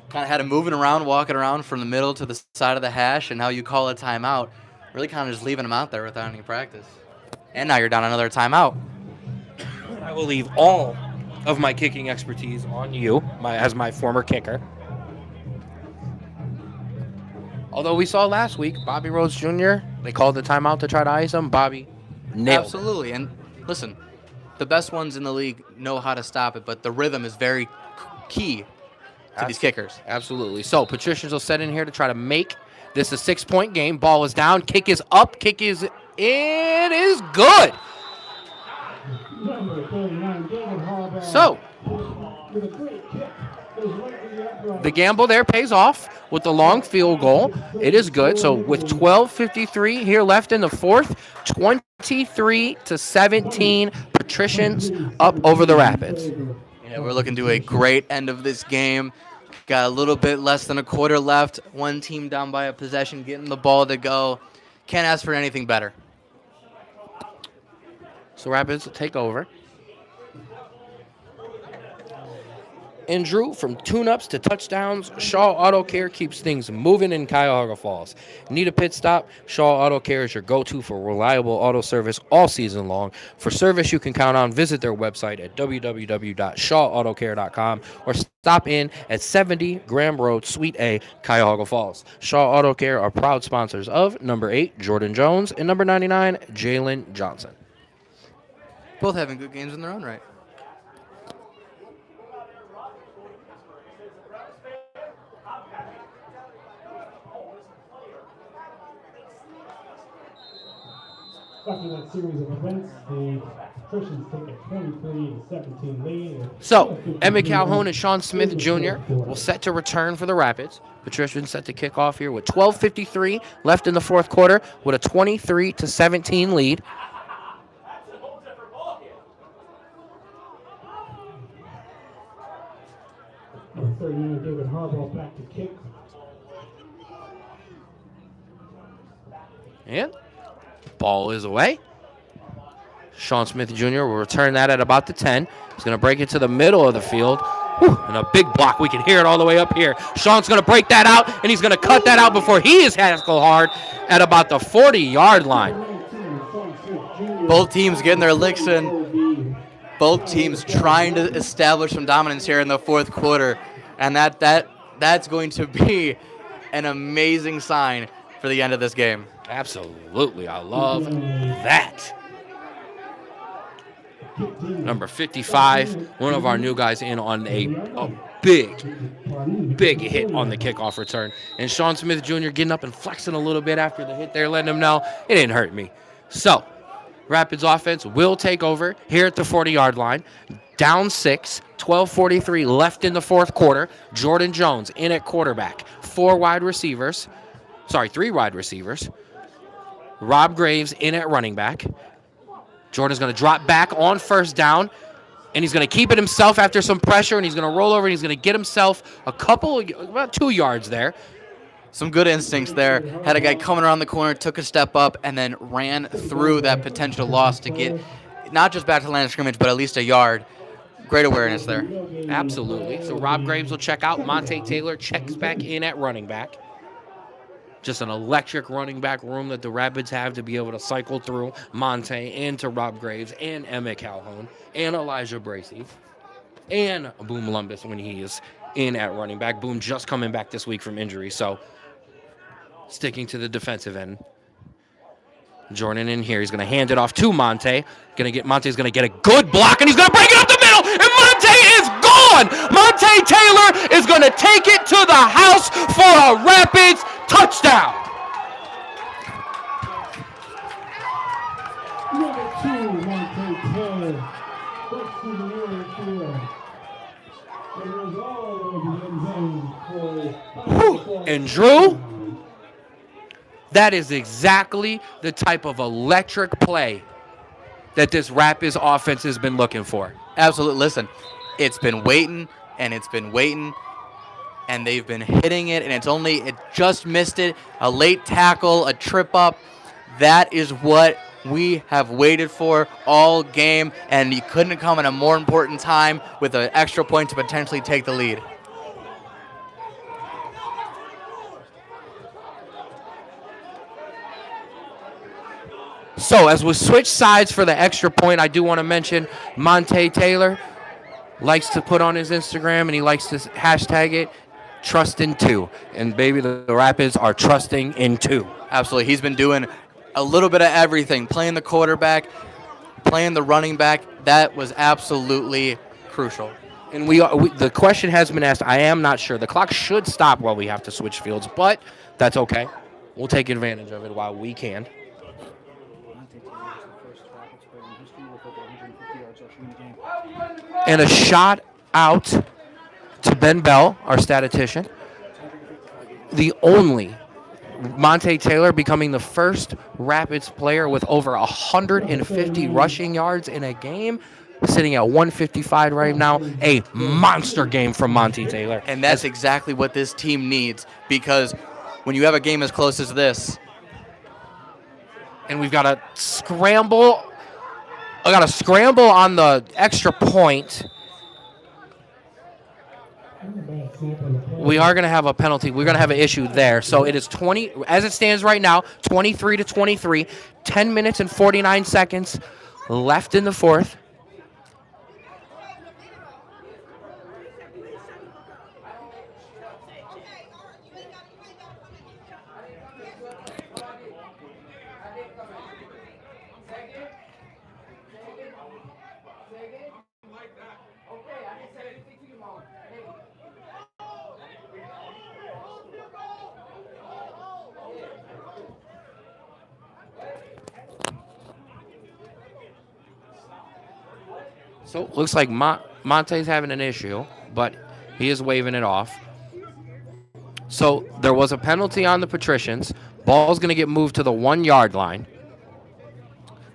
Kind of had him moving around, walking around from the middle to the side of the hash, and now you call a timeout. Really kind of just leaving him out there without any practice. And now you're down another timeout. I will leave all of my kicking expertise on you as my former kicker. Although we saw last week, Bobby Rhodes Jr., they called the timeout to try to ice him. Bobby nailed it. Absolutely. And listen, the best ones in the league know how to stop it, but the rhythm is very key to these kickers. Absolutely. So Patricians will set in here to try to make this a 6-point game. Ball is down. Kick is up. Kick is in. It is good. Number 39, David Harbaugh. So With a great kick. Goes right to the upright. the gamble there pays off with the long field goal. It is good. So with 12:53 here left in the fourth, 23-17, Patricians up over the Rapids. Yeah, we're looking to a great end of this game. Got a little bit less than a quarter left. One team down by a possession, getting the ball to go. Can't ask for anything better. So Rapids will take over. And Drew, from tune-ups to touchdowns, Shaw Auto Care keeps things moving in Cuyahoga Falls. Need a pit stop? Shaw Auto Care is your go-to for reliable auto service all season long. For service you can count on, visit their website at www.shawautocare.com or stop in at 70 Graham Road, Suite A, Cuyahoga Falls. Shaw Auto Care are proud sponsors of number 8, Jordan Jones, and number 99, Jalen Johnson. Both having good games in their own right. After that series of events, the Patricians take a 23-17 lead. So, Emmett Calhoun and Sean Smith Jr. will set to return for the Rapids. Patricians set to kick off here with 12:53 left in the fourth quarter with a 23-17 lead. Number 39, David Harbaugh back to kick. And ball is away. Sean Smith Jr. will return that at about the 10. He's going to break it to the middle of the field. Whew, and a big block. We can hear it all the way up here. Sean's going to break that out, and he's going to cut that out before he is tackle hard at about the 40-yard line. Both teams getting their licks in. Both teams trying to establish some dominance here in the fourth quarter. And that's going to be an amazing sign for the end of this game. Absolutely. I love that. Number 55, one of our new guys in on a big hit on the kickoff return. And Sean Smith Jr. getting up and flexing a little bit after the hit there, letting him know it didn't hurt me. So, Rapids offense will take over here at the 40-yard line. Down 6, 12:43 left in the fourth quarter. Jordan Jones in at quarterback. 3 wide receivers. Rob Graves in at running back. Jordan's going to drop back on first down, and he's going to keep it himself after some pressure, and he's going to roll over, and he's going to get himself about 2 yards there. Some good instincts there. Had a guy coming around the corner, took a step up, and then ran through that potential loss to get not just back to the line of scrimmage, but at least a yard. Great awareness there. Absolutely. So Rob Graves will check out. Monte Taylor checks back in at running back. Just an electric running back room that the Rapids have to be able to cycle through Monte and to Rob Graves and Emmett Calhoun and Elijah Bracey and Boom Lumbus when he is in at running back. Boom just coming back this week from injury, so sticking to the defensive end. Jordan in here. He's going to hand it off to Monte. Monte's going to get a good block, and he's going to break it up the middle, and Monte is gone! Monte Taylor is going to take it to the house for a Rapids touchdown! Number 2, Monte Taylor. Breaks through the middle of the field. It was all over the end zone for And Drew, that is exactly the type of electric play that this Rapids offense has been looking for. Absolutely. Listen, it's been waiting, and it's been waiting, and they've been hitting it, and it just missed it. A late tackle, a trip up. That is what we have waited for all game, and you couldn't come at a more important time with an extra point to potentially take the lead. So as we switch sides for the extra point, I do want to mention Monte Taylor likes to put on his Instagram, and he likes to hashtag it, trust in 2. And, baby, the Rapids are trusting in 2. Absolutely. He's been doing a little bit of everything, playing the quarterback, playing the running back. That was absolutely crucial. And the question has been asked. I am not sure. The clock should stop while we have to switch fields, but that's okay. We'll take advantage of it while we can. And a shot out to Ben Bell, our statistician. The only Monte Taylor becoming the first Rapids player with over 150 rushing yards in a game, sitting at 155 right now. A monster game from Monte Taylor. And that's exactly what this team needs, because when you have a game as close as this. And we've got a scramble. I got a scramble on the extra point. We are going to have a penalty. We're going to have an issue there. So it is 20, as it stands right now, 23-23, 10 minutes and 49 seconds left in the fourth. So looks like Monte's having an issue, but he is waving it off. So there was a penalty on the Patricians. Ball's going to get moved to the 1-yard line.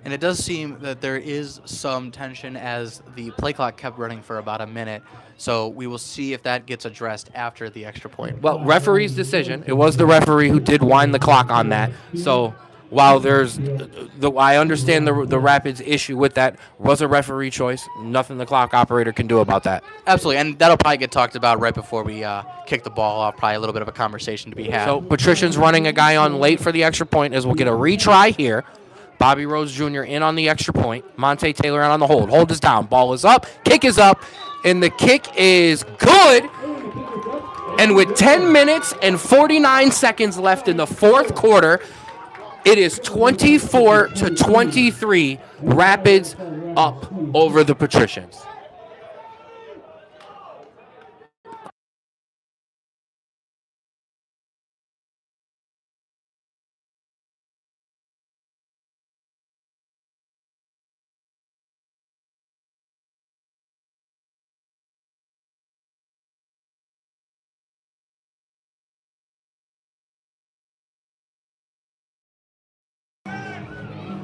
And it does seem that there is some tension as the play clock kept running for about a minute. So we will see if that gets addressed after the extra point. Well, referee's decision. It was the referee who did wind the clock on that. So while I understand the Rapids issue with that, was a referee choice. Nothing the clock operator can do about that. Absolutely, and that'll probably get talked about right before we kick the ball off. Probably a little bit of a conversation to be had. So Patrician's running a guy on late for the extra point, as we'll get a retry here. Bobby Rhodes Jr. in on the extra point. Monte Taylor in on the hold. Hold is down. Ball is up. Kick is up. And the kick is good. And with 10 minutes and 49 seconds left in the fourth quarter, it is 24-23. Rapids up over the Patricians.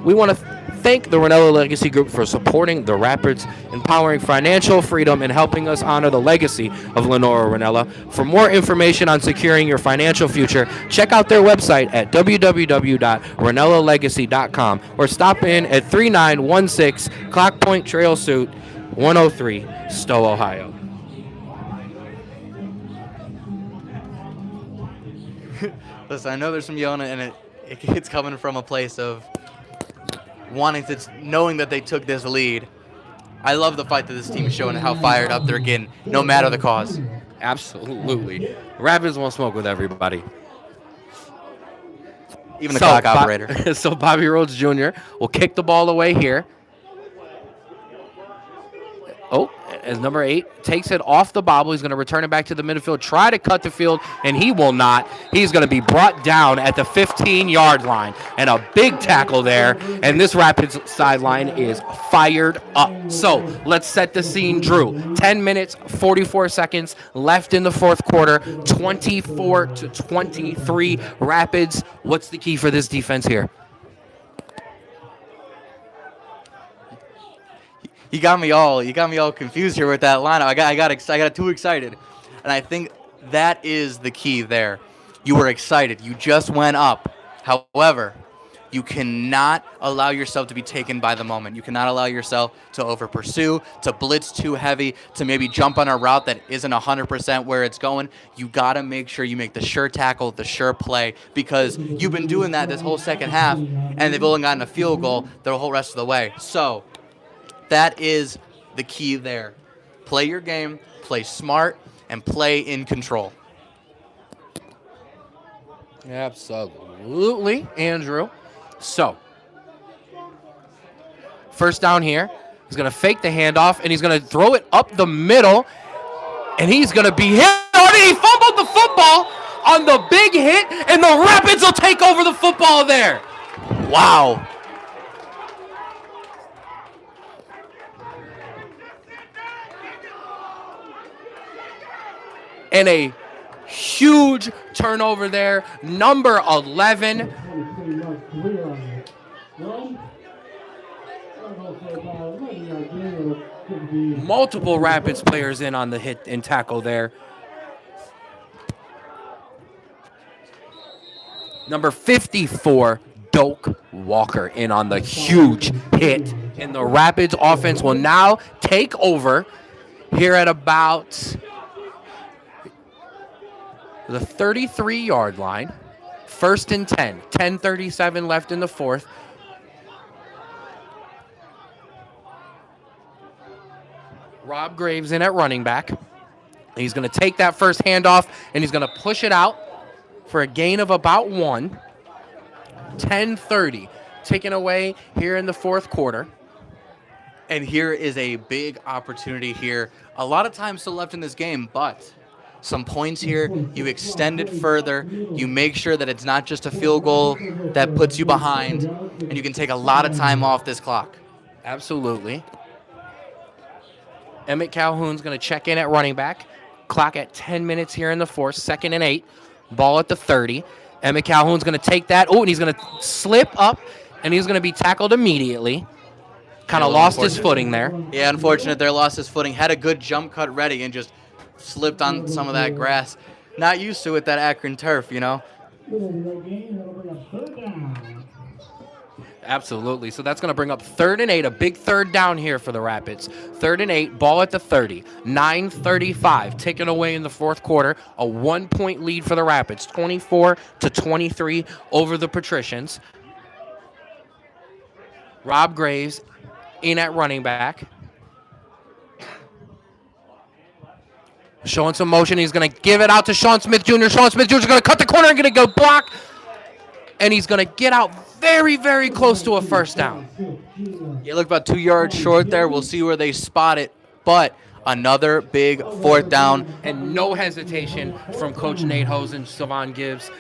We want to thank the Ranella Legacy Group for supporting the Rapids, empowering financial freedom, and helping us honor the legacy of Lenora Ranella. For more information on securing your financial future, check out their website at www.ranellalegacy.com or stop in at 3916 Clock Point Trail Suite 103, Stowe, Ohio. Listen, I know there's some yelling, and it's coming from a place of knowing that they took this lead. I love the fight that this team is showing and how fired up they're getting, no matter the cause. Absolutely. Rapids won't smoke with everybody. Even the clock operator. So Bobby Rhodes Jr. will kick the ball away here. Oh, as number 8 takes it off the bobble. He's going to return it back to the midfield, try to cut the field, and he will not. He's going to be brought down at the 15-yard line. And a big tackle there. And this Rapids sideline is fired up. So let's set the scene, Drew. 10 minutes, 44 seconds left in the fourth quarter. 24-23 Rapids. What's the key for this defense here? You got me all confused here with that lineup. I got too excited, and I think that is the key there. You were excited. You just went up. However, you cannot allow yourself to be taken by the moment. You cannot allow yourself to over-pursue, to blitz too heavy, to maybe jump on a route that isn't 100% where it's going. You got to make sure you make the sure tackle, the sure play, because you've been doing that this whole second half, and they've only gotten a field goal the whole rest of the way. So that is the key there. Play your game, play smart, and play in control. Absolutely, Andrew. So, first down here. He's going to fake the handoff, and he's going to throw it up the middle, and he's going to be hit. He fumbled the football on the big hit, and the Rapids will take over the football there. Wow. And a huge turnover there. Number 11. Multiple Rapids players in on the hit and tackle there. Number 54, Doak Walker in on the huge hit. And the Rapids offense will now take over here at about the 33-yard line. First and 10. 10:37 left in the fourth. Rob Graves in at running back. He's going to take that first handoff, and he's going to push it out for a gain of about 1. 10:30 taken away here in the fourth quarter. And here is a big opportunity here. A lot of time still left in this game, but some points here. You extend it further. You make sure that it's not just a field goal that puts you behind, and you can take a lot of time off this clock. Absolutely. Emmett Calhoun's going to check in at running back. Clock at 10 minutes here in the fourth. 2nd and 8. Ball at the 30. Emmett Calhoun's going to take that. Oh, and he's going to slip up, and he's going to be tackled immediately. Kind of lost his footing there. Yeah, unfortunate there. Lost his footing. Had a good jump cut ready and just slipped on some of that grass. Not used to it, that Akron turf, you know. Absolutely. So that's going to bring up 3rd and 8, a big third down here for the Rapids. 3rd and 8, ball at the 30. 9:35 taken away in the fourth quarter. A 1-point lead for the Rapids. 24-23 over the Patricians. Rob Graves in at running back. Showing some motion. He's going to give it out to Sean Smith Jr. Sean Smith Jr. is going to cut the corner and going to go block. And he's going to get out very, very close to a first down. Yeah, look about 2 yards short there. We'll see where they spot it. But another big fourth down. And no hesitation from Coach Nate Hose and Savon Gibbs.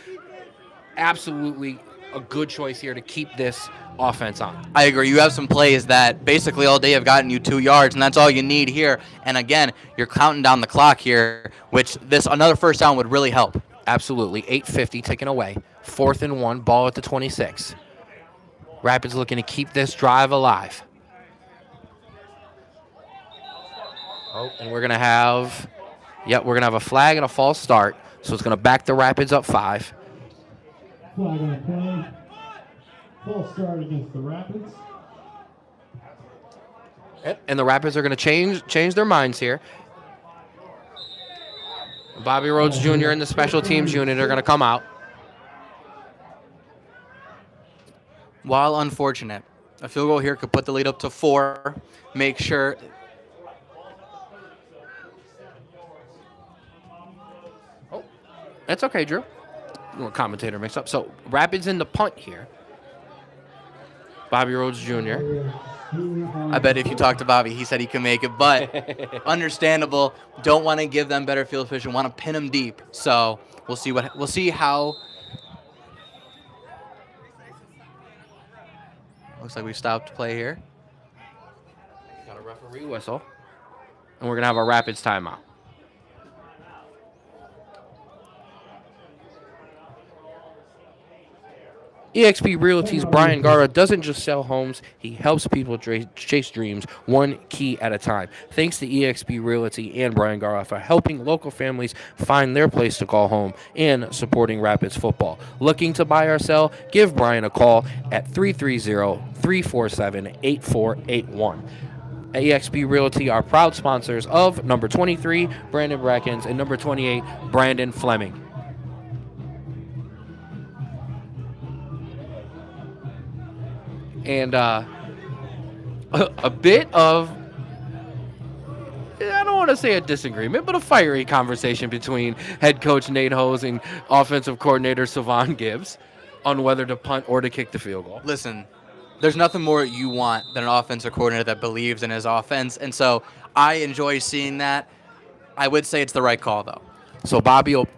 Absolutely a good choice here to keep this offense on. I agree. You have some plays that basically all day have gotten you 2 yards, and that's all you need here. And again, you're counting down the clock here, which another first down would really help. Absolutely. 8:50 taken away. 4th and 1, ball at the 26. Rapids looking to keep this drive alive. Oh, and we're going to have a flag and a false start. So it's going to back the Rapids up 5. Flag on play. False start against the Rapids. And the Rapids are going to change their minds here. Bobby Rhodes Jr. and the special teams unit are going to come out. While unfortunate, a field goal here could put the lead up to 4. Make sure. Oh, that's okay, Drew. Commentator mix up. So Rapids in the punt here. Bobby Rhodes Jr. I bet if you talk to Bobby, he said he can make it, but understandable. Don't want to give them better field position. Want to pin them deep. So we'll see how. Looks like we stopped play here. Got a referee whistle, and we're gonna have a Rapids timeout. eXp Realty's Brian Garra doesn't just sell homes, he helps people chase dreams one key at a time. Thanks to eXp Realty and Brian Garra for helping local families find their place to call home and supporting Rapids football. Looking to buy or sell? Give Brian a call at 330-347-8481. eXp Realty are proud sponsors of number 23, Brandon Brackens, and number 28, Brandon Fleming. And a bit of, I don't want to say a disagreement, but a fiery conversation between head coach Nate Hose and offensive coordinator Savon Gibbs on whether to punt or to kick the field goal. Listen, there's nothing more you want than an offensive coordinator that believes in his offense, and so I enjoy seeing that. I would say it's the right call, though. So Bobby will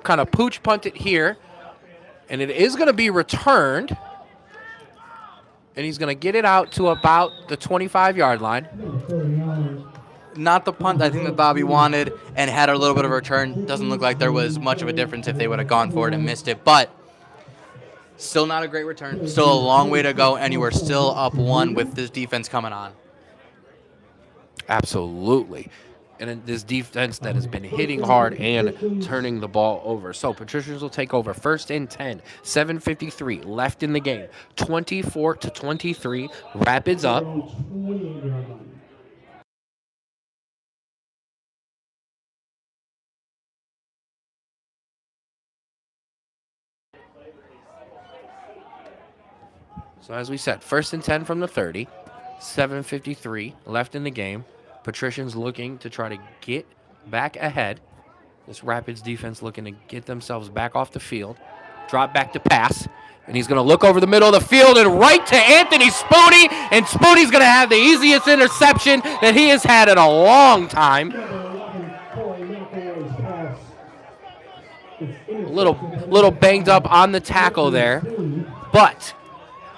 kind of pooch punt it here, and it is going to be returned, and he's going to get it out to about the 25-yard line. Not the punt I think that Bobby wanted and had a little bit of a return. Doesn't look like there was much of a difference if they would have gone for it and missed it, but still not a great return. Still a long way to go, and you are still up 1 with this defense coming on. Absolutely. And this defense that has been hitting hard and turning the ball over. So Patricians will take over 1st and 10, 7:53 left in the game. 24-23, Rapids up. So as we said, 1st and 10 from the 30, 7:53 left in the game. Patricians looking to try to get back ahead. This Rapids defense looking to get themselves back off the field. Drop back to pass. And he's going to look over the middle of the field and right to Anthony Spooney. And Spooney's going to have the easiest interception that he has had in a long time. A little banged up on the tackle there. But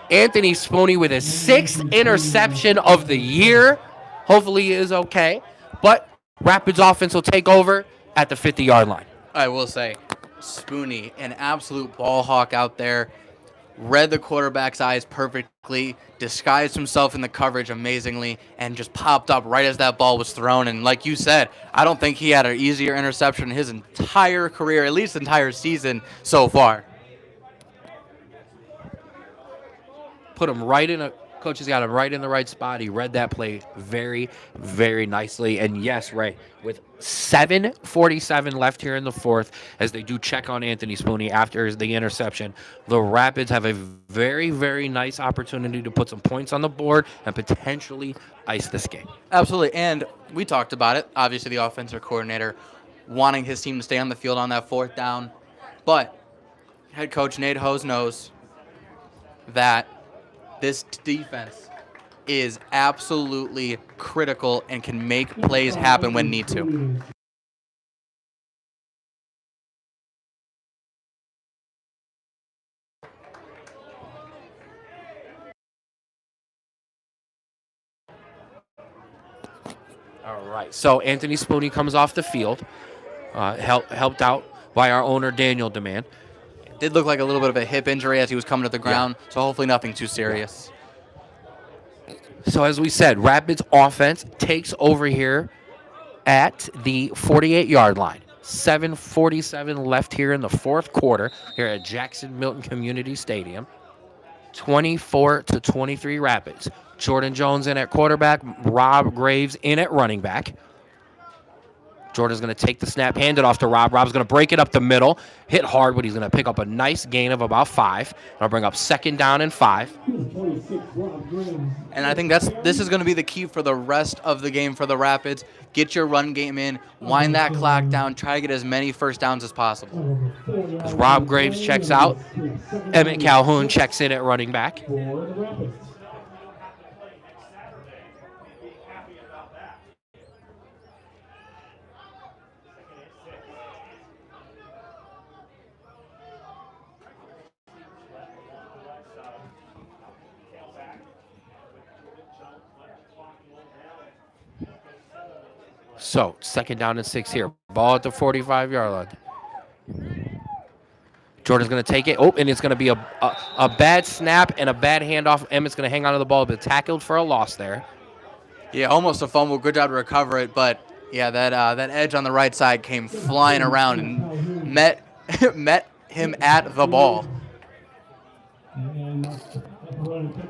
Anthony Spooney with his 6th interception of the year. Hopefully he is okay. But Rapids offense will take over at the 50-yard line. I will say, Spooney, an absolute ball hawk out there. Read the quarterback's eyes perfectly, disguised himself in the coverage amazingly, and just popped up right as that ball was thrown. And like you said, I don't think he had an easier interception in his entire career, at least entire season so far. Put him right in a coach has got him right in the right spot. He read that play very, very nicely. And yes, Ray, with 7:47 left here in the 4th, as they do check on Anthony Spooney after the interception, the Rapids have a very, very nice opportunity to put some points on the board and potentially ice this game. Absolutely. And we talked about it. Obviously, the offensive coordinator wanting his team to stay on the field on that 4th down. But head coach Nate Hose knows that this defense is absolutely critical and can make plays happen when need to. All right. So Anthony Spooney comes off the field, helped out by our owner, Daniel Demand. Did look like a little bit of a hip injury as he was coming to the ground, so hopefully nothing too serious. So as we said, Rapids offense takes over here at the 48-yard line. 7:47 left here in the 4th quarter here at Jackson Milton Community Stadium. 24-23 Rapids. Jordan Jones in at quarterback, Rob Graves in at running back. Jordan's going to take the snap, hand it off to Rob. Rob's going to break it up the middle, hit hard, but he's going to pick up a nice gain of about 5. I'll bring up 2nd down and 5. And I think this is going to be the key for the rest of the game for the Rapids. Get your run game in, wind that clock down, try to get as many first downs as possible. As Rob Graves checks out, Emmett Calhoun checks in at running back. So, 2nd down and 6 here. Ball at the 45-yard line. Jordan's going to take it. Oh, and it's going to be a bad snap and a bad handoff. Emmett's going to hang on to the ball, but tackled for a loss there. Yeah, almost a fumble. Good job to recover it, but yeah, that edge on the right side came flying around and met him at the ball.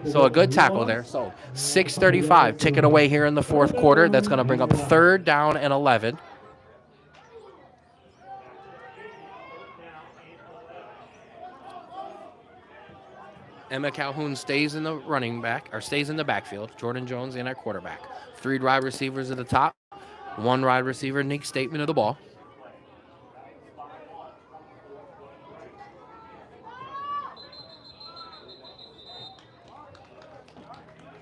So a good tackle there. So 6:35 ticking away here in the 4th quarter. That's going to bring up 3rd down and 11. Emma Calhoun stays in the running back, or stays in the backfield. Jordan Jones in at quarterback. 3 wide receivers at the top. One wide receiver, Nick Statement of the ball.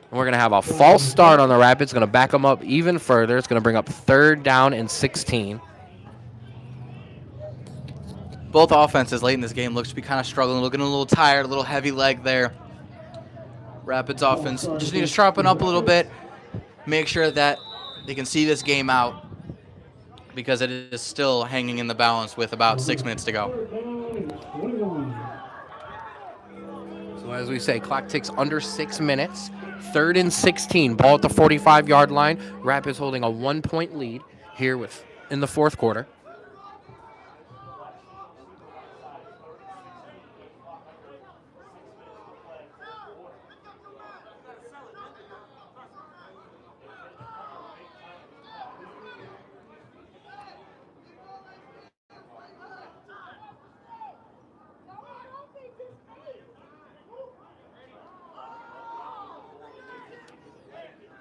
And we're going to have a false start on the Rapids. Going to back them up even further. It's going to bring up 3rd down and 16. Both offenses late in this game looks to be kind of struggling, looking a little tired, a little heavy leg there. Rapids offense just need to sharpen up a little bit, make sure that they can see this game out because it is still hanging in the balance with about 6 minutes to go. So as we say, clock ticks under 6 minutes. 3rd and 16, ball at the 45-yard line. Rapids holding a 1-point lead here in the 4th quarter.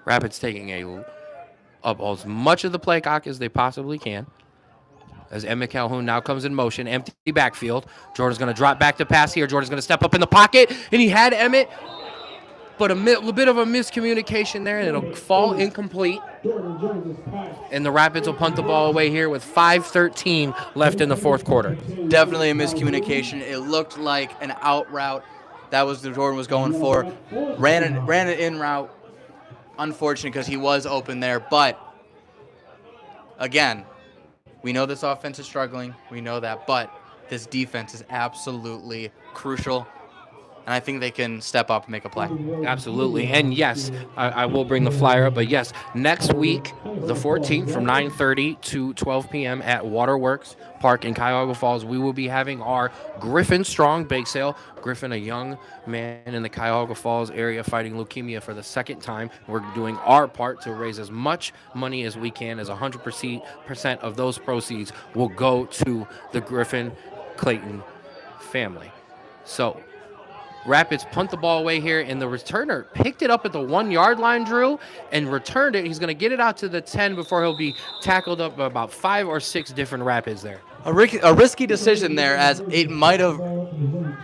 Rapids taking up as much of the play clock as they possibly can. As Emmett Calhoun now comes in motion, empty backfield. Jordan's going to drop back to pass here. Jordan's going to step up in the pocket, and he had Emmett, but a little bit of a miscommunication there, and it'll fall incomplete. And the Rapids will punt the ball away here with 5:13 left in the 4th quarter. Definitely a miscommunication. It looked like an out route. That was what Jordan was going for. Ran it in route. Unfortunate because he was open there, but again, we know this offense is struggling. We know that, but this defense is absolutely crucial, and I think they can step up and make a play. Absolutely. And yes, I will bring the flyer up, but yes, next week, the 14th, from 9:30 to 12 p.m. at Waterworks Park in Cuyahoga Falls, we will be having our Griffin Strong Bake Sale. Griffin, a young man in the Cuyahoga Falls area fighting leukemia for the 2nd time. We're doing our part to raise as much money as we can, as 100% of those proceeds will go to the Griffin Clayton family. So Rapids punt the ball away here, and the returner picked it up at the 1-yard line, Drew, and returned it. He's going to get it out to the 10 before he'll be tackled up by about 5 or 6 different Rapids there. A risky decision there, as it might have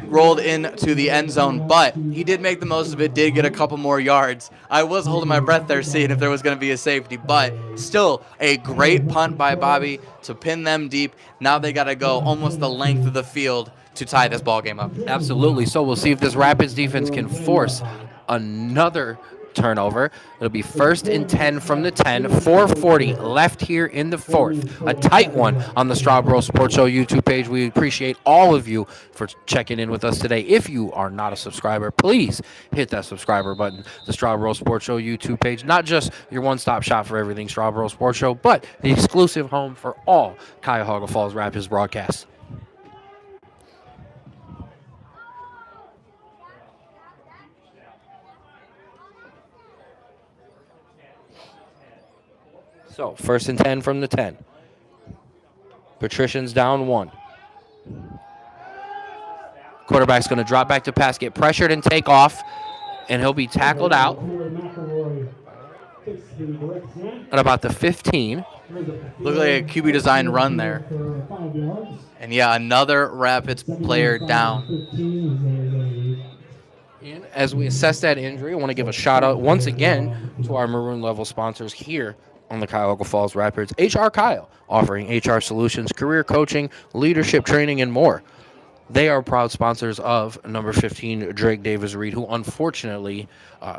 rolled into the end zone, but he did make the most of it, did get a couple more yards. I was holding my breath there seeing if there was going to be a safety, but still a great punt by Bobby to pin them deep. Now they got to go almost the length of the field to tie this ball game up. Absolutely. So we'll see if this Rapids defense can force another turnover. It'll be 1st and 10 from the 10, 4:40 left here in the 4th. A tight one on the Strawboro Sports Show YouTube page. We appreciate all of you for checking in with us today. If you are not a subscriber, please hit that subscriber button. The Strawboro Sports Show YouTube page, not just your one-stop shop for everything Strawboro Sports Show, but the exclusive home for all Cuyahoga Falls Rapids broadcasts. So 1st and 10 from the 10. Patricians down 1. Quarterback's going to drop back to pass, get pressured and take off, and he'll be tackled out at about the 15. Looked like a QB design run there. And yeah, another Rapids player down. And as we assess that injury, I want to give a shout out once again to our Maroon Level sponsors here on the Cuyahoga Falls Rapids. HR Kyle, offering HR solutions, career coaching, leadership training, and more. They are proud sponsors of number 15, Drake Davis-Reed, who unfortunately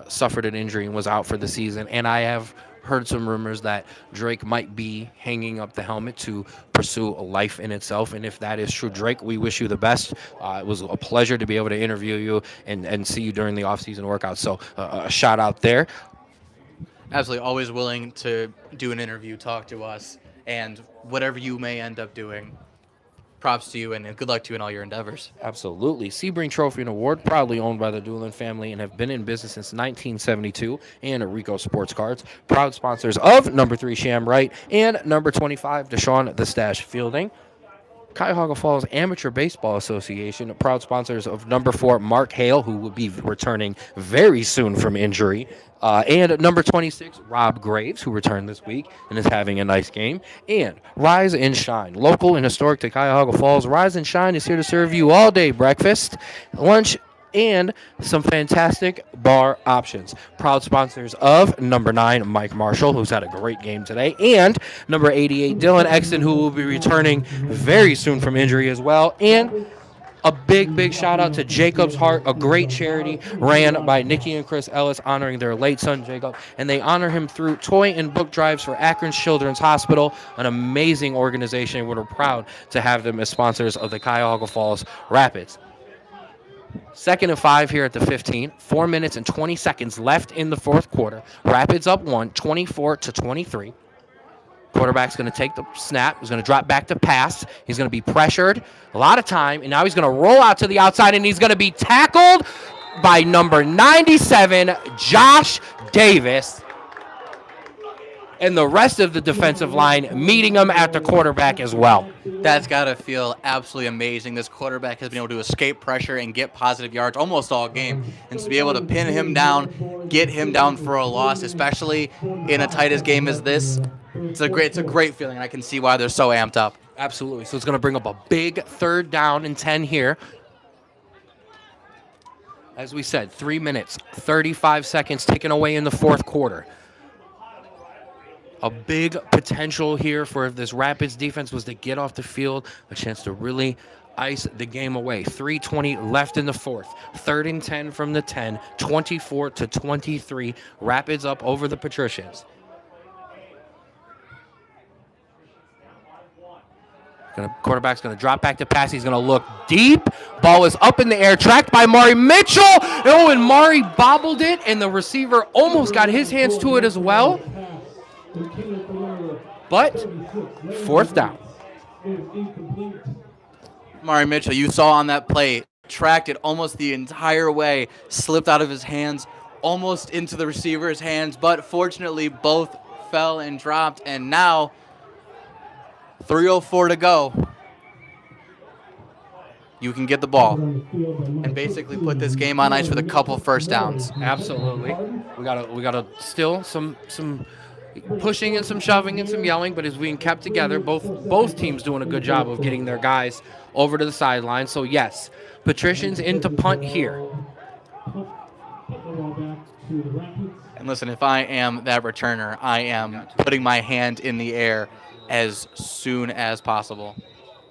suffered an injury and was out for the season. And I have heard some rumors that Drake might be hanging up the helmet to pursue a life in itself. And if that is true, Drake, we wish you the best. It was a pleasure to be able to interview you and see you during the offseason workout. So a shout out there. Absolutely, always willing to do an interview, talk to us, and whatever you may end up doing, props to you and good luck to you in all your endeavors. Absolutely. Sebring Trophy and Award, proudly owned by the Doolin family and have been in business since 1972, and Rico Sports Cards, proud sponsors of number 3 Sham Wright and number 25 Deshaun the Stash Fielding. Cuyahoga Falls Amateur Baseball Association, proud sponsors of number 4, Mark Hale, who will be returning very soon from injury, and number 26, Rob Graves, who returned this week and is having a nice game, and Rise and Shine, local and historic to Cuyahoga Falls. Rise and Shine is here to serve you all day breakfast, lunch, and some fantastic bar options. Proud sponsors of number 9, Mike Marshall, who's had a great game today, and number 88, Dylan Exton, who will be returning very soon from injury as well, and a big shout out to Jacob's Heart, a great charity ran by Nikki and Chris Ellis honoring their late son Jacob, and they honor him through toy and book drives for Akron Children's Hospital, an amazing organization. We're proud to have them as sponsors of the Cuyahoga Falls Rapids. 2nd and 5 here at the 15. 4 minutes and 20 seconds left in the fourth quarter. Rapids up 1, 24-23. Quarterback's going to take the snap. He's going to drop back to pass. He's going to be pressured a lot of time, and now he's going to roll out to the outside, and he's going to be tackled by number 97, Josh Davis, and the rest of the defensive line meeting him at the quarterback as well. That's got to feel absolutely amazing. This quarterback has been able to escape pressure and get positive yards almost all game. And to be able to pin him down, get him down for a loss, especially in a tight as game as this, it's a great feeling. I can see why they're so amped up. Absolutely. So it's going to bring up a big 3rd down and 10 here. As we said, 3 minutes, 35 seconds taken away in the fourth quarter. A big potential here for this Rapids defense was to get off the field, a chance to really ice the game away. 3:20 left in the fourth. 3rd and 10 from the 10, 24-23. Rapids up over the Patricians. Quarterback's going to drop back to pass. He's going to look deep. Ball is up in the air, tracked by Mari Mitchell. Oh, and Mari bobbled it, and the receiver almost got his hands to it as well. But 4th down. Mari Mitchell, you saw on that play, tracked it almost the entire way, slipped out of his hands, almost into the receiver's hands, but fortunately both fell and dropped, and now 3:04 to go. You can get the ball and basically put this game on ice with a couple first downs. Absolutely. We gotta still some pushing and some shoving and some yelling, but it's being kept together. Both teams doing a good job of getting their guys over to the sideline. So yes, Patricians into punt here. And listen, if I am that returner, I am putting my hand in the air as soon as possible.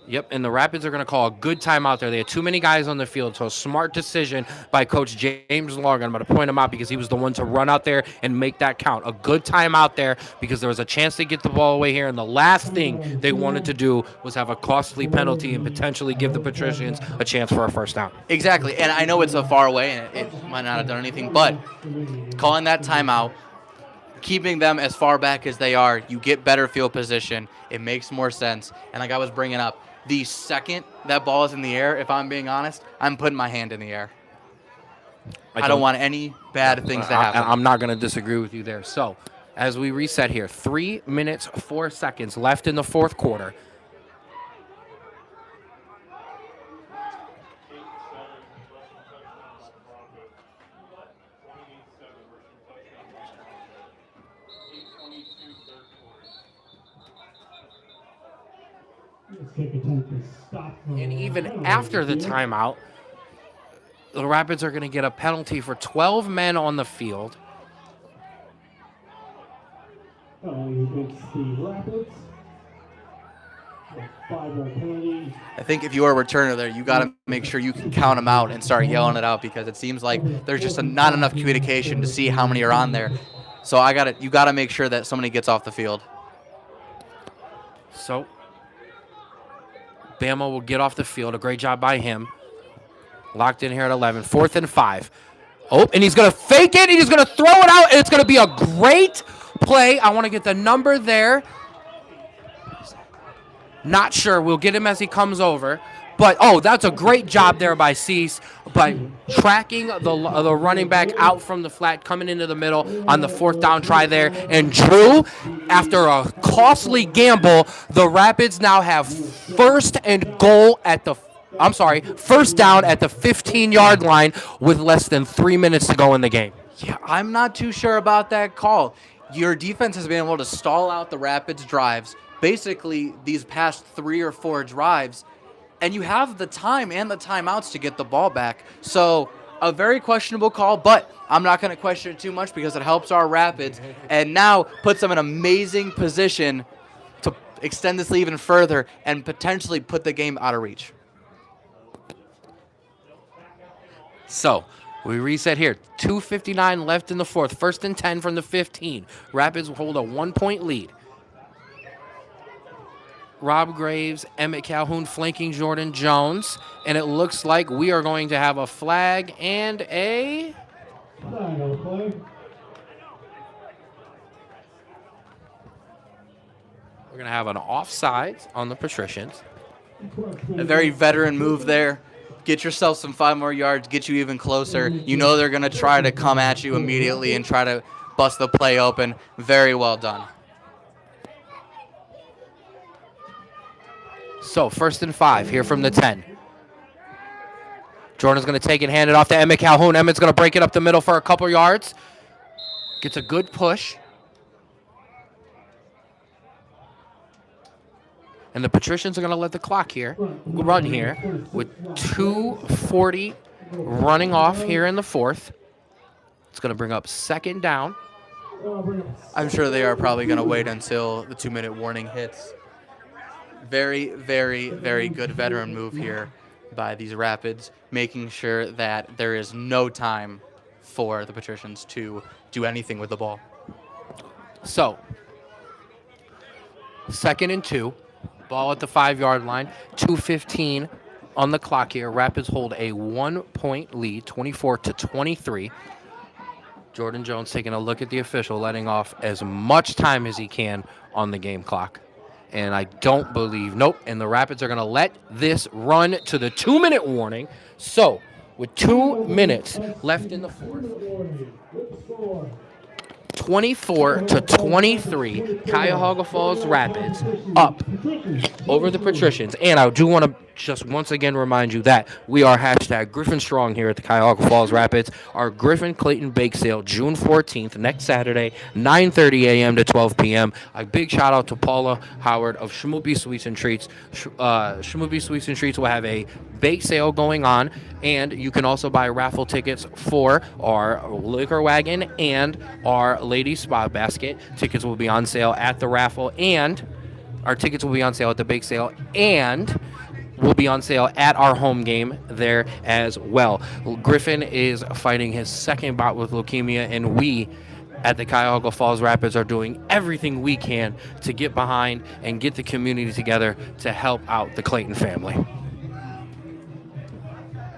Yep, and the Rapids are going to call a good timeout there. They had too many guys on the field, so a smart decision by Coach James Logan. I'm going to point him out because he was the one to run out there and make that count. A good timeout there because there was a chance to get the ball away here, and the last thing they wanted to do was have a costly penalty and potentially give the Patricians a chance for a first down. Exactly, and I know it's so far away and it might not have done anything, but calling that timeout, keeping them as far back as they are, you get better field position. It makes more sense. And like I was bringing up, the second that ball is in the air, if I'm being honest, I'm putting my hand in the air. I don't want any bad things to happen. I'm not going to disagree with you there. So as we reset here, 3 minutes, 4 seconds left in the fourth quarter. And even after the timeout, the Rapids are going to get a penalty for 12 men on the field. I think if you are a returner there, you got to make sure you can count them out and start yelling it out because it seems like there's just not enough communication to see how many are on there. So you got to make sure that somebody gets off the field. So Bama will get off the field. A great job by him. Locked in here at 11. 4th and 5. Oh, and he's going to fake it. He's going to throw it out, and it's going to be a great play. I want to get the number there. Not sure. We'll get him as he comes over. But, oh, that's a great job there by Cease by tracking the running back out from the flat, coming into the middle on the 4th down try there. And Drew, after a costly gamble, the Rapids now have first down at the 15-yard line with less than 3 minutes to go in the game. Yeah, I'm not too sure about that call. Your defense has been able to stall out the Rapids' drives, basically these past 3 or 4 drives, and you have the time and the timeouts to get the ball back. So a very questionable call, but I'm not going to question it too much because it helps our Rapids and now puts them in an amazing position to extend this lead even further and potentially put the game out of reach. So we reset here. 2:59 left in the 4th. 1st and 10 from the 15. Rapids hold a 1-point lead. Rob Graves, Emmett Calhoun flanking Jordan Jones. And it looks like we are going to have a flag and a... Flag on the play. We're going to have an offside on the Patricians. A very veteran move there. Get yourself some 5 more yards, get you even closer. You know they're going to try to come at you immediately and try to bust the play open. Very well done. So 1st and 5 here from the 10. Jordan's going to take it, hand it off to Emmett Calhoun. Emmett's going to break it up the middle for a couple yards. Gets a good push. And the Patricians are going to let the clock run here with 2:40 running off here in the 4th. It's going to bring up 2nd down. I'm sure they are probably going to wait until the 2-minute warning hits. Very, very, very good veteran move here by these Rapids, making sure that there is no time for the Patricians to do anything with the ball. So, 2nd and 2. Ball at the 5-yard line. 2:15 on the clock here. Rapids hold a 1-point lead, 24-23. Jordan Jones taking a look at the official, letting off as much time as he can on the game clock. And I don't believe, nope, and the Rapids are going to let this run to the 2-minute warning. So, with 2 minutes left in the 4th, 24-23, Cuyahoga Falls Rapids up over the Patricians. And I do want to just once again remind you that we are hashtag Griffin Strong here at the Cuyahoga Falls Rapids. Our Griffin Clayton Bake Sale, June 14th, next Saturday, 9:30 a.m. to 12 p.m. A big shout out to Paula Howard of Shmoopy Sweets and Treats. Shmoopy Sweets and Treats will have a bake sale going on, and you can also buy raffle tickets for our liquor wagon and our ladies spa basket. Tickets will be on sale at the raffle, and our tickets will be on sale at the bake sale, and will be on sale at our home game there as well. Griffin is fighting his 2nd bout with leukemia, and we at the Cuyahoga Falls Rapids are doing everything we can to get behind and get the community together to help out the Clayton family.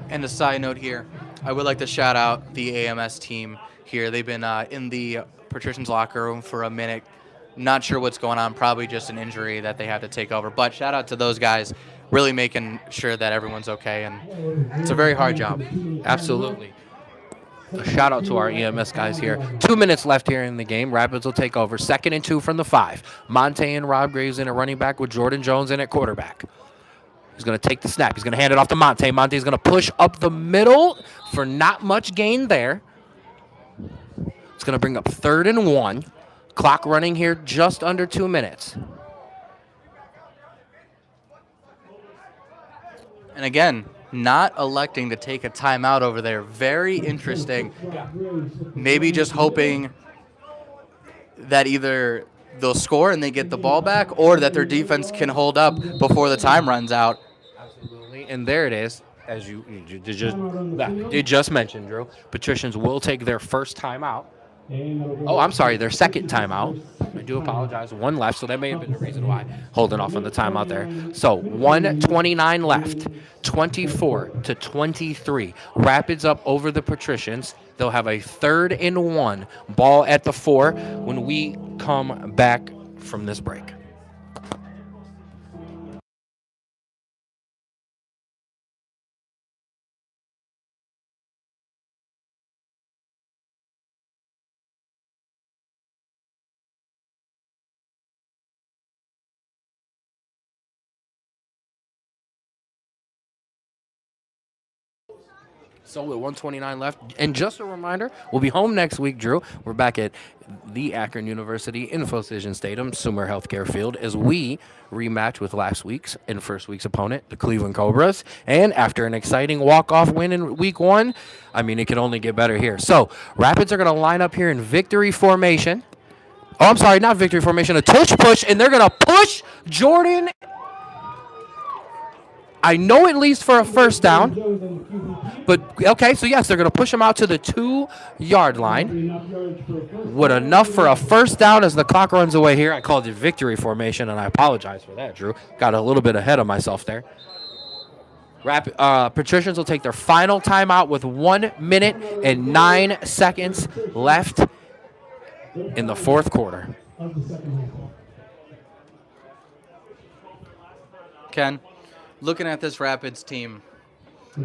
And a side note here, I would like to shout out the AMS team here. They've been in the Patricians locker room for a minute. Not sure what's going on, probably just an injury that they have to take over. But shout out to those guys, really making sure that everyone's okay. And it's a very hard job. Absolutely. A shout out to our EMS guys here. 2 minutes left here in the game. Rapids will take over. 2nd and 2 from the 5. Monte and Rob Graves in at running back with Jordan Jones in at quarterback. He's going to take the snap. He's going to hand it off to Monte. Monte's going to push up the middle for not much gain there. It's going to bring up 3rd and 1. Clock running here just under 2 minutes. And again, not electing to take a timeout over there. Very interesting. Maybe just hoping that either they'll score and they get the ball back, or that their defense can hold up before the time runs out. Absolutely. And there it is. As you just mentioned, Drew, Patricians will take their first timeout. Oh, I'm sorry, their 2nd timeout. I do apologize. 1 left, so that may have been the reason why holding off on the timeout there. So 1:29 left, 24-23. Rapids up over the Patricians. They'll have a 3rd and 1. Ball at the 4 when we come back from this break. So with 129 left, and just a reminder, we'll be home next week, Drew. We're back at the Akron University Infocision Stadium, Sumer Healthcare Field, as we rematch with last week's and first week's opponent, the Cleveland Cobras. And after an exciting walk-off win in week 1, I mean, it can only get better here. So Rapids are going to line up here in victory formation. Oh, I'm sorry, not victory formation, a tush push, and they're going to push Jordan. I know at least for a first down, but okay, so yes, they're going to push him out to the 2-yard line. With enough for a first down as the clock runs away here. I called it victory formation, and I apologize for that, Drew. Got a little bit ahead of myself there. Patricians will take their final timeout with 1 minute and 9 seconds left in the fourth quarter. Ken, looking at this Rapids team,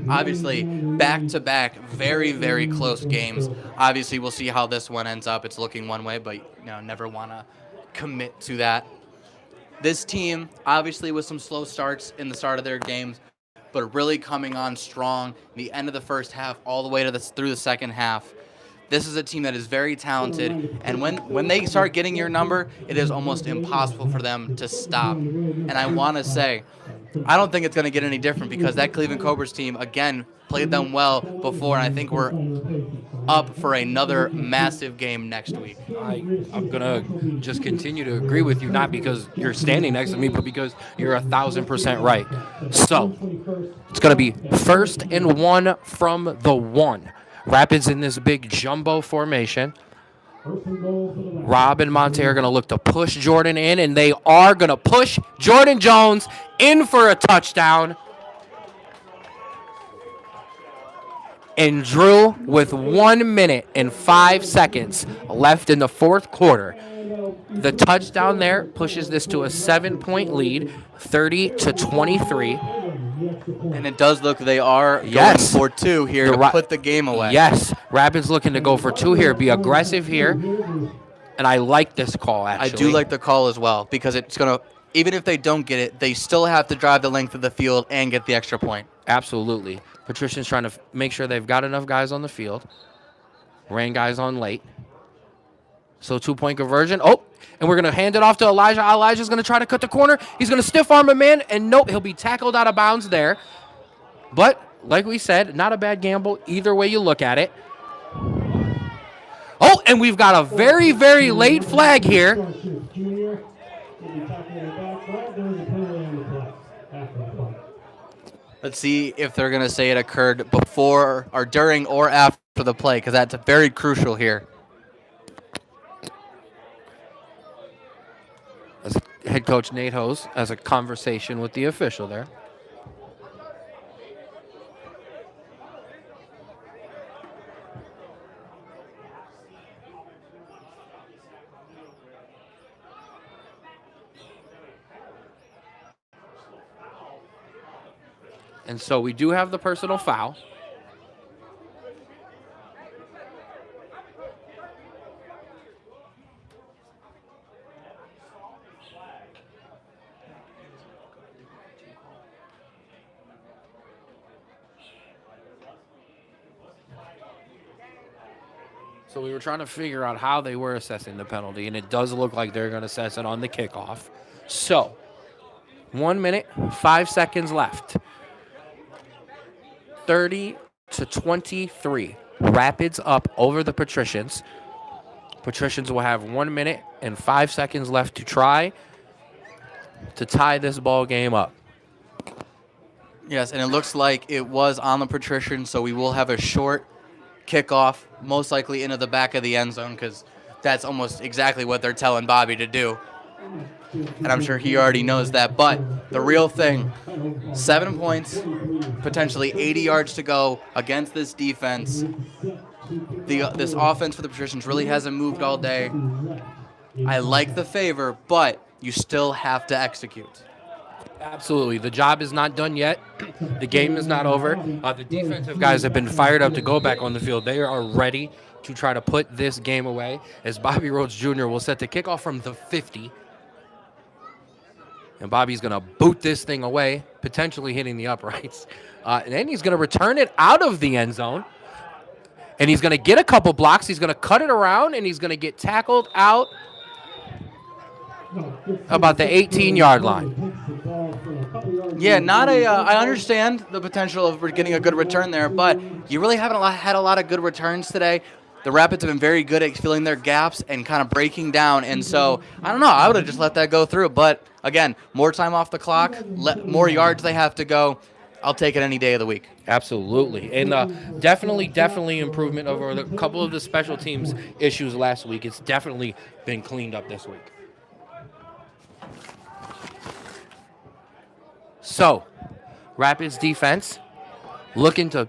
obviously back-to-back very, very close games. Obviously, we'll see how this one ends up. It's looking one way, but never want to commit to that. This team, obviously, with some slow starts in the start of their games, but really coming on strong the end of the first half all the way to through the second half. This is a team that is very talented, and when they start getting your number, it is almost impossible for them to stop. And I want to say, I don't think it's going to get any different because that Cleveland Cobras team, again, played them well before, and I think we're up for another massive game next week. I'm going to just continue to agree with you, not because you're standing next to me, but because you're 1,000% right. So, it's going to be 1st and 1 from the 1. Rapids in this big jumbo formation. Rob and Monte are going to look to push Jordan in, and they are going to push Jordan Jones in for a touchdown. And Drew, with 1 minute and 5 seconds left in the fourth quarter, the touchdown there pushes this to a 7-point lead, 30-23. And it does look they are going for 2 here to put the game away. Yes, Rapids looking to go for 2 here, be aggressive here. And I like this call, actually. I do like the call as well because it's going to, even if they don't get it, they still have to drive the length of the field and get the extra point. Absolutely. Patricians trying to make sure they've got enough guys on the field. Ran guys on late. So 2-point conversion. Oh, and we're going to hand it off to Elijah. Elijah's going to try to cut the corner. He's going to stiff arm a man, and nope, he'll be tackled out of bounds there. But, like we said, not a bad gamble either way you look at it. Oh, and we've got a very, very late flag here. Let's see if they're going to say it occurred before or during or after the play because that's very crucial here. As head coach Nate Hose has a conversation with the official there. And so we do have the personal foul. So we were trying to figure out how they were assessing the penalty, and it does look like they're going to assess it on the kickoff. So, 1 minute, 5 seconds left. 30-23. Rapids up over the Patricians. Patricians will have 1 minute and 5 seconds left to try to tie this ball game up. Yes, and it looks like it was on the Patricians, so we will have a short kickoff, most likely into the back of the end zone because that's almost exactly what they're telling Bobby to do. And I'm sure he already knows that. But the real thing, 7 points, potentially 80 yards to go against this defense. This offense for the Patricians really hasn't moved all day. I like the favor, but you still have to execute. Absolutely. The job is not done yet. The game is not over. The defensive guys have been fired up to go back on the field. They are ready to try to put this game away as Bobby Rhodes Jr. will set the kickoff from the 50. And Bobby's going to boot this thing away, potentially hitting the uprights. And then he's going to return it out of the end zone. And he's going to get a couple blocks. He's going to cut it around, and he's going to get tackled out about the 18-yard line. Yeah, not a. I understand the potential of getting a good return there, but you really haven't had a lot of good returns today. The Rapids have been very good at filling their gaps and kind of breaking down, and so I don't know. I would have just let that go through, but again, more time off the clock, more yards they have to go. I'll take it any day of the week. Absolutely. And definitely improvement over a couple of the special teams issues last week. It's definitely been cleaned up this week. So, Rapids defense looking to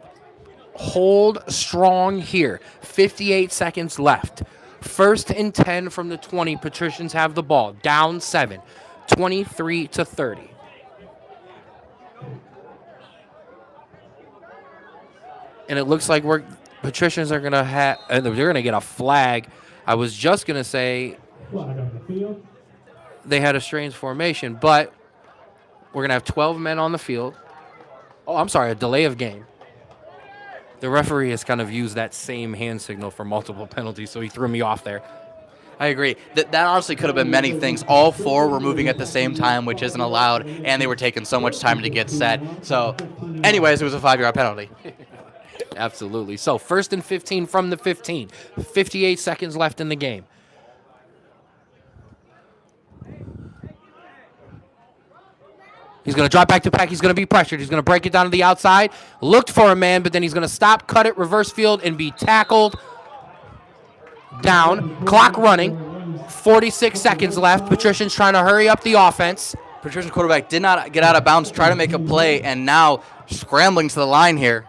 hold strong here. 58 seconds left. 1st and 10 from the 20. Patricians have the ball. Down 7. 23-30. And it looks like Patricians are going to have, they're going to get a flag. I was just going to say they had a strange formation, but we're going to have 12 men on the field. Oh, I'm sorry, a delay of game. The referee has kind of used that same hand signal for multiple penalties, so he threw me off there. I agree. That honestly could have been many things. All 4 were moving at the same time, which isn't allowed, and they were taking so much time to get set. So, anyways, it was a 5-yard penalty. Absolutely. So, 1st and 15 from the 15. 58 seconds left in the game. He's going to drop back to pack. He's going to be pressured. He's going to break it down to the outside. Looked for a man, but then he's going to stop, cut it, reverse field, and be tackled down. Clock running. 46 seconds left. Patricians trying to hurry up the offense. Patrician quarterback did not get out of bounds, try to make a play, and now scrambling to the line here.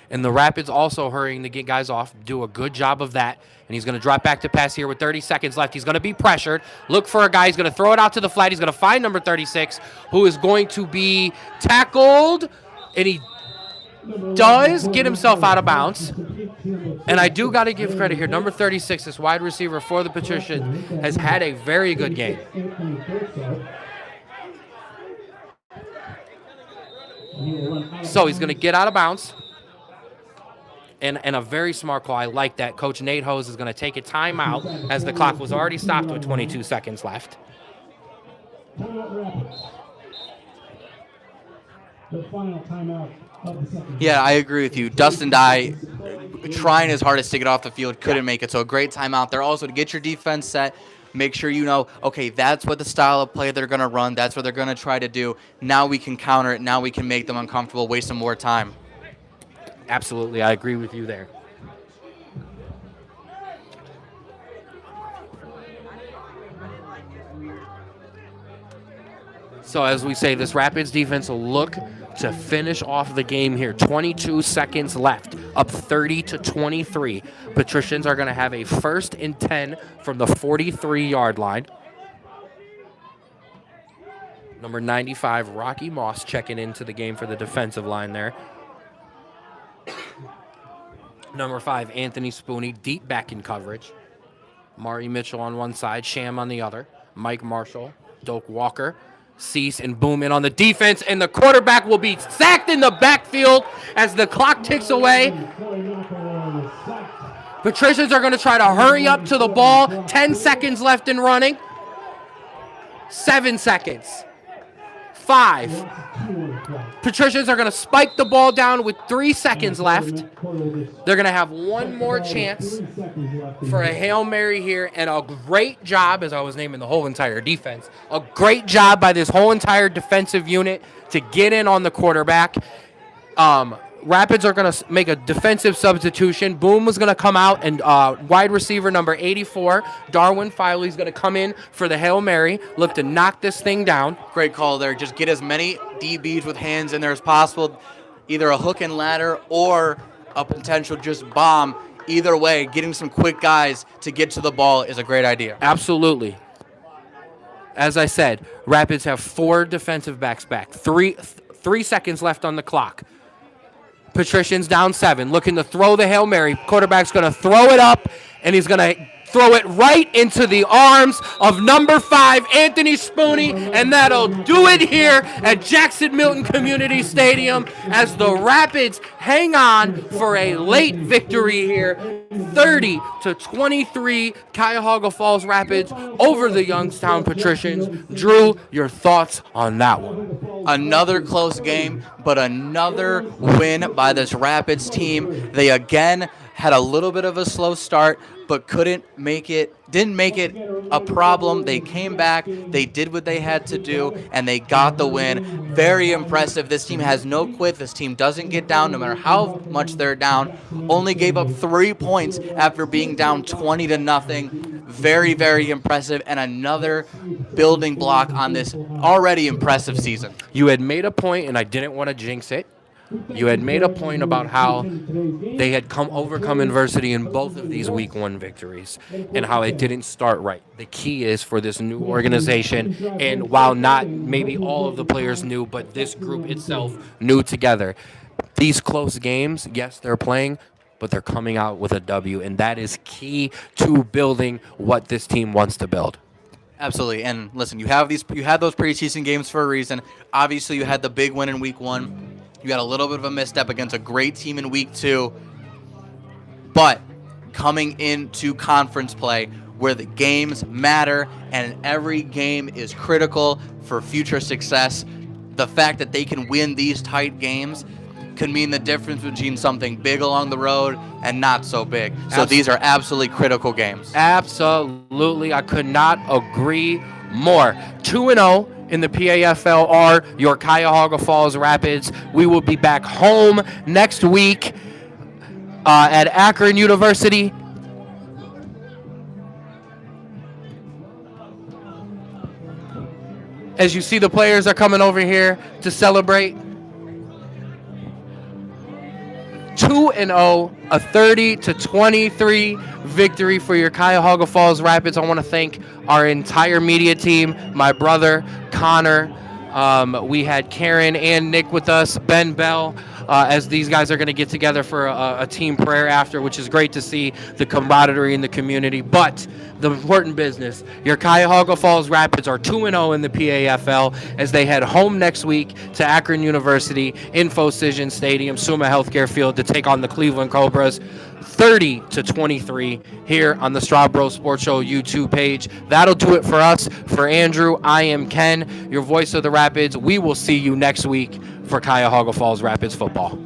And the Rapids also hurrying to get guys off. Do a good job of that. And he's going to drop back to pass here with 30 seconds left. He's going to be pressured. Look for a guy. He's going to throw it out to the flat. He's going to find number 36, who is going to be tackled. And he does get himself out of bounds. And I do got to give credit here. Number 36, this wide receiver for the Patricians, has had a very good game. So he's going to get out of bounds. And a very smart call. I like that. Coach Nate Hose is going to take a timeout as the clock was already stopped with 22 seconds left. Yeah, I agree with you. Dustin Dye trying his hardest to get off the field, couldn't make it. So a great timeout there. Also to get your defense set, make sure you know, okay, that's what the style of play they're going to run. That's what they're going to try to do. Now we can counter it. Now we can make them uncomfortable, waste some more time. Absolutely, I agree with you there. So as we say, this Rapids defense will look to finish off the game here. 22 seconds left, up 30-23. Patricians are going to have a 1st and 10 from the 43-yard line. Number 95, Rocky Moss, checking into the game for the defensive line there. Number 5, Anthony Spooney, deep back in coverage. Mari Mitchell on one side, Sham on the other. Mike Marshall, Doak Walker, Cease, and Boom in on the defense. And the quarterback will be sacked in the backfield as the clock ticks away. Patricians are going to try to hurry up to the ball. 10 seconds left in running. 7 seconds. 5. Patricians are going to spike the ball down with 3 seconds left. They're going to have one more chance for a Hail Mary here, and a great job, as I was naming the whole entire defense, a great job by this whole entire defensive unit to get in on the quarterback. Rapids are going to make a defensive substitution. Boom was going to come out, and wide receiver number 84, Darwin Filey, is going to come in for the Hail Mary, look to knock this thing down. Great call there. Just get as many DBs with hands in there as possible, either a hook and ladder or a potential just bomb. Either way, getting some quick guys to get to the ball is a great idea. Absolutely. As I said, Rapids have 4 defensive backs back. 3 seconds left on the clock. Patricians down 7, looking to throw the Hail Mary. Quarterback's going to throw it up, and he's going to throw it right into the arms of number 5, Anthony Spooney, and that'll do it here at Jackson Milton Community Stadium as the Rapids hang on for a late victory here, 30-23, Cuyahoga Falls Rapids over the Youngstown Patricians. Drew, your thoughts on that one? Another close game, but another win by this Rapids team. They again had a little bit of a slow start, but didn't make it a problem. They came back, they did what they had to do, and they got the win. Very impressive. This team has no quit. This team doesn't get down no matter how much they're down. Only gave up 3 points after being down 20-0. Very, very impressive, and another building block on this already impressive season. You had made a point, and I didn't want to jinx it. You had made a point about how they had overcome adversity in both of these week 1 victories and how it didn't start right. The key is for this new organization, and while not maybe all of the players new, but this group itself new together, these close games, yes, they're playing, but they're coming out with a W, and that is key to building what this team wants to build. Absolutely. And listen, you had those preseason games for a reason. Obviously, you had the big win in week 1. You had a little bit of a misstep against a great team in week 2. But coming into conference play where the games matter and every game is critical for future success, the fact that they can win these tight games can mean the difference between something big along the road and not so big. So these are absolutely critical games. Absolutely. I could not agree more. 2-0 in the PAFL are your Cuyahoga Falls Rapids. We will be back home next week at Akron University. As you see, the players are coming over here to celebrate. 2-0, a 30-23 victory for your Cuyahoga Falls Rapids. I want to thank our entire media team, my brother, Connor. We had Karen and Nick with us, Ben Bell, as these guys are going to get together for a team prayer after, which is great to see the camaraderie in the community. But the important business, your Cuyahoga Falls Rapids are 2-0 in the PAFL as they head home next week to Akron University, Infocision Stadium, Summa Healthcare Field to take on the Cleveland Cobras. 30-23 here on the Straw Bros Sports Show YouTube page. That'll do it for us. For Andrew, I am Ken, your voice of the Rapids. We will see you next week for Cuyahoga Falls Rapids football.